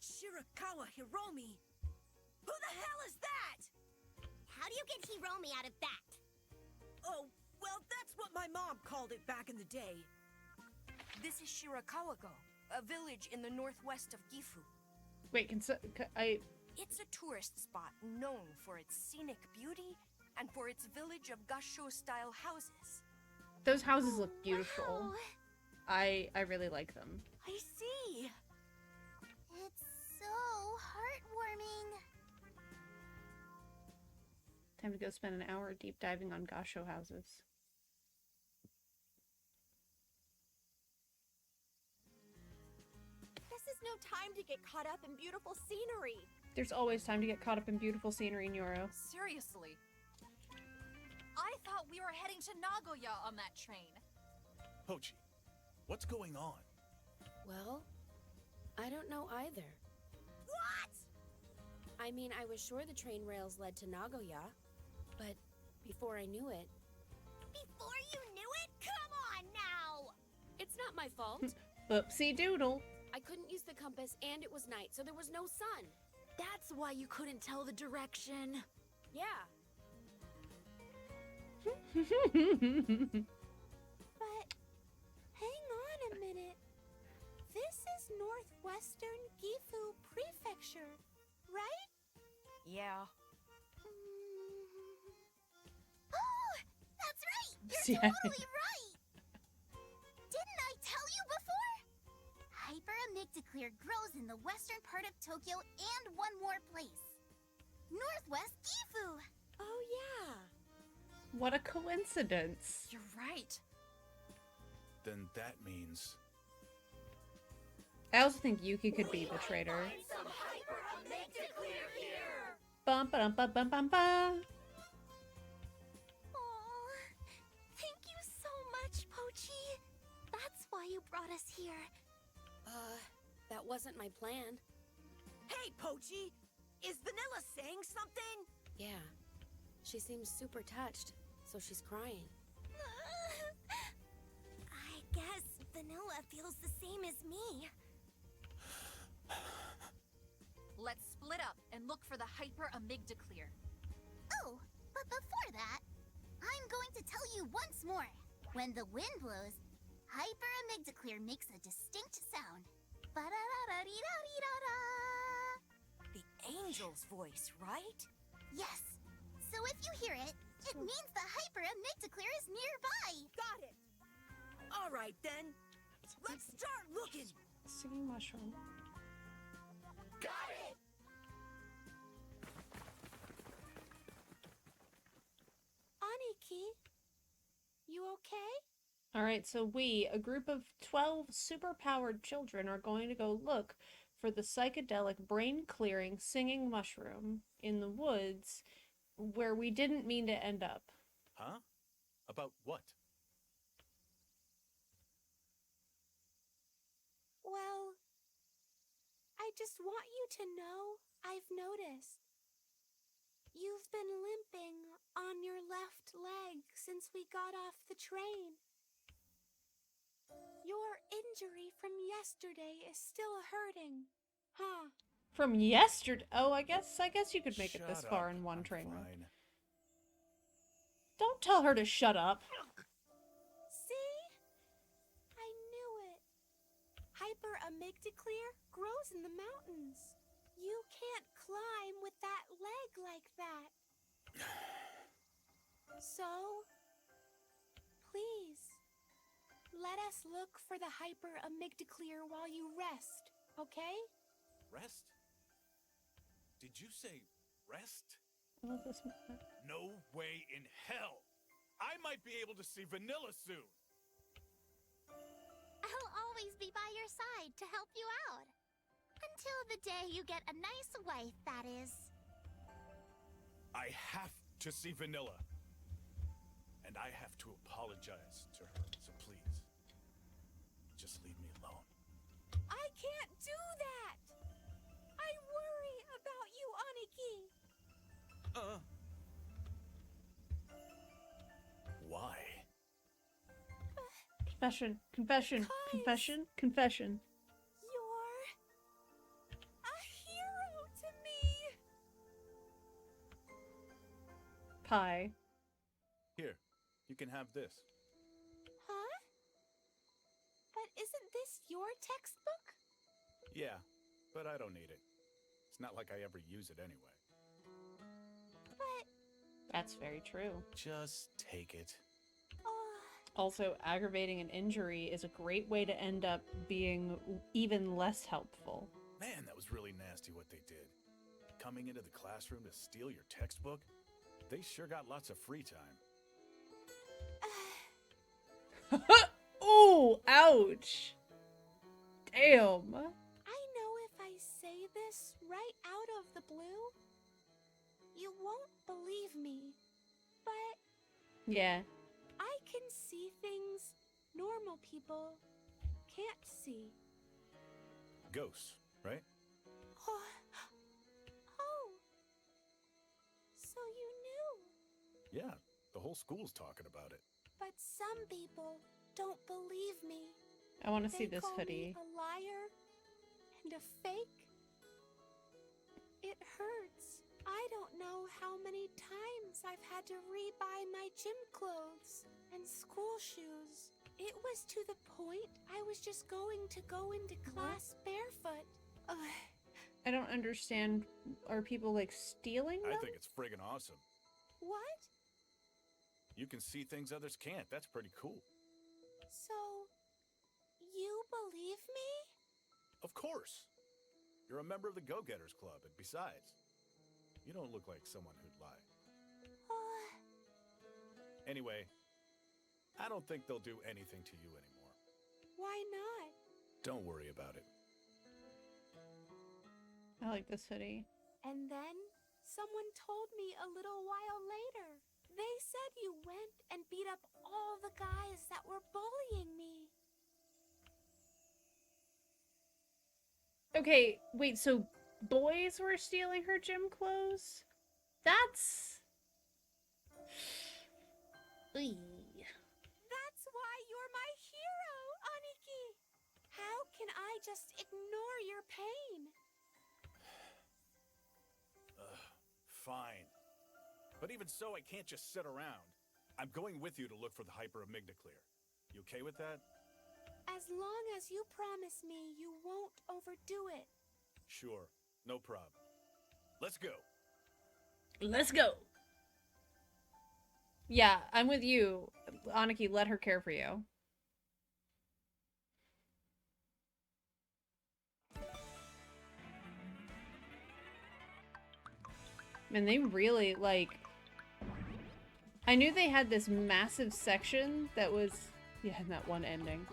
Shirakawa Hiromi! Who the hell is that? How do you get Hiromi out of that? Oh, well, that's what my mom called it back in the day. This is Shirakawa-go, a village in the northwest of Gifu. Wait, It's a tourist spot known for its scenic beauty and for its village of Gasho-style houses. Those houses look beautiful. Wow. I really like them. I see. It's so heartwarming. Time to go spend an hour deep diving on Gasho houses. This is no time to get caught up in beautiful scenery. There's always time to get caught up in beautiful scenery, Nyoro. Seriously. I thought we were heading to Nagoya on that train. Pochi, what's going on? Well, I don't know either. What? I mean, I was sure the train rails led to Nagoya, but before I knew it... Before you knew it? Come on now! It's not my fault. Oopsie doodle. I couldn't use the compass and it was night, so there was no sun. That's why you couldn't tell the direction. Yeah. But hang on a minute. This is northwestern Gifu Prefecture, right? Yeah. Oh, that's right! You're Yeah. totally right! Didn't I tell you before? Hyperamygdaclear grows in the western part of Tokyo and one more place. Northwest Gifu! Oh, yeah. What a coincidence. You're right. Then that means... I also think Yuki could be the traitor. Some Hyperamygdaclear here! Bum ba dum ba bum bum ba. Oh, thank you so much, Pochi. That's why you brought us here. That wasn't my plan. Hey, Pochi! Is Vanilla saying something? Yeah. She seems super touched, so she's crying. I guess Vanilla feels the same as me. Let's split up and look for the Hyperamygdaclear. Oh, but before that, I'm going to tell you once more. When the wind blows, Hyperamygdaclear makes a distinct sound. Ba-da-da-da-dee-da-dee-da-da. The angel's voice, right? Yes. So if you hear it, it means the Hyperamygdaclear is nearby. Got it. All right, then. Let's start looking. Singing mushroom. Got it! Aniki, you okay? Alright, so we, a group of 12 superpowered children, are going to go look for the psychedelic brain-clearing singing mushroom in the woods where we didn't mean to end up. Huh? About what? Well, I just want you to know I've noticed. You've been limping on your left leg since we got off the train. Your injury from yesterday is still hurting, huh? From yesterday? Oh, I guess you could make it this Shut far up. in one I'm train ride. fine. Don't tell her to shut up. See? I knew it. Hyperamygdaclear grows in the mountains. You can't climb with that leg like that. So, please, let us look for the hyper amygdaclear while you rest, okay? Rest? Did you say rest? I love this. No way in hell! I might be able to see Vanilla soon! I'll always be by your side to help you out. Until the day you get a nice wife, that is. I have to see Vanilla. And I have to apologize to her, so please, just leave me alone. I can't do that! I worry about you, Aniki! Why? Confession, confession, confession, confession. You're a hero to me! Pie. Here, you can have this. Huh? But isn't this your textbook? Yeah, but I don't need it. It's not like I ever use it anyway. But... That's very true. Just take it. Also, aggravating an injury is a great way to end up being even less helpful. Man, that was really nasty what they did. Coming into the classroom to steal your textbook? They sure got lots of free time. Ooh, ouch. Damn. I know if I say this right out of the blue, you won't believe me. But Yeah. I can see things normal people can't see. Ghosts, right? Oh. So you knew. Yeah, the whole school's talking about it. But some people don't believe me. I want to see They this call hoodie. me a liar and a fake. It hurts. I don't know how many times I've had to rebuy my gym clothes and school shoes. It was to the point I was just going to go into class barefoot. Ugh. I don't understand. Are people like stealing them? I think it's friggin' awesome. What? You can see things others can't. That's pretty cool. So, you believe me? Of course. You're a member of the Go-Getters Club, and besides, you don't look like someone who'd lie. Anyway, I don't think they'll do anything to you anymore. Why not? Don't worry about it. I like this hoodie. And then someone told me a little while later. They said you went and beat up all the guys that were bullying me. Okay, wait, so boys were stealing her gym clothes? That's... That's why you're my hero, Aniki. How can I just ignore your pain? Fine. But even so, I can't just sit around. I'm going with you to look for the hyperamygdaclear. You okay with that? As long as you promise me you won't overdo it. Sure. No problem. Let's go. Let's go. Yeah, I'm with you. Aniki, let her care for you. And they really, like... I knew they had this massive section that was... Yeah, in that one ending.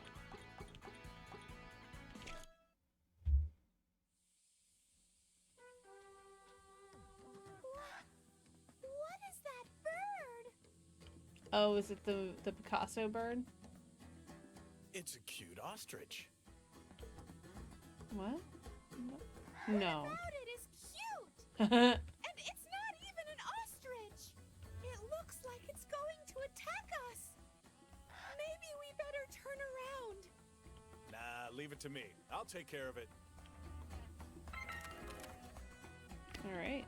What is that bird? Oh, is it the Picasso bird? It's a cute ostrich. What? What No. about it is cute? And it's not even an ostrich. It looks like it's going to attack us. Maybe we better turn around. Nah, leave it to me. I'll take care of it. Alright.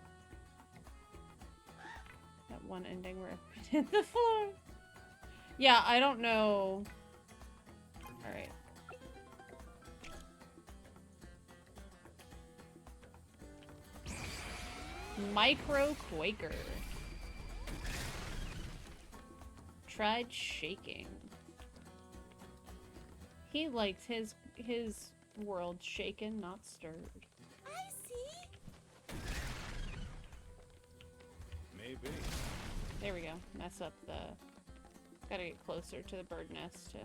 That one ending where it hit the floor. Yeah, I don't know. Alright. Micro Quaker. Tried shaking. He likes his world shaken, not stirred. I see. Maybe. There we go. Mess up the... Gotta get closer to the bird nest to...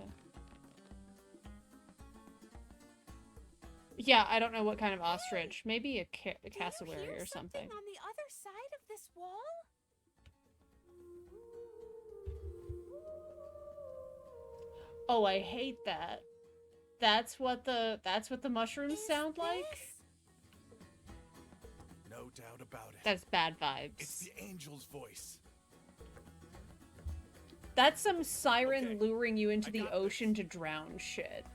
Yeah, I don't know what kind of ostrich. Maybe a cassowary or something. On the other side of this wall? Oh, I hate that. That's what the mushrooms sound like? No doubt about it. That's bad vibes. It's the angel's voice. That's some siren luring you into the ocean to drown shit.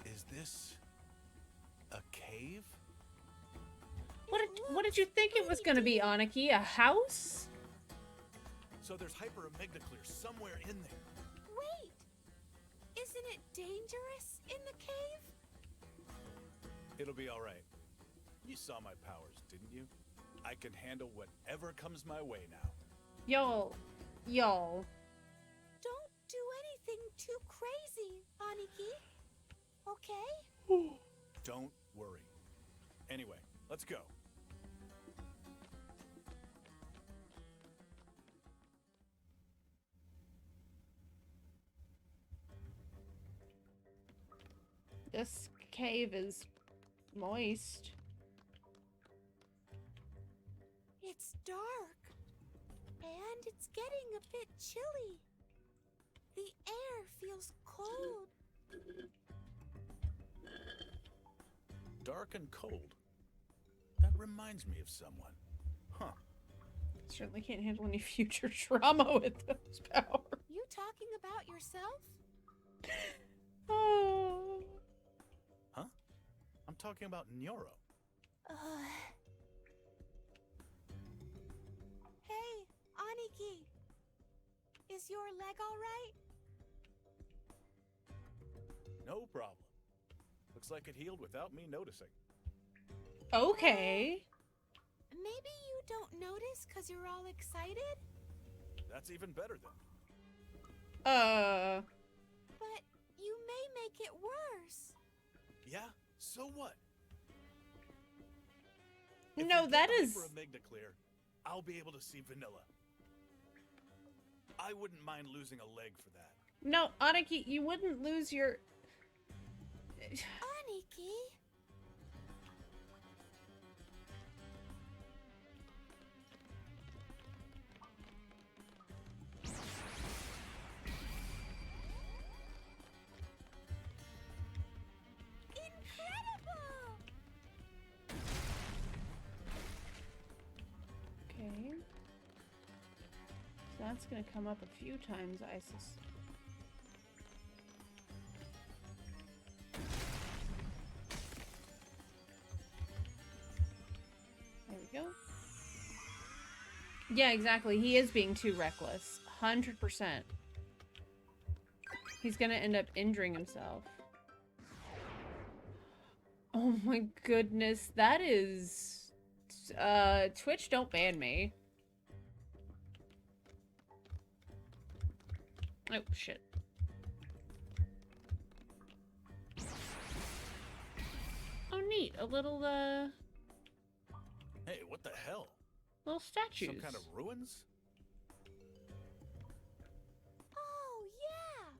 Is this a cave? What did you think it was gonna be, Aniki? A house? So there's hyperamygdaclear somewhere in there. Wait! Isn't it dangerous in the cave? It'll be all right. You saw my powers, didn't you? I can handle whatever comes my way now. Y'all. Don't do anything too crazy, Aniki. Okay? Don't worry. Anyway, let's go. This cave is moist. It's dark. And it's getting a bit chilly. The air feels cold. Dark and cold. That reminds me of someone. Huh. Certainly can't handle any future trauma with those powers. You talking about yourself? Oh. Huh? I'm talking about Nyoro. Hey, Aniki. Is your leg all right? No problem. Looks like it healed without me noticing. Okay. Maybe you don't notice because you're all excited? That's even better then. But you may make it worse. Yeah? So what? No, that is... Hyperamygdaclear, I'll be able to see Vanilla. I wouldn't mind losing a leg for that. No, Aniki, you wouldn't lose your... Aniki? Incredible! Okay. So that's gonna come up a few times, Isis. There we go. Yeah, exactly. He is being too reckless. 100%. He's gonna end up injuring himself. Oh my goodness, that is... Twitch, don't ban me. Oh, shit. Oh, neat. A little, Hey, what the hell? little statues. Some kind of ruins? Oh, yeah!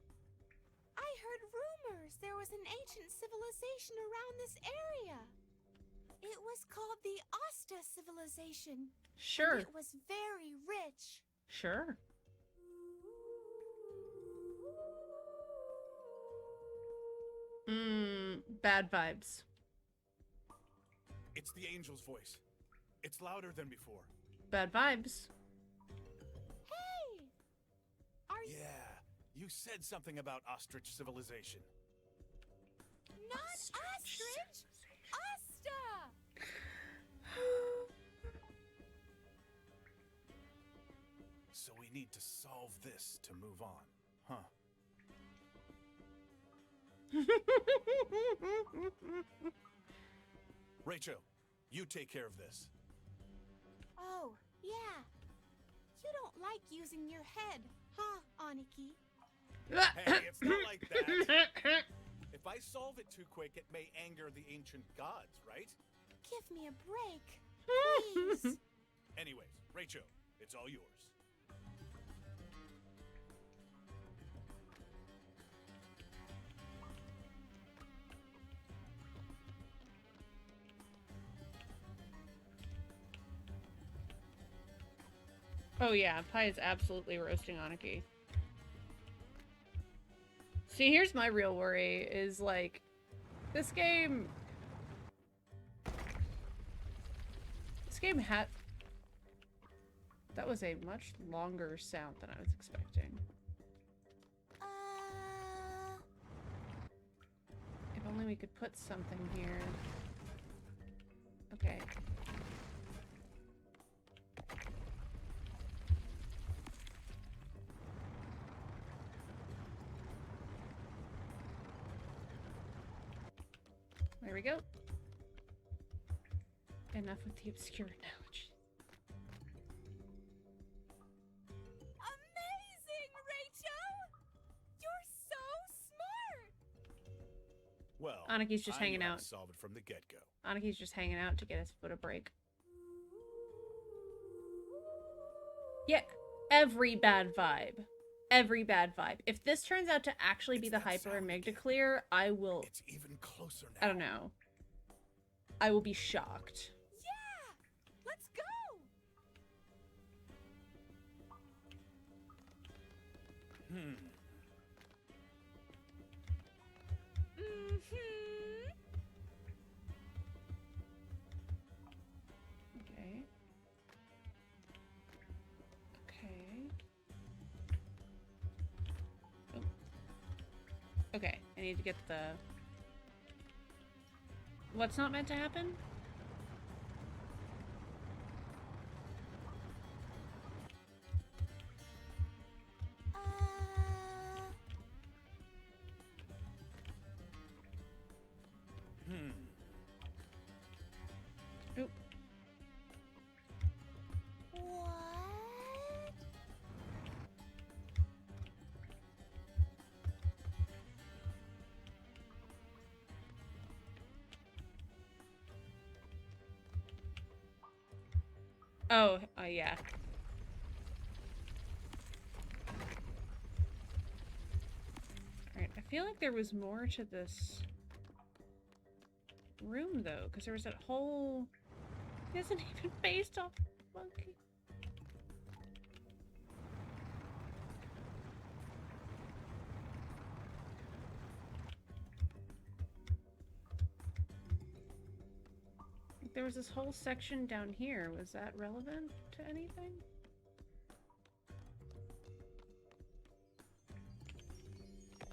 I heard rumors there was an ancient civilization around this area. It was called the Asta civilization. Sure. And it was very rich. Sure. Bad vibes. It's the angel's voice. It's louder than before. Bad vibes. Hey! Are you... Yeah, you said something about ostrich civilization. Not ostrich! Asta! So we need to solve this to move on, huh? Rachel, you take care of this. Oh, yeah. You don't like using your head, huh, Aniki? Hey, it's not like that. If I solve it too quick, it may anger the ancient gods, right? Give me a break, please. Anyways, Rachel, it's all yours. Oh yeah, Pi is absolutely roasting Aniki. See, here's my real worry, is like, this game had... That was a much longer sound than I was expecting. If only we could put something here. Okay. There we go. Enough with the obscure analogy. Amazing, Rachel! You're so smart! Well, Aniki's just I hanging knew how out. to solve it from the get-go. Aniki's just hanging out to get his foot a break. Yeah, every bad vibe. Every bad vibe. If this turns out to actually be the Hyper Amygdaclear, I will... It's even closer now. I don't know. I will be shocked. Yeah! Let's go! Okay. Okay. Oh. Okay, I need to get the... What's not meant to happen? Oop. What? Oh, yeah. Alright, I feel like there was more to this room, though, because there was that whole... It isn't even based off monkey. There was this whole section down here. Was that relevant to anything?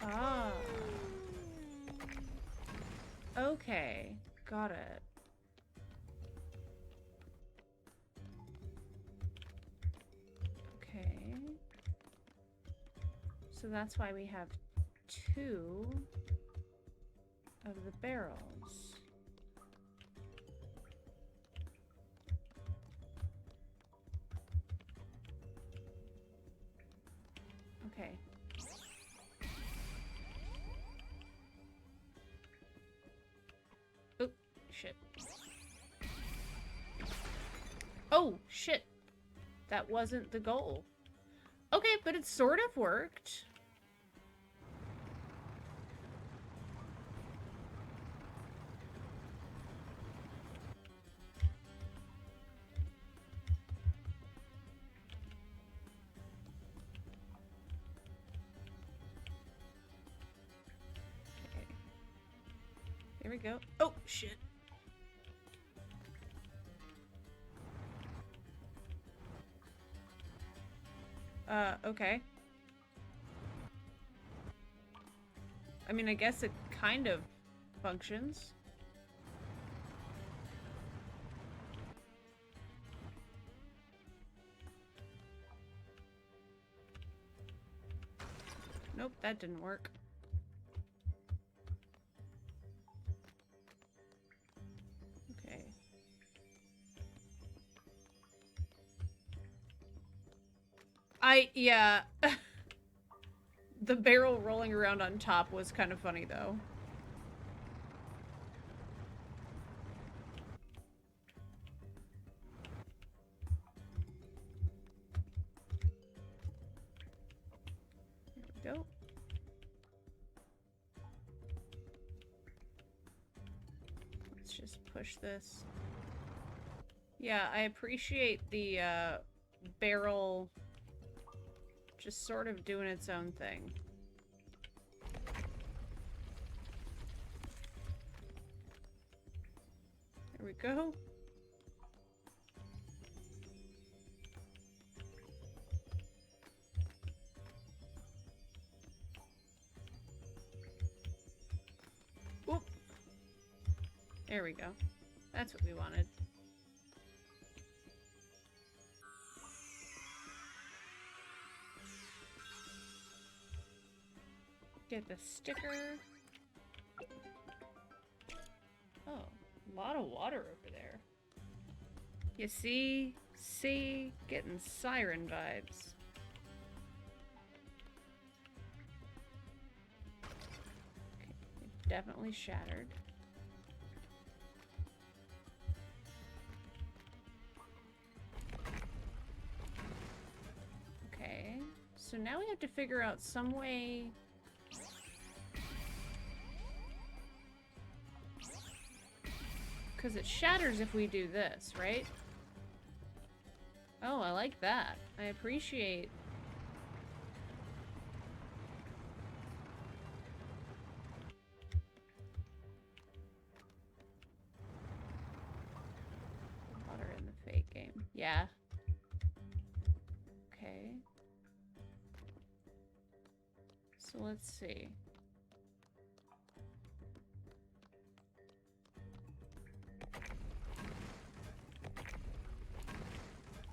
Ah. Okay. Got it. Okay. So that's why we have 2 of the barrels. Okay. Oh, shit. Oh, shit. That wasn't the goal. Okay, but it sort of worked. There we go. Oh, shit. Okay. I mean, I guess it kind of functions. Nope, that didn't work. Yeah. The barrel rolling around on top was kind of funny, though. There we go. Let's just push this. Yeah, I appreciate the barrel just sort of doing its own thing. There we go. Oop. There we go. That's what we wanted. Get the sticker. Oh, a lot of water over there. You see? Getting siren vibes. Okay, it definitely shattered. Okay, so now we have to figure out some way. Because it shatters if we do this, right? Oh, I like that. I appreciate... water in the fake game. Yeah. Okay. So let's see.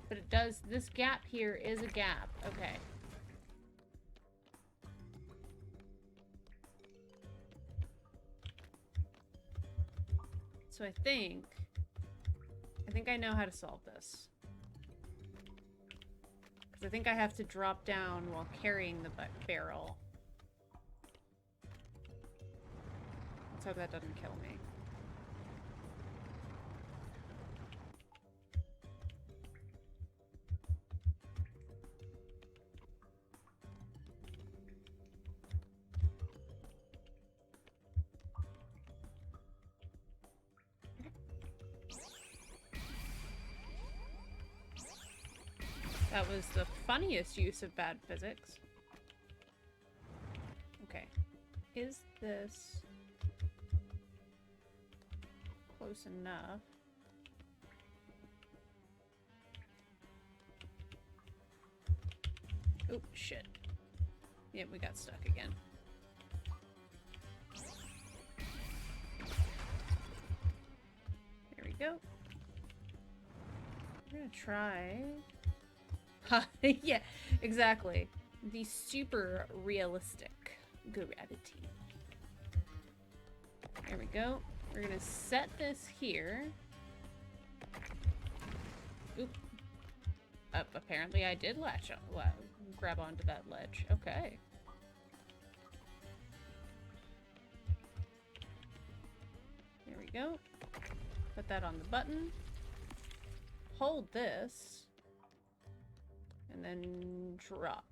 But it does, this gap here is a gap. Okay. So I think I know how to solve this. Because I think I have to drop down while carrying the barrel. Let's hope that doesn't kill me. That was the funniest use of bad physics. Okay. Is this close enough? Oh, shit. Yep, we got stuck again. There we go. We're gonna try... yeah, exactly. The super realistic gravity. There we go. We're gonna set this here. Oop. Apparently I did latch on, grab onto that ledge. Okay. There we go. Put that on the button. Hold this. And then drop.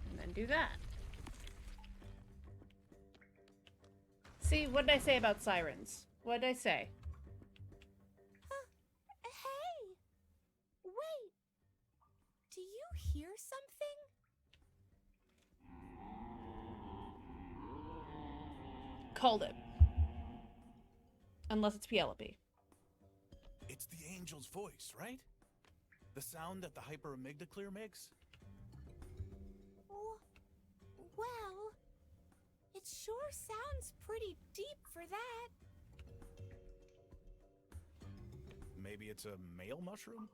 And then do that. See, what did I say about sirens? What did I say? Hey! Wait! Do you hear something? Called it. Unless it's Penelope. It's the angel's voice, right? The sound that the hyperamygdaclear makes? Well, it sure sounds pretty deep for that. Maybe it's a male mushroom?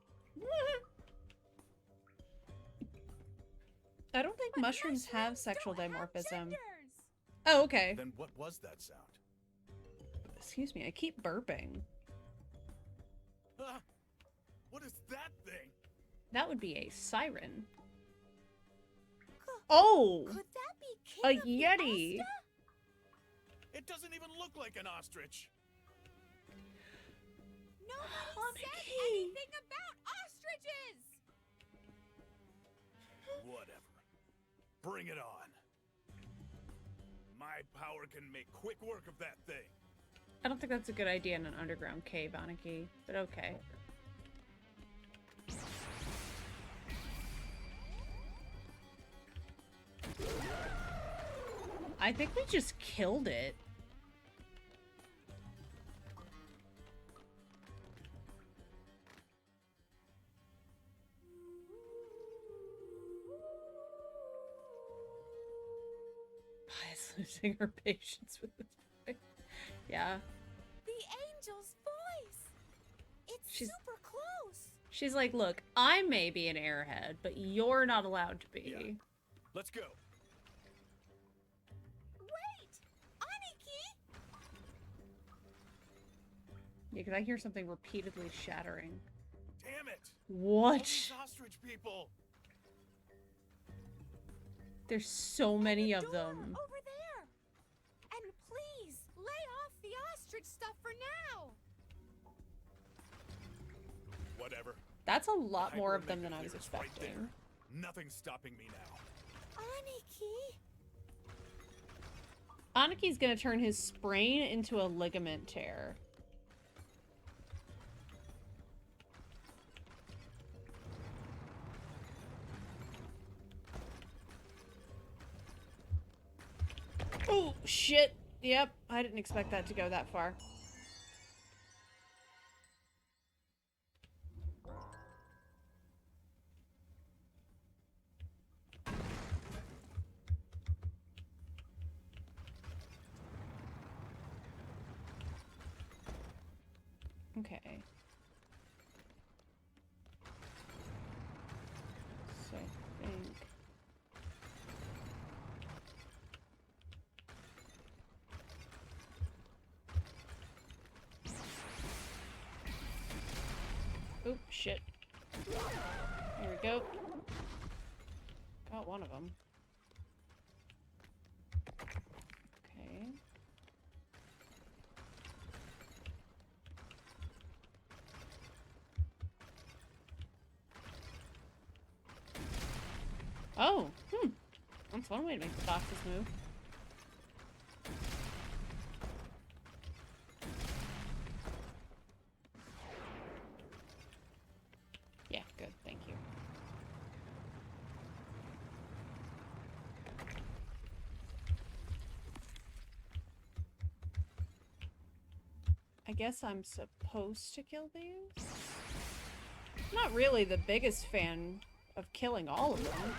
I don't think mushrooms have sexual dimorphism. Oh, okay. Then what was that sound? Excuse me, I keep burping. Ah, what is that thing? That would be a siren. Oh! Could that be A King of the yeti! Asta? It doesn't even look like an ostrich. Nobody said anything about ostriches! Whatever. Bring it on. My power can make quick work of that thing. I don't think that's a good idea in an underground cave, Aniki, but okay. I think we just killed it. Paya's losing her patience with this boy. Yeah. The angel's voice! It's super close! She's like, look, I may be an airhead, but you're not allowed to be. Yeah. Let's go. Wait! Aniki! Yeah, because I hear something repeatedly shattering. Damn it! What? All these ostrich people. There's so many of them. Over there! And please, lay off the ostrich stuff for now! Whatever. That's a lot more of them than I Hyper was Megaclear is right expecting. there. Nothing's stopping me now. Aniki! Aniki's gonna turn his sprain into a ligament tear. Oh, shit. Yep, I didn't expect that to go that far. Okay. So I think... Oop, shit. There we go. Got one of them. Okay. Oh, that's one way to make the boxes move. Yeah, good, thank you. I guess I'm supposed to kill these? I'm not really the biggest fan of killing all of them.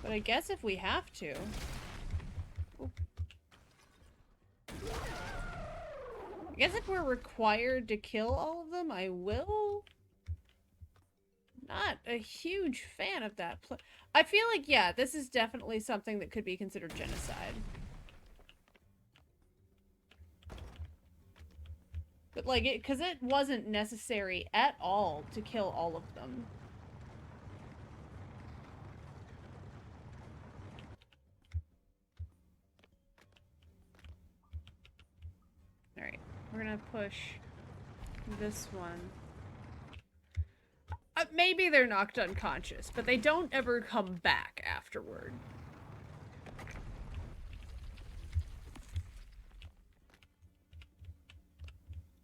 But I guess if we have to. Oop. I guess if we're required to kill all of them, I will. Not a huge fan of that. I feel like, yeah, this is definitely something that could be considered genocide. But, like, because it wasn't necessary at all to kill all of them. Alright, we're gonna push this one. Maybe they're knocked unconscious, but they don't ever come back afterward.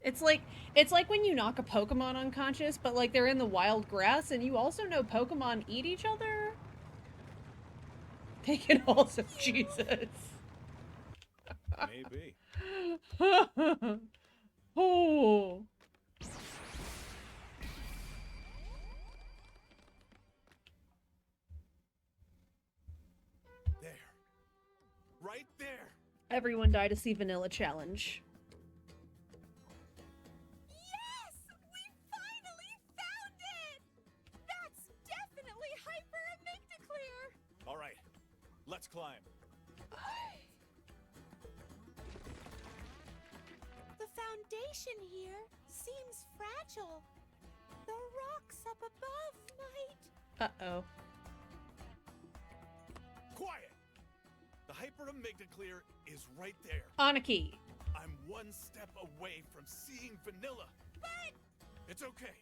It's like when you knock a Pokemon unconscious, but like they're in the wild grass, and you also know Pokemon eat each other? They can also, Jesus. Maybe. Oh. There. Right there. Everyone die to see Vanilla challenge. Yes! We finally found it! That's definitely Hyper Amygdaclear! All right. Let's climb. The foundation here seems fragile. The rocks up above might... Uh-oh. Quiet! The Hyper Amygdaclear is right there. Aniki. I'm one step away from seeing Vanilla. But... It's okay.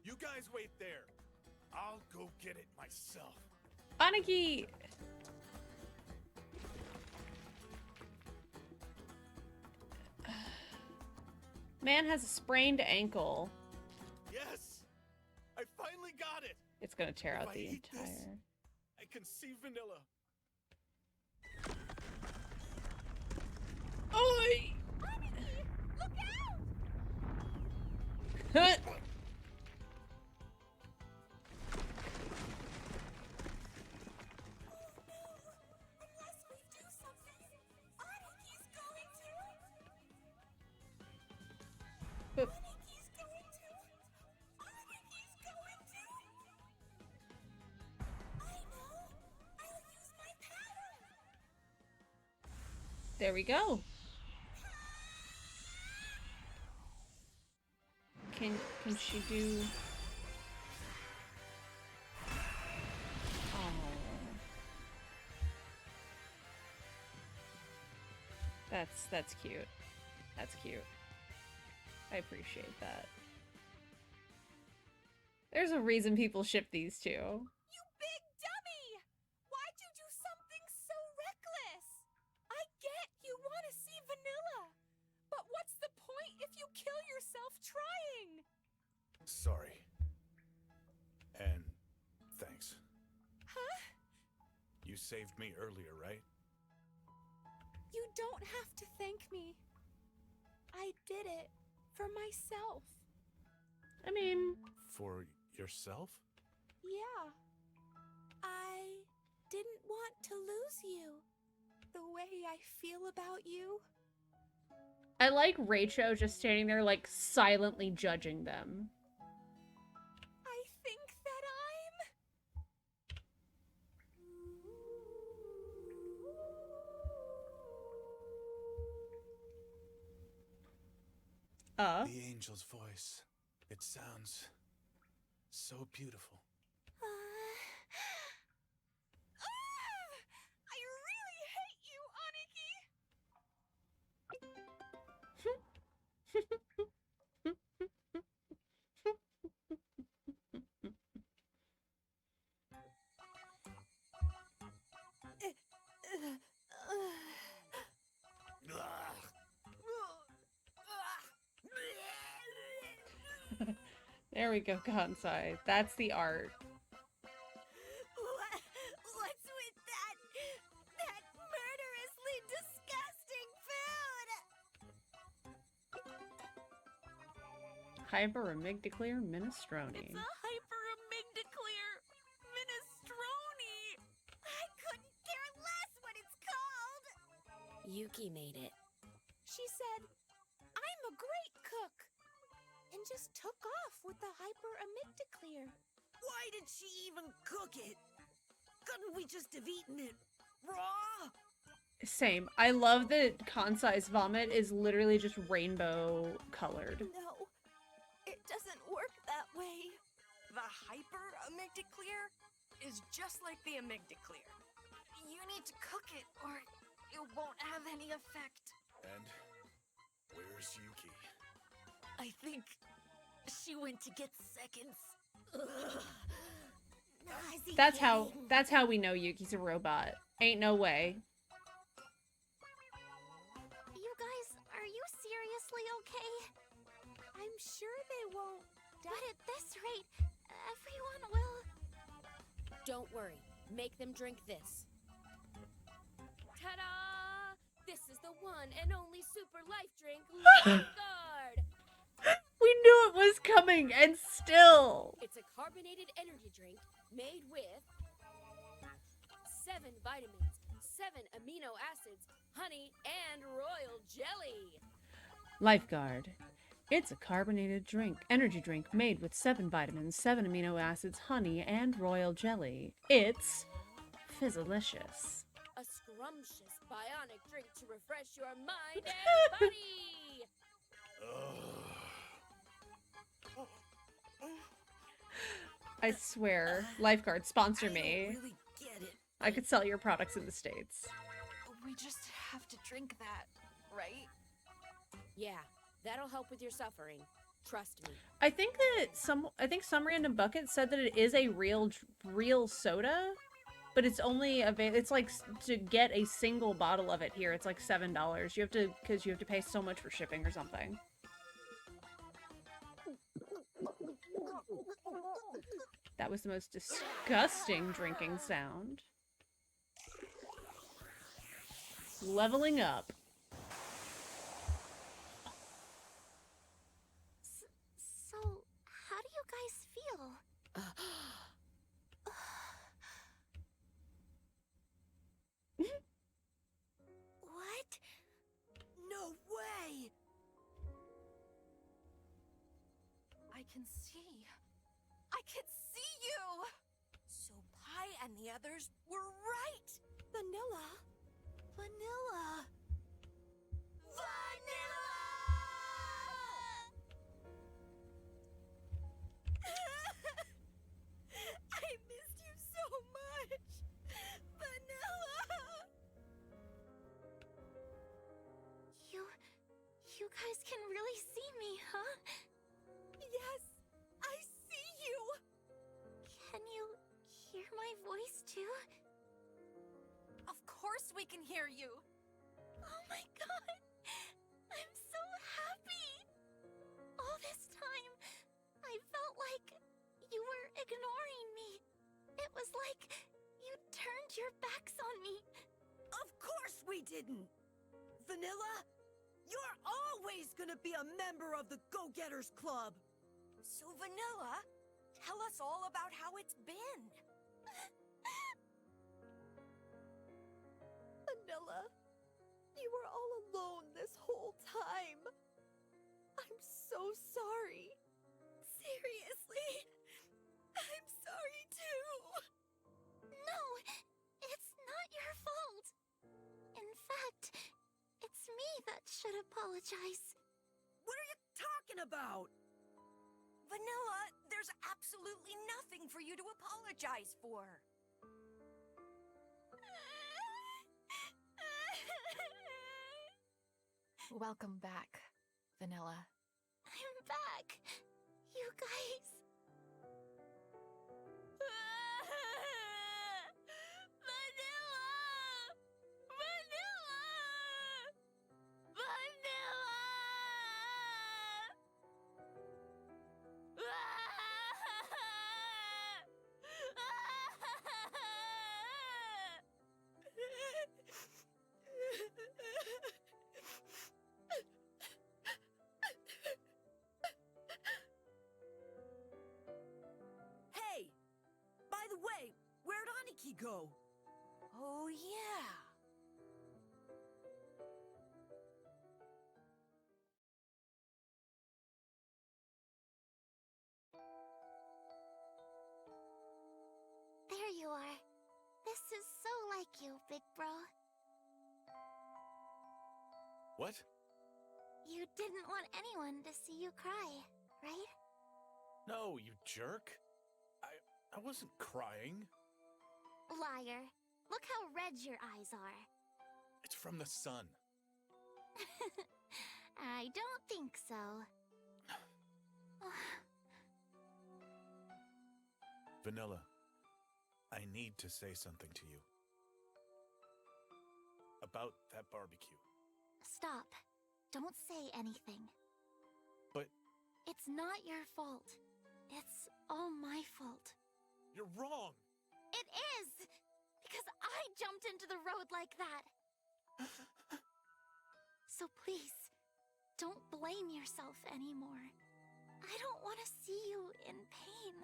You guys wait there. I'll go get it myself. Aniki! Man has a sprained ankle. Yes! I finally got it! It's gonna tear If out I the eat this, entire... I can see Vanilla. Oi! Aniki, look out! Huh. Unless we do something, Aniki's going to... Oop. Aniki's going to... Aniki's going to... I know! I'll use my power! There we go. Can she do... Oh. That's cute. That's cute. I appreciate that. There's a reason people ship these two. You big dummy! Why'd you do something so reckless? I get you want to see Vanilla, but what's the point if you kill yourself trying? Sorry. And thanks. Huh? You saved me earlier, right? You don't have to thank me. I did it for myself. I mean... For yourself? Yeah. I didn't want to lose you. The way I feel about you. I like Rachel just standing there, like, silently judging them. I think that The angel's voice. It sounds so beautiful. I really hate you, There we go, Kansai. That's the art. What's with that murderously disgusting food? Hyper-amygdaclear minestrone. It's a hyper-amygdaclear minestrone! I couldn't care less what it's called! Yuki made it. She said, I'm a great cook! And just took off with the hyper-amygdaclear. Why did she even cook it? Couldn't we just have eaten it raw? Same. I love that Kansai's vomit is literally just rainbow colored. No, it doesn't work that way. The Hyper Amygdaclear is just like the Amygdaclear. You need to cook it or it won't have any effect. And where's Yuki? I think she went to get seconds. That's how we know Yuki's a robot. Ain't no way. You guys, are you seriously okay? I'm sure they won't. But at this rate, everyone will... Don't worry. Make them drink this. Ta-da! This is the one and only super life drink, Lifeguard! We knew it was coming, and still! It's a carbonated energy drink made with 7 vitamins, 7 amino acids, honey, and royal jelly. Lifeguard. It's a carbonated energy drink made with 7 vitamins, 7 amino acids, honey, and royal jelly. It's Fizzalicious. A scrumptious bionic drink to refresh your mind and body. I swear, Lifeguard, sponsor me. Really get it. I could sell your products in the States. We just have to drink that, right? Yeah, that'll help with your suffering. Trust me. I think some random bucket said that it is a real soda, but it's only it's like to get a single bottle of it here, it's like $7. You have to, because you have to pay so much for shipping or something. That was the most disgusting drinking sound. Leveling up. So, how do you guys feel? What? No way! I can see. I can see you! So Pi and the others were right! Vanilla? Vanilla! I missed you so much! Vanilla! You guys can really see me, huh? Yes, I see you! Can you hear my voice too? Of course we can hear you! Oh my god! I'm so happy! All this time, I felt like you were ignoring me. It was like you turned your backs on me. Of course we didn't! Vanilla, you're always gonna be a member of the Go-Getters Club! So Vanilla, tell us all about how it's been. Vanilla, you were all alone this whole time. I'm so sorry. Seriously? I'm sorry too. No, it's not your fault. In fact, it's me that should apologize. What are you talking about? Vanilla, there's absolutely nothing for you to apologize for. Welcome back, Vanilla. I'm back. You guys. Hey! By the way, where'd Aniki go? Oh, yeah. There you are. This is so like you, big bro. What? You didn't want anyone to see you cry, right? No, you jerk. I wasn't crying. Liar. Look how red your eyes are. It's from the sun. I don't think so. Vanilla, I need to say something to you. About that barbecue. Stop. Don't say anything. But It's not your fault. It's all my fault. you're wrong. It is! Because I jumped into the road like that. So please, don't blame yourself anymore. I don't want to see you in pain.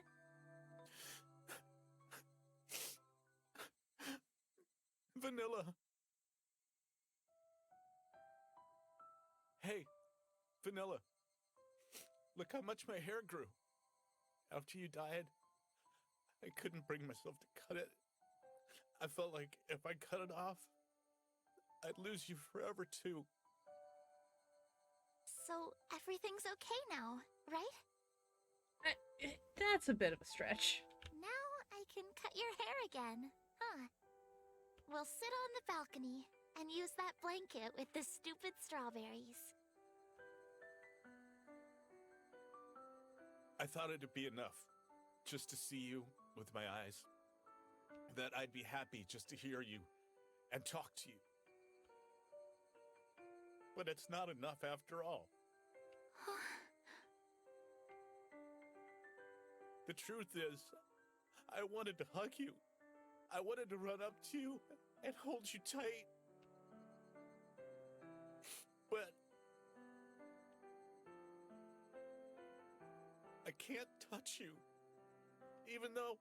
Vanilla. Hey, Vanilla. Look how much my hair grew. After you died, I couldn't bring myself to cut it. I felt like if I cut it off, I'd lose you forever too. So everything's okay now, right? That's a bit of a stretch. Now I can cut your hair again, huh? We'll sit on the balcony and use that blanket with the stupid strawberries. I thought it'd be enough just to see you with my eyes. That I'd be happy just to hear you and talk to you. But it's not enough after all. The truth is, I wanted to hug you. I wanted to run up to you and hold you tight. But I can't touch you, even though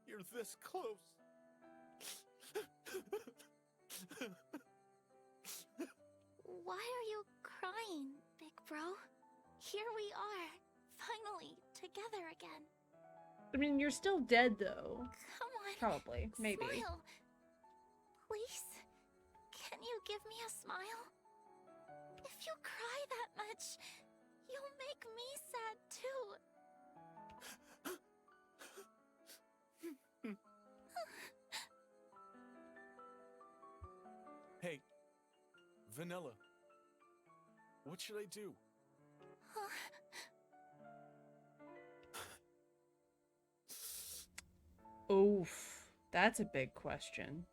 you're this close. Why are you crying, big bro? Here we are, finally together again. I mean, you're still dead, though. Come on. Probably. Maybe. Smile. Please. Can you give me a smile? If you cry that much, you'll make me sad too. Hey, Vanilla. What should I do? Oof. That's a big question.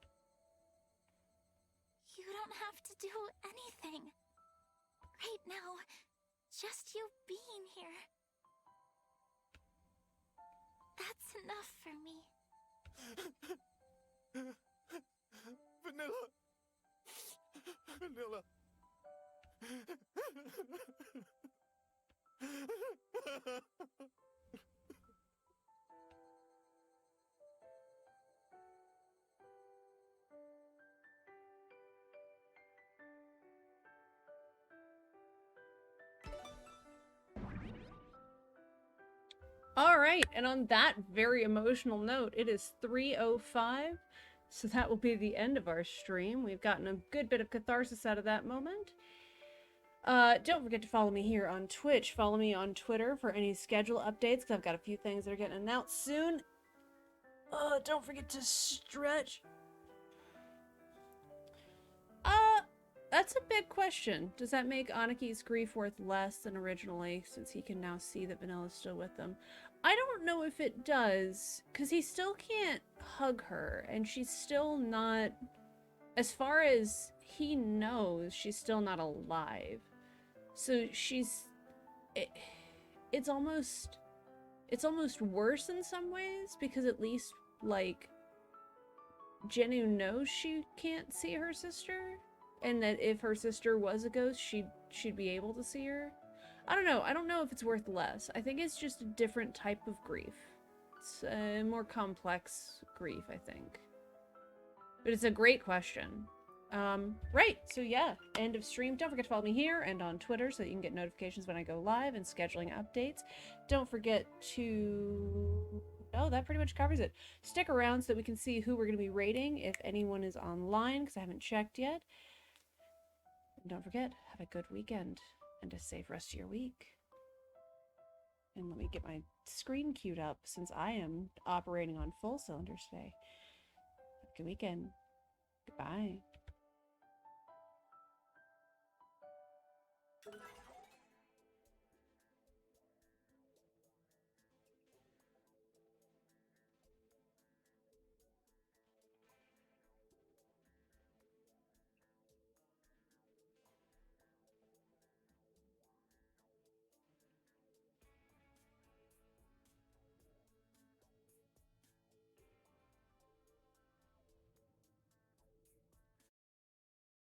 You don't have to do anything. Right now, just you being here. That's enough for me. Vanilla! Vanilla! All right, and on that very emotional note, it is 3:05, so that will be the end of our stream. We've gotten a good bit of catharsis out of that moment. Don't forget to follow me here on Twitch. Follow me on Twitter for any schedule updates, because I've got a few things that are getting announced soon. Don't forget to stretch. That's a big question. Does that make Anaki's grief worth less than originally, since he can now see that Vanilla's still with them? I don't know if it does, because he still can't hug her, and she's still not, as far as he knows, she's still not alive. So she's, it's almost worse in some ways, because at least, like, Jennu knows she can't see her sister, and that if her sister was a ghost, she'd be able to see her. I don't know. I don't know if it's worth less. I think it's just a different type of grief. It's a more complex grief, I think. But it's a great question. Right, so yeah, end of stream. Don't forget to follow me here and on Twitter so that you can get notifications when I go live and scheduling updates. Don't forget to... Oh, that pretty much covers it. Stick around so that we can see who we're going to be rating if anyone is online, because I haven't checked yet. And don't forget, have a good weekend and a safe rest of your week. And let me get my screen queued up since I am operating on full cylinders today. Have a good weekend. Goodbye.